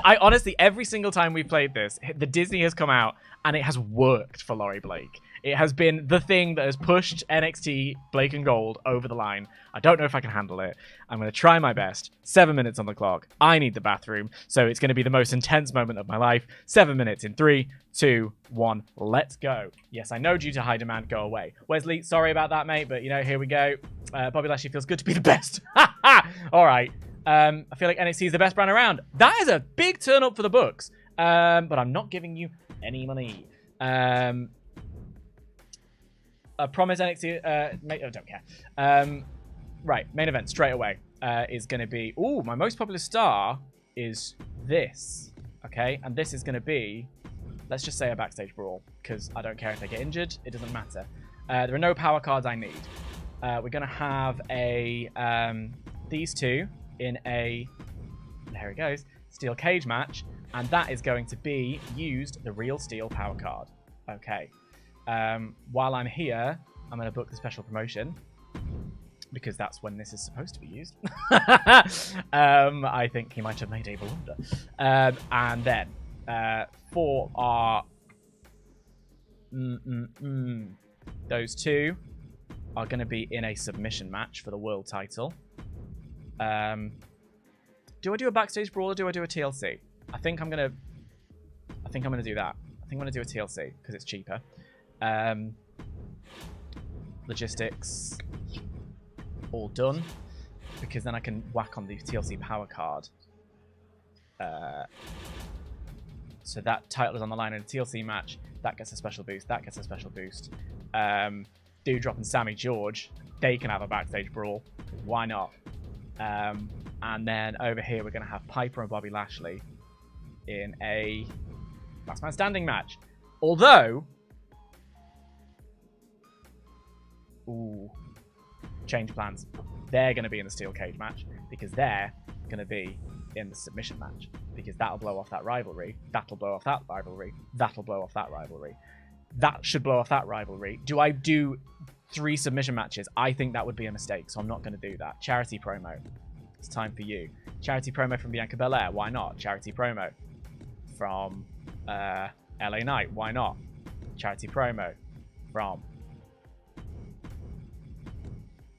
I honestly, every single time we've played this, the Disney has come out and it has worked for Laurie Blake. It has been the thing that has pushed NXT Blake and Gold over the line. I don't know if I can handle it. I'm going to try my best. 7 minutes on the clock. I need the bathroom, so it's going to be the most intense moment of my life. 7 minutes in 3, 2, 1. Let's go. Yes, I know due to high demand, go away. Wesley, sorry about that, mate, but, you know, here we go. Bobby Lashley feels good to be the best. All right. I feel like NXT is the best brand around. That is a big turn up for the books. But I'm not giving you any money. I promise NXT. I don't care. Right, main event straight away is going to be. Ooh, my most popular star is this. Okay, and this is going to be. Let's just say a backstage brawl because I don't care if they get injured. It doesn't matter. There are no power cards I need. We're going to have a these two in a. There it goes. Steel cage match, and that is going to be used the real steel power card. Okay. While I'm here, I'm going to book the special promotion because that's when this is supposed to be used. I think he might have made a blunder. And then for our those two are going to be in a submission match for the world title. Do I do a backstage brawl or do I do a TLC? I think I'm gonna do that. I think I'm gonna do a TLC because it's cheaper. Logistics all done because then I can whack on the TLC power card. So that title is on the line in a TLC match. That gets a special boost. That gets a special boost. Doudrop and Sammy George, they can have a backstage brawl. Why not? And then over here we're going to have Piper and Bobby Lashley in a last man standing match. Although, ooh, change plans. They're going to be in the steel cage match because they're going to be in the submission match because that'll blow off that rivalry. That'll blow off that rivalry. That'll blow off that rivalry. That should blow off that rivalry. Do I do 3 submission matches? I think that would be a mistake, so I'm not going to do that. Charity promo. It's time for you. Charity promo from Bianca Belair. Why not? Charity promo from LA Knight. Why not? Charity promo from...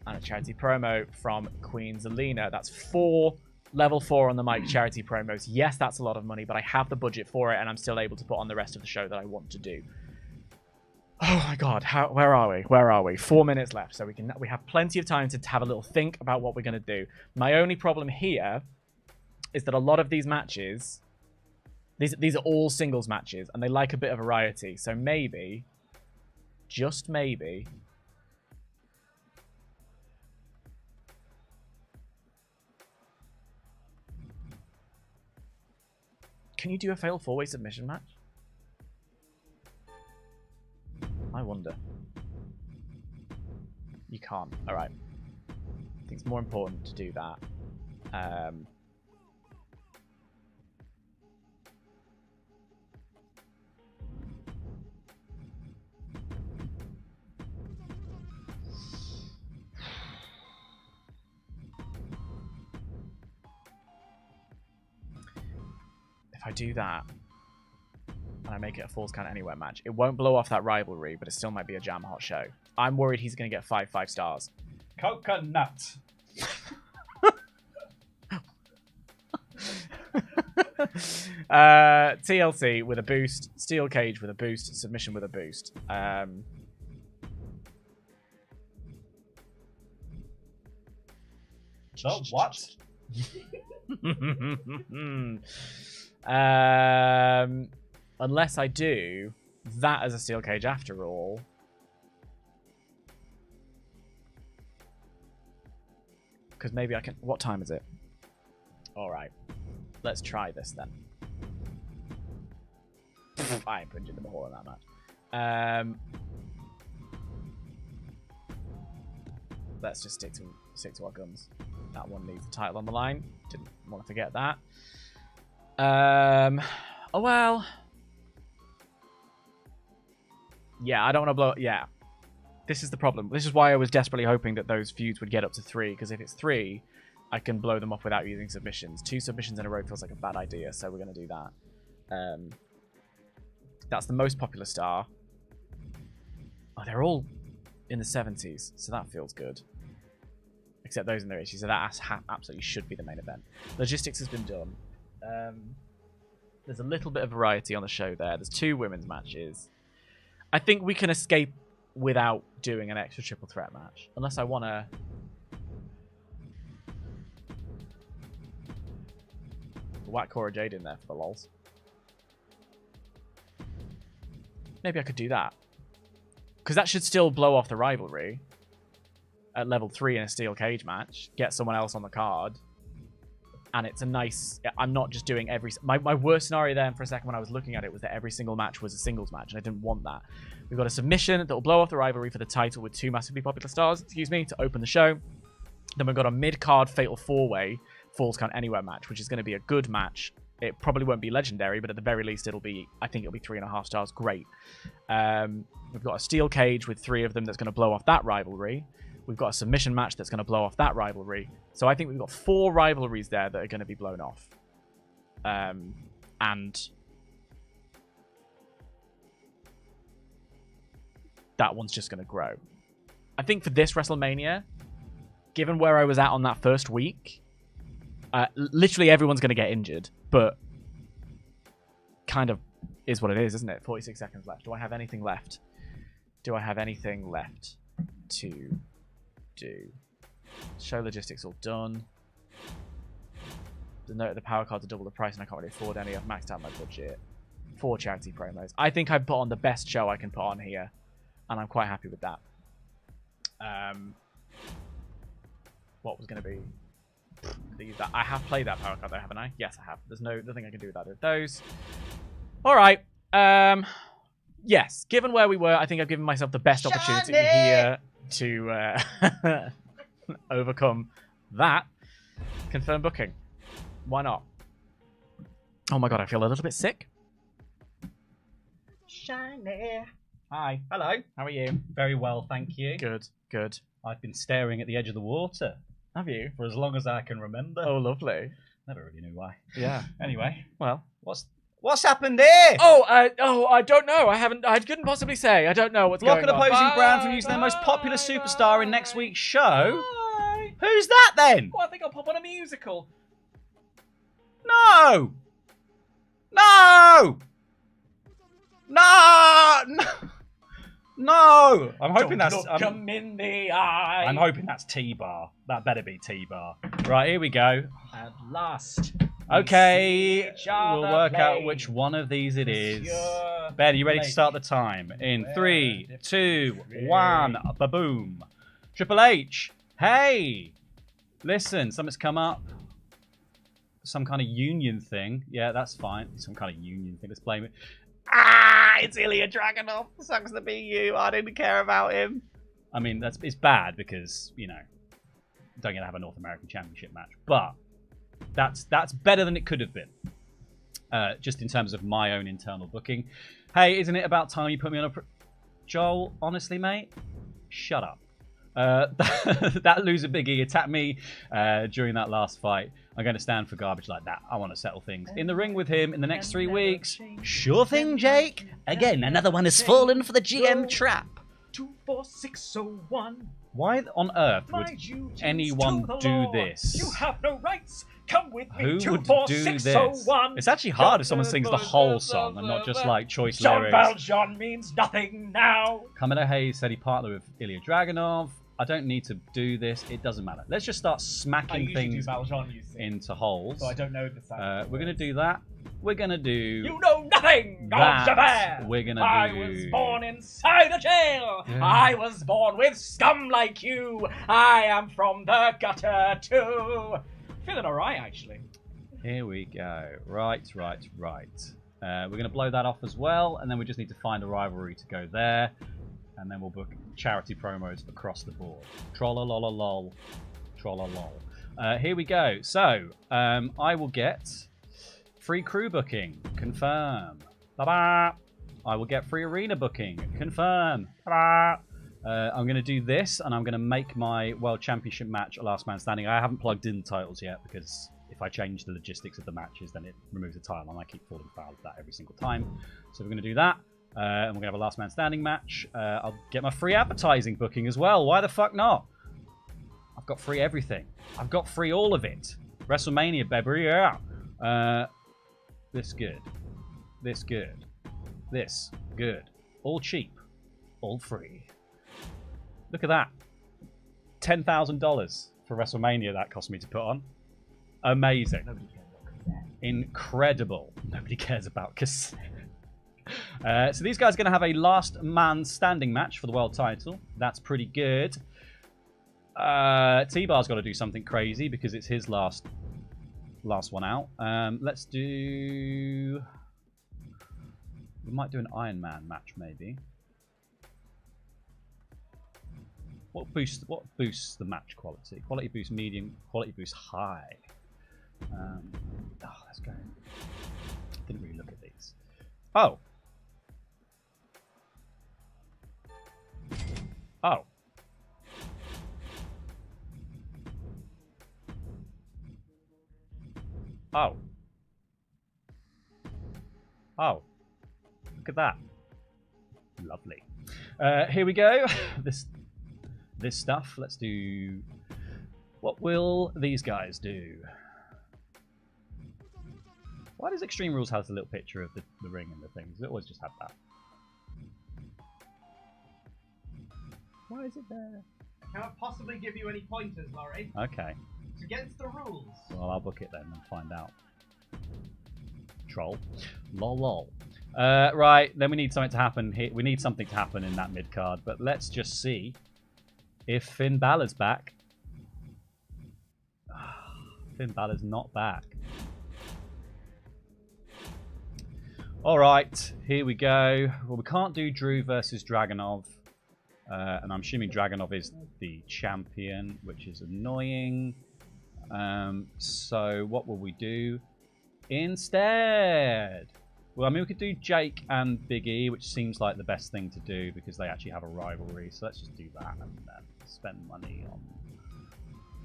And a charity promo from Queen Zelina. That's 4 level 4 on the mic charity promos. Yes, that's a lot of money, but I have the budget for it, and I'm still able to put on the rest of the show that I want to do. Oh my god, where are we? Where are we? 4 minutes left, so we have plenty of time to have a little think about what we're going to do. My only problem here is that a lot of these matches, these are all singles matches, and they like a bit of variety. So maybe, just maybe, can you do a fatal 4-way submission match? I wonder. You can't. Alright. I think it's more important to do that. If I do that, and I make it a Falls Count Anywhere match, it won't blow off that rivalry, but it still might be a jam hot show. I'm worried he's going to get 5 stars. Coconut. TLC with a boost, steel cage with a boost, submission with a boost. So what? Unless I do that as a steel cage after all. Because maybe I can... What time is it? Alright. Let's try this then. I ain't putting in the hole in that match. Let's just stick to our guns. That one needs the title on the line. Didn't want to forget that. Oh well. Yeah, I don't want to blow... Yeah. This is the problem. This is why I was desperately hoping that those feuds would get up to 3, because if it's 3, I can blow them off without using submissions. 2 submissions in a row feels like a bad idea, so we're going to do that. That's the most popular star. Oh, they're all in the 70s, so that feels good. Except those in their 80s, so that absolutely should be the main event. Logistics has been done. There's a little bit of variety on the show there. There's 2 women's matches. I think we can escape without doing an extra triple threat match. Unless I want to... whack Cora Jade in there for the lols. Maybe I could do that. Because that should still blow off the rivalry. At level 3 in a steel cage match. Get someone else on the card. And it's a nice... I'm not just doing every... My worst scenario then for a second when I was looking at it was that every single match was a singles match. And I didn't want that. We've got a submission that will blow off the rivalry for the title with 2 massively popular stars, to open the show. Then we've got a mid-card fatal 4-way Falls Count Anywhere match, which is going to be a good match. It probably won't be legendary, but at the very least it'll be... I think it'll be 3.5 stars. Great. We've got a steel cage with 3 of them that's going to blow off that rivalry. We've got a submission match that's going to blow off that rivalry. So I think we've got 4 rivalries there that are going to be blown off. And that one's just going to grow. I think for this WrestleMania, given where I was at on that first week, literally everyone's going to get injured, but kind of is what it is, isn't it? 46 seconds left. Do I have anything left? Do I have anything left to do? Show logistics all done. The note the power cards are double the price and I can't really afford any. I've maxed out my budget. 4 charity promos. I think I've put on the best show I can put on here, and I'm quite happy with that. What was going to be... That I have played that power card though, haven't I? Yes, I have. There's nothing I can do without it. Those. All right. Yes. Given where we were, I think I've given myself the best opportunity here to overcome that. Confirm booking. Why not? Oh my god, I feel a little bit sick. Shiny. Hi. Hello. How are you? Very well, thank you. Good. Good. I've been staring at the edge of the water. Have you? For as long as I can remember. Oh, lovely. Never really knew why. Yeah. Anyway, Well. what's happened here? Oh, I don't know. I couldn't possibly say. I don't know what's Block going an on. opposing brand from using their most popular superstar in next week's show. Bye. Who's that then? Oh, I think I'll pop on a musical. No! No! No! No! No! I'm hoping that's. Look 'em in the eye. I'm hoping that's T-Bar. That better be T-Bar. Right, here we go. At last. Okay, we'll work out which one of these it is. Ben, are you ready to start the time? In 3, 2, 1, ba-boom. Triple H, hey! Listen, something's come up. Some kind of union thing. Yeah, that's fine. Some kind of union thing. Let's blame it. Ah, it's Ilya Dragunov. Sucks to be you. I didn't care about him. I mean, it's bad because, you know, don't get to have a North American Championship match. But that's better than it could have been. Just in terms of my own internal booking. Hey, isn't it about time you put me on a... Joel, honestly, mate, shut up. That loser Biggie attacked me during that last fight. I'm going to stand for garbage like that. I want to settle things in the ring with him in the next 3 weeks. Sure thing, Jake. Again, another one has fallen for the GM trap. 24601. Why on earth would anyone do this? You have no rights. Come with me. Who would do this? It's actually hard if someone sings the whole song and not just like choice lyrics. Jean Valjean means nothing now. Carmelo Hayes said he partnered with Ilya Dragunov. I don't need to do this. It doesn't matter. Let's just start smacking things into holes. So I don't know the sound. We're going to do that. We're going to do... You know nothing that. of Japan. We're going to do... I was born inside a jail. Yeah. I was born with scum like you. I am from the gutter too. Feeling alright, actually. Here we go. Right. We're going to blow that off as well. And then we just need to find a rivalry to go there. And then we'll book charity promos across the board. Trolla-lolla-lol. Trolla-lol. Here we go. So, I will get free crew booking. Confirm. Ba-ba. I will get free arena booking. Confirm. Ba-ba. I'm going to do this, and I'm going to make my World Championship match a last man standing. I haven't plugged in the titles yet, because if I change the logistics of the matches, then it removes the title, and I keep falling foul of that every single time. So we're going to do that. And we're going to have a last man standing match. I'll get my free advertising booking as well. Why the fuck not? I've got free everything. I've got free all of it. WrestleMania, baby, yeah. This good. This good. This good. All cheap. All free. Look at that. $10,000 for WrestleMania that cost me to put on. Amazing. Nobody cares about cassette. Incredible. Nobody cares about cassette. So these guys are going to have a last man standing match for the world title. That's pretty good. T-Bar's got to do something crazy because it's his last one out. Let's do... We might do an Iron Man match maybe. What boosts the match quality? Quality boost medium, quality boost high. Let's go. Didn't really look at these. Oh. Oh. Oh. Oh. Look at that. Lovely. Here we go. This stuff. Let's do... What will these guys do? Why does Extreme Rules have a little picture of the ring and the things? It always just have that. Why is it there? I cannot possibly give you any pointers, Laurie. Okay. It's against the rules. Well, I'll book it then and find out. Troll. Lol. Right, then we need something to happen here. We need something to happen in that mid card, but let's just see if Finn Balor's back. Finn Balor's not back. Alright, here we go. Well, we can't do Drew versus Dragunov. And I'm assuming Dragunov is the champion, which is annoying. So what will we do instead? Well, I mean, we could do Jake and Big E, which seems like the best thing to do because they actually have a rivalry. So let's just do that and then spend money on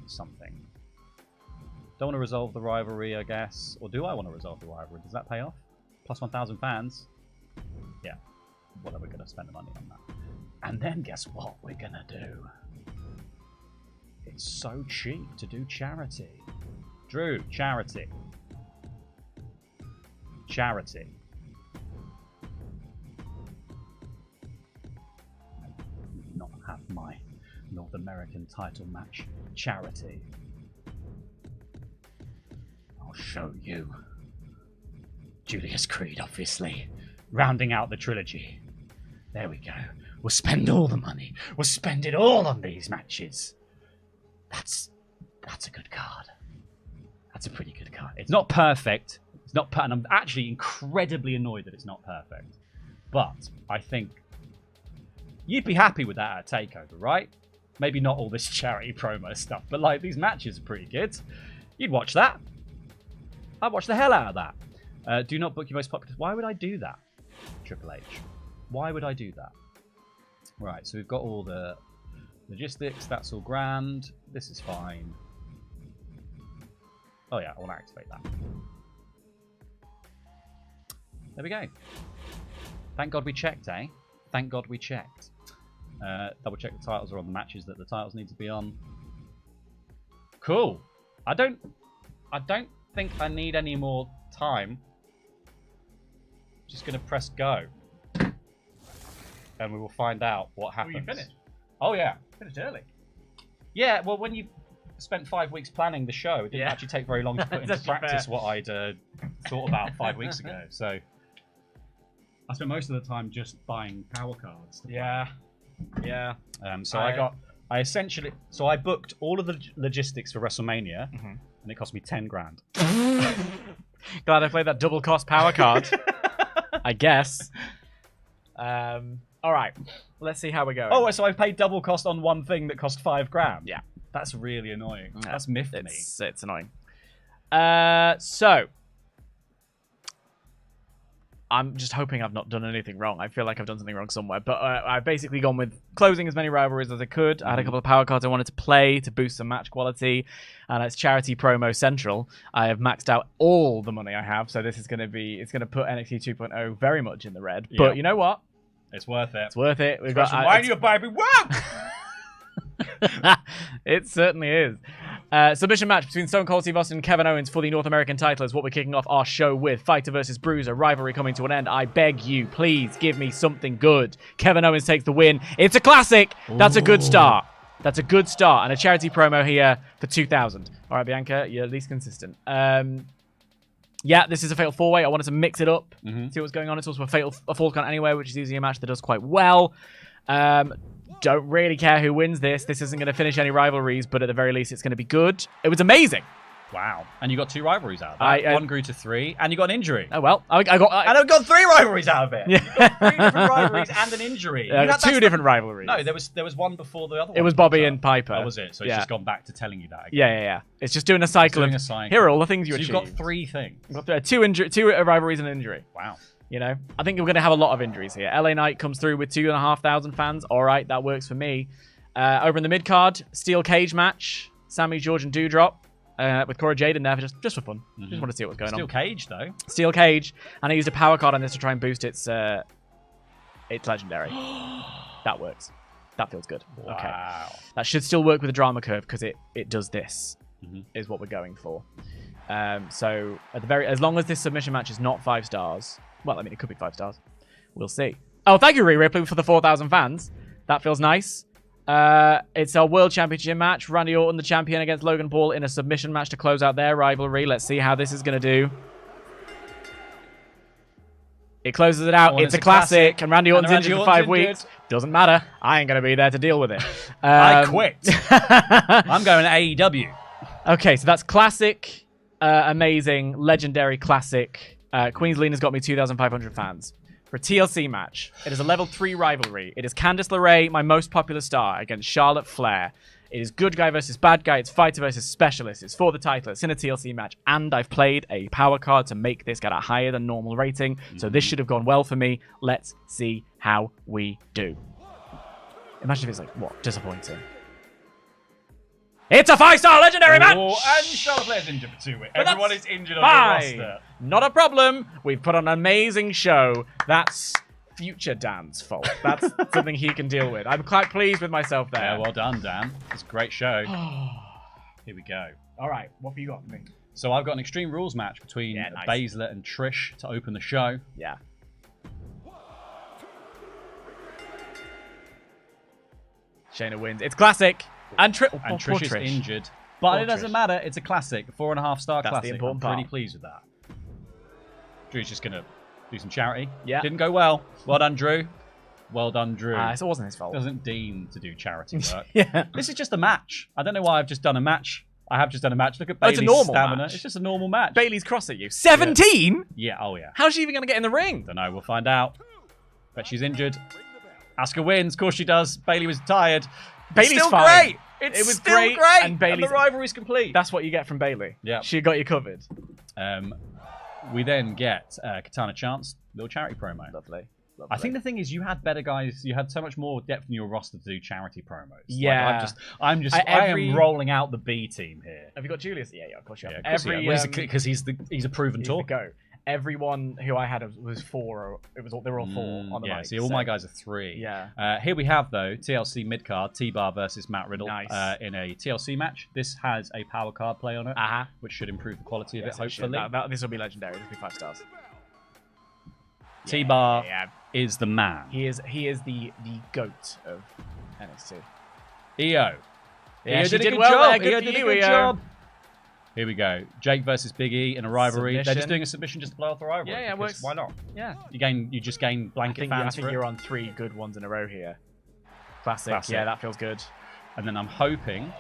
something. Don't want to resolve the rivalry, I guess. Or do I want to resolve the rivalry? Does that pay off? Plus 1,000 fans? Yeah. What are we going to spend the money on that? And then guess what we're going to do? It's so cheap to do charity. Drew, charity. Charity. Not have my North American title match charity. I'll show you. Julius Creed, obviously. Rounding out the trilogy. There we go. We'll spend all the money. We'll spend it all on these matches. That's a good card. That's a pretty good card. It's not perfect. It's not, and I'm actually incredibly annoyed that it's not perfect. But I think you'd be happy with that at a takeover, right? Maybe not all this charity promo stuff, but like these matches are pretty good. You'd watch that. I'd watch the hell out of that. Do not book your most popular. Why would I do that? Triple H. Why would I do that? Right, so we've got all the logistics. That's all grand. This is fine. Oh yeah, I want to activate that. There we go. Thank God we checked, eh? Thank God we checked. Double check the titles are on the matches that the titles need to be on. Cool. I don't think I need any more time. Just gonna press go. And we will find out what happens. Well, you finished. Oh yeah. Finished early. Yeah, well when you spent 5 weeks planning the show, it didn't actually take very long to put into practice what I'd thought about 5 weeks ago. So I spent most of the time just buying power cards. Yeah. So I booked all of the logistics for WrestleMania, and it cost me 10 grand. Glad I played that double cost power card. I guess. All right, let's see how we go. Oh, so I paid double cost on one thing that cost 5 grand. Yeah, that's really annoying. Yeah. That's miffed me. It's annoying. So I'm just hoping I've not done anything wrong. I feel like I've done something wrong somewhere, but I've basically gone with closing as many rivalries as I could. I had a couple of power cards I wanted to play to boost some match quality, and it's charity promo central. I have maxed out all the money I have, so this is going to be, it's going to put NXT 2.0 very much in the red. Yeah. But you know what? It's worth it. It's worth it. We've got. Why you baby? Whoa! It certainly is. Submission match between Stone Cold Steve Austin and Kevin Owens for the North American title is what we're kicking off our show with. Fighter versus Bruiser, rivalry coming to an end. I beg you, please give me something good. Kevin Owens takes the win. It's a classic. That's a good start. That's a good start. And a charity promo here for 2,000. All right, Bianca, you're at least consistent. Yeah, this is a Fatal 4-Way. I wanted to mix it up, see what's going on. It's also a Falls Count Anywhere, which is usually a match that does quite well. Don't really care who wins this. This isn't going to finish any rivalries, but at the very least, it's going to be good. It was amazing. Wow. And you got 2 rivalries out of that. One grew to 3, and you got an injury. Oh, well. I got 3 rivalries out of it. Yeah. You got 3 different rivalries and an injury. Two different rivalries. No, there was one before the other one. It was Bobby and Piper. Oh, was it? So it's just gone back to telling you that again. Yeah. It's just doing a cycle. Here are all the things you achieved. You've got 3 things. You've got 2 rivalries and an injury. Wow. You know, I think we're going to have a lot of injuries here. LA Knight comes through with 2,500 fans. All right, that works for me. Over in the mid card, steel cage match. Sammy, George, and Doudrop with Cora Jade in there for just for fun. Just want to see what was going on. Steel cage though. Steel cage, and I used a power card on this to try and boost its legendary. That works. That feels good. Wow. Okay. That should still work with the drama curve because it does this. Is what we're going for. So as long as this submission match is not 5 stars, well, I mean it could be 5 stars. We'll see. Oh, thank you, Rhea Ripley, for the 4,000 fans. That feels nice. It's our World Championship match. Randy Orton, the champion, against Logan Paul in a submission match to close out their rivalry. Let's see how this is going to do. It closes it out. It's a classic. And Randy Orton's injured for 5 weeks. Doesn't matter. I ain't going to be there to deal with it. I quit. I'm going to AEW. Okay, so that's classic, amazing, legendary classic. Queen's Lean has got me 2,500 fans. For a TLC match, it is a level 3 rivalry. It is Candice LeRae, my most popular star, against Charlotte Flair. It is good guy versus bad guy. It's fighter versus specialist. It's for the title. It's in a TLC match. And I've played a power card to make this get a higher than normal rating. So this should have gone well for me. Let's see how we do. Imagine if it's like, what? Disappointing. It's a 5-star legendary match! And Charlotte Flair's injured for 2 weeks. Everyone is injured on the roster. Not a problem. We've put on an amazing show. That's future Dan's fault. That's something he can deal with. I'm quite pleased with myself there. Yeah, well done, Dan. It's a great show. Here we go. All right, what have you got for me? So I've got an Extreme Rules match between Baszler and Trish to open the show. Yeah. Shayna wins. It's classic. And Trish is injured. But it doesn't matter. It's a classic. 4.5-star classic. That's the important I'm pretty part. pleased with that. Drew's just going to do some charity. Yeah. Didn't go well. Well done, Drew. Well done, Drew. It wasn't his fault. Doesn't deem to do charity work. Yeah. This is just a match. I don't know why I've just done a match. I have just done a match. Look at Bailey's it's a normal stamina. match. It's just a normal match. Bailey's cross at you. 17? Yeah, oh yeah. How's she even going to get in the ring? Don't know. We'll find out. Bet she's injured. Asuka wins. Of course she does. Bailey was tired. Bailey's still fine. great. It was still great. And the rivalry's complete. That's what you get from Bailey. Yeah. She got you covered. We then get Katana Chance, little charity promo. Lovely. I think the thing is, you had better guys. You had so much more depth in your roster to do charity promos. Yeah. I am rolling out the B team here. Have you got Julius? Yeah, of course you have. Because he's a proven talker. Go. Everyone who I had was 4. They were all 4 on the mic. See, all my guys are 3. Yeah. Here we have though TLC midcard T-Bar versus Matt Riddle in a TLC match. This has a power card play on it, which should improve the quality of it. Hopefully, this will be legendary. This will be 5 stars. T-Bar is the man. He is the goat of NXT. EO. Yeah, EO she did a good well job. there. EO did a good job. Here we go. Jake versus Big E in a rivalry. Submission. They're just doing a submission just to blow off the rivalry. Yeah, it works. Why not? Yeah. You just gain blanket fans. I think you're on 3 good ones in a row here. Classic. Yeah, that feels good. And then I'm hoping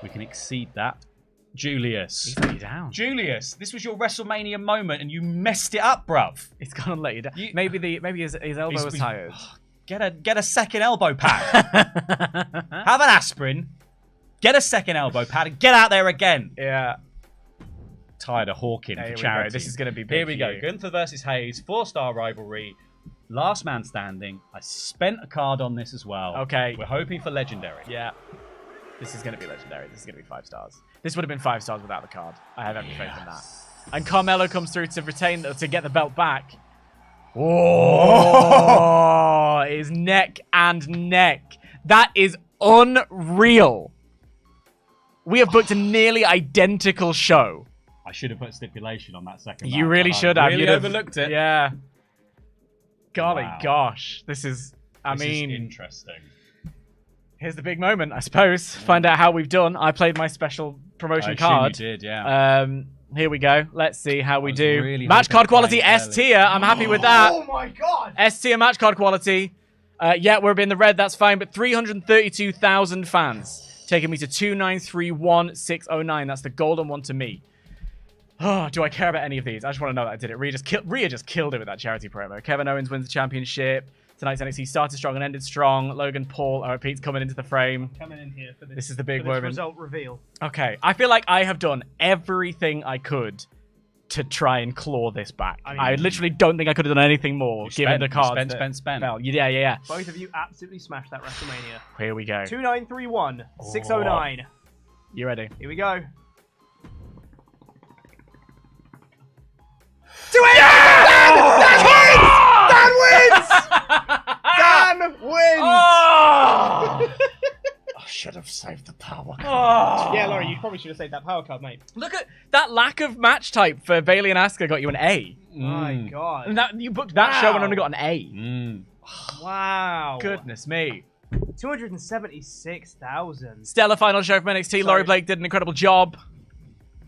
we can exceed that. Julius. He's let you down. Julius, this was your WrestleMania moment and you messed it up, bruv. He's gonna let you down. Maybe his elbow was tired. Get a second elbow pad. Have an aspirin. Get a second elbow pad and get out there again. Yeah. Tired of hawking for charity. This is going to be big. Here we go. Gunther versus Hayes. 4-star rivalry. Last man standing. I spent a card on this as well. Okay. We're hoping for legendary. Yeah. This is going to be legendary. This is going to be 5 stars. This would have been 5 stars without the card. I have every faith in that. And Carmelo comes through to get the belt back. Oh, it is neck and neck. That is unreal. We have booked a nearly identical show. I should have put stipulation on that second. You match, really but should I have. Really You'd have overlooked it. Yeah. Golly Wow. gosh. This is, This is mean, interesting. here's the big moment, I suppose. Find out how we've done. I played my special promotion I assume card. you did, yeah. Here we go. Let's see how we was do. really Match hoping card to quality find S early. tier. I'm happy with that. Oh my god! S tier match card quality. Yeah, we're in the red. That's fine. But 332,000 fans, taking me to 2931609. That's the golden one to me. Oh, do I care about any of these? I just want to know that I did it. Rhea just killed it with that charity promo. Kevin Owens wins the championship. Tonight's NXT started strong and ended strong. Logan Paul, I repeat, coming into the frame. Coming in here for this. This is the big For this moment. result reveal. Okay, I feel like I have done everything I could to try and claw this back. I literally don't think I could have done anything more, given the cards. Spend. Well, yeah. Both of you absolutely smashed that WrestleMania. Here we go. 2931 609. You ready? Here we go. Do it! Dan wins! Dan wins! Oh! I should have saved the power. Yeah, Laurie, you probably should have saved that power card, mate. Look at that lack of match type for Bailey and Asuka got you an A. My god. And that you booked that show and only got an A. Wow. Goodness me. 276,000. Stellar final show from NXT. Laurie Blake did an incredible job.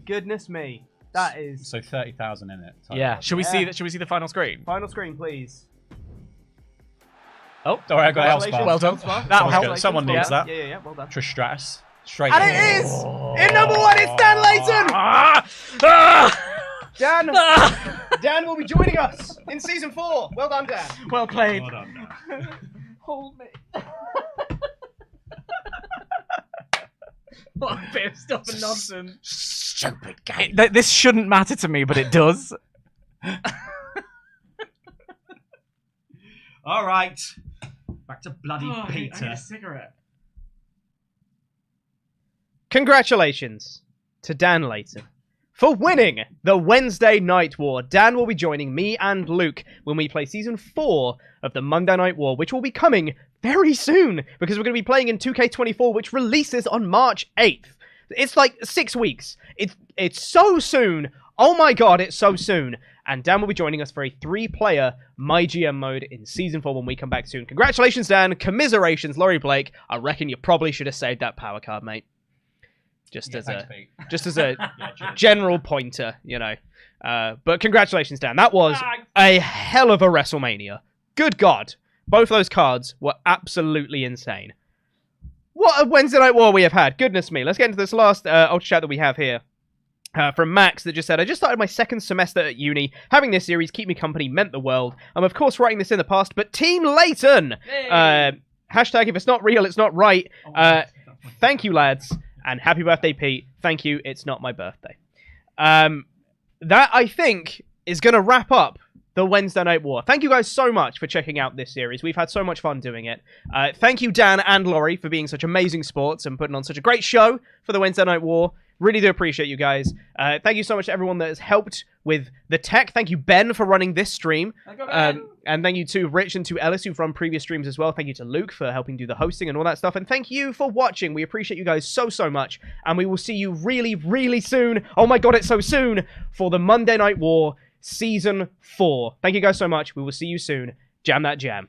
Goodness me. That is... So 30,000 in it. Yeah. Should we see that? Should we see the final screen? Final screen, please. Oh, Sorry, I got Congratulations. L-Spar. well done. That'll help. Someone needs that. Yeah, well done. Trish Stratus. Straight And in. it is! In number one, it's Dan Layton! Dan, Dan will be joining us in season 4. Well done, Dan. Well played. Well done, Dan. Hold me. What a bit of stuff and nonsense. Stupid game. This shouldn't matter to me, but it does. All right. Back to bloody I need Peter. a cigarette. Congratulations to Dan Layton for winning the Wednesday Night War. Dan will be joining me and Luke when we play Season 4 of the Monday Night War, which will be coming very soon because we're going to be playing in 2K24, which releases on March 8th. It's like 6 weeks. It's so soon. Oh my god, it's so soon. And Dan will be joining us for a 3-player MyGM mode in Season 4 when we come back soon. Congratulations, Dan. Commiserations, Laurie Blake. I reckon you probably should have saved that power card, mate. Just as a general pointer, you know. But congratulations, Dan. That was a hell of a WrestleMania. Good God. Both those cards were absolutely insane. What a Wednesday Night War we have had. Goodness me. Let's get into this last Ultra Chat that we have here. From Max that just said, I just started my second semester at uni. Having this series keep me company meant the world. I'm of course writing this in the past, but Team Layton! Hashtag if it's not real, it's not right. Thank you, lads. And happy birthday, Pete. Thank you, it's not my birthday. That, I think, is going to wrap up the Wednesday Night War. Thank you guys so much for checking out this series. We've had so much fun doing it. Thank you, Dan and Laurie, for being such amazing sports and putting on such a great show for the Wednesday Night War. Really do appreciate you guys. Thank you so much to everyone that has helped with the tech. Thank you, Ben, for running this stream. And thank you to Rich and to Ellis, who've run previous streams as well. Thank you to Luke for helping do the hosting and all that stuff. And thank you for watching. We appreciate you guys so, so much. And we will see you really, really soon. Oh my god, it's so soon. For the Monday Night War Season 4. Thank you guys so much. We will see you soon. Jam that jam.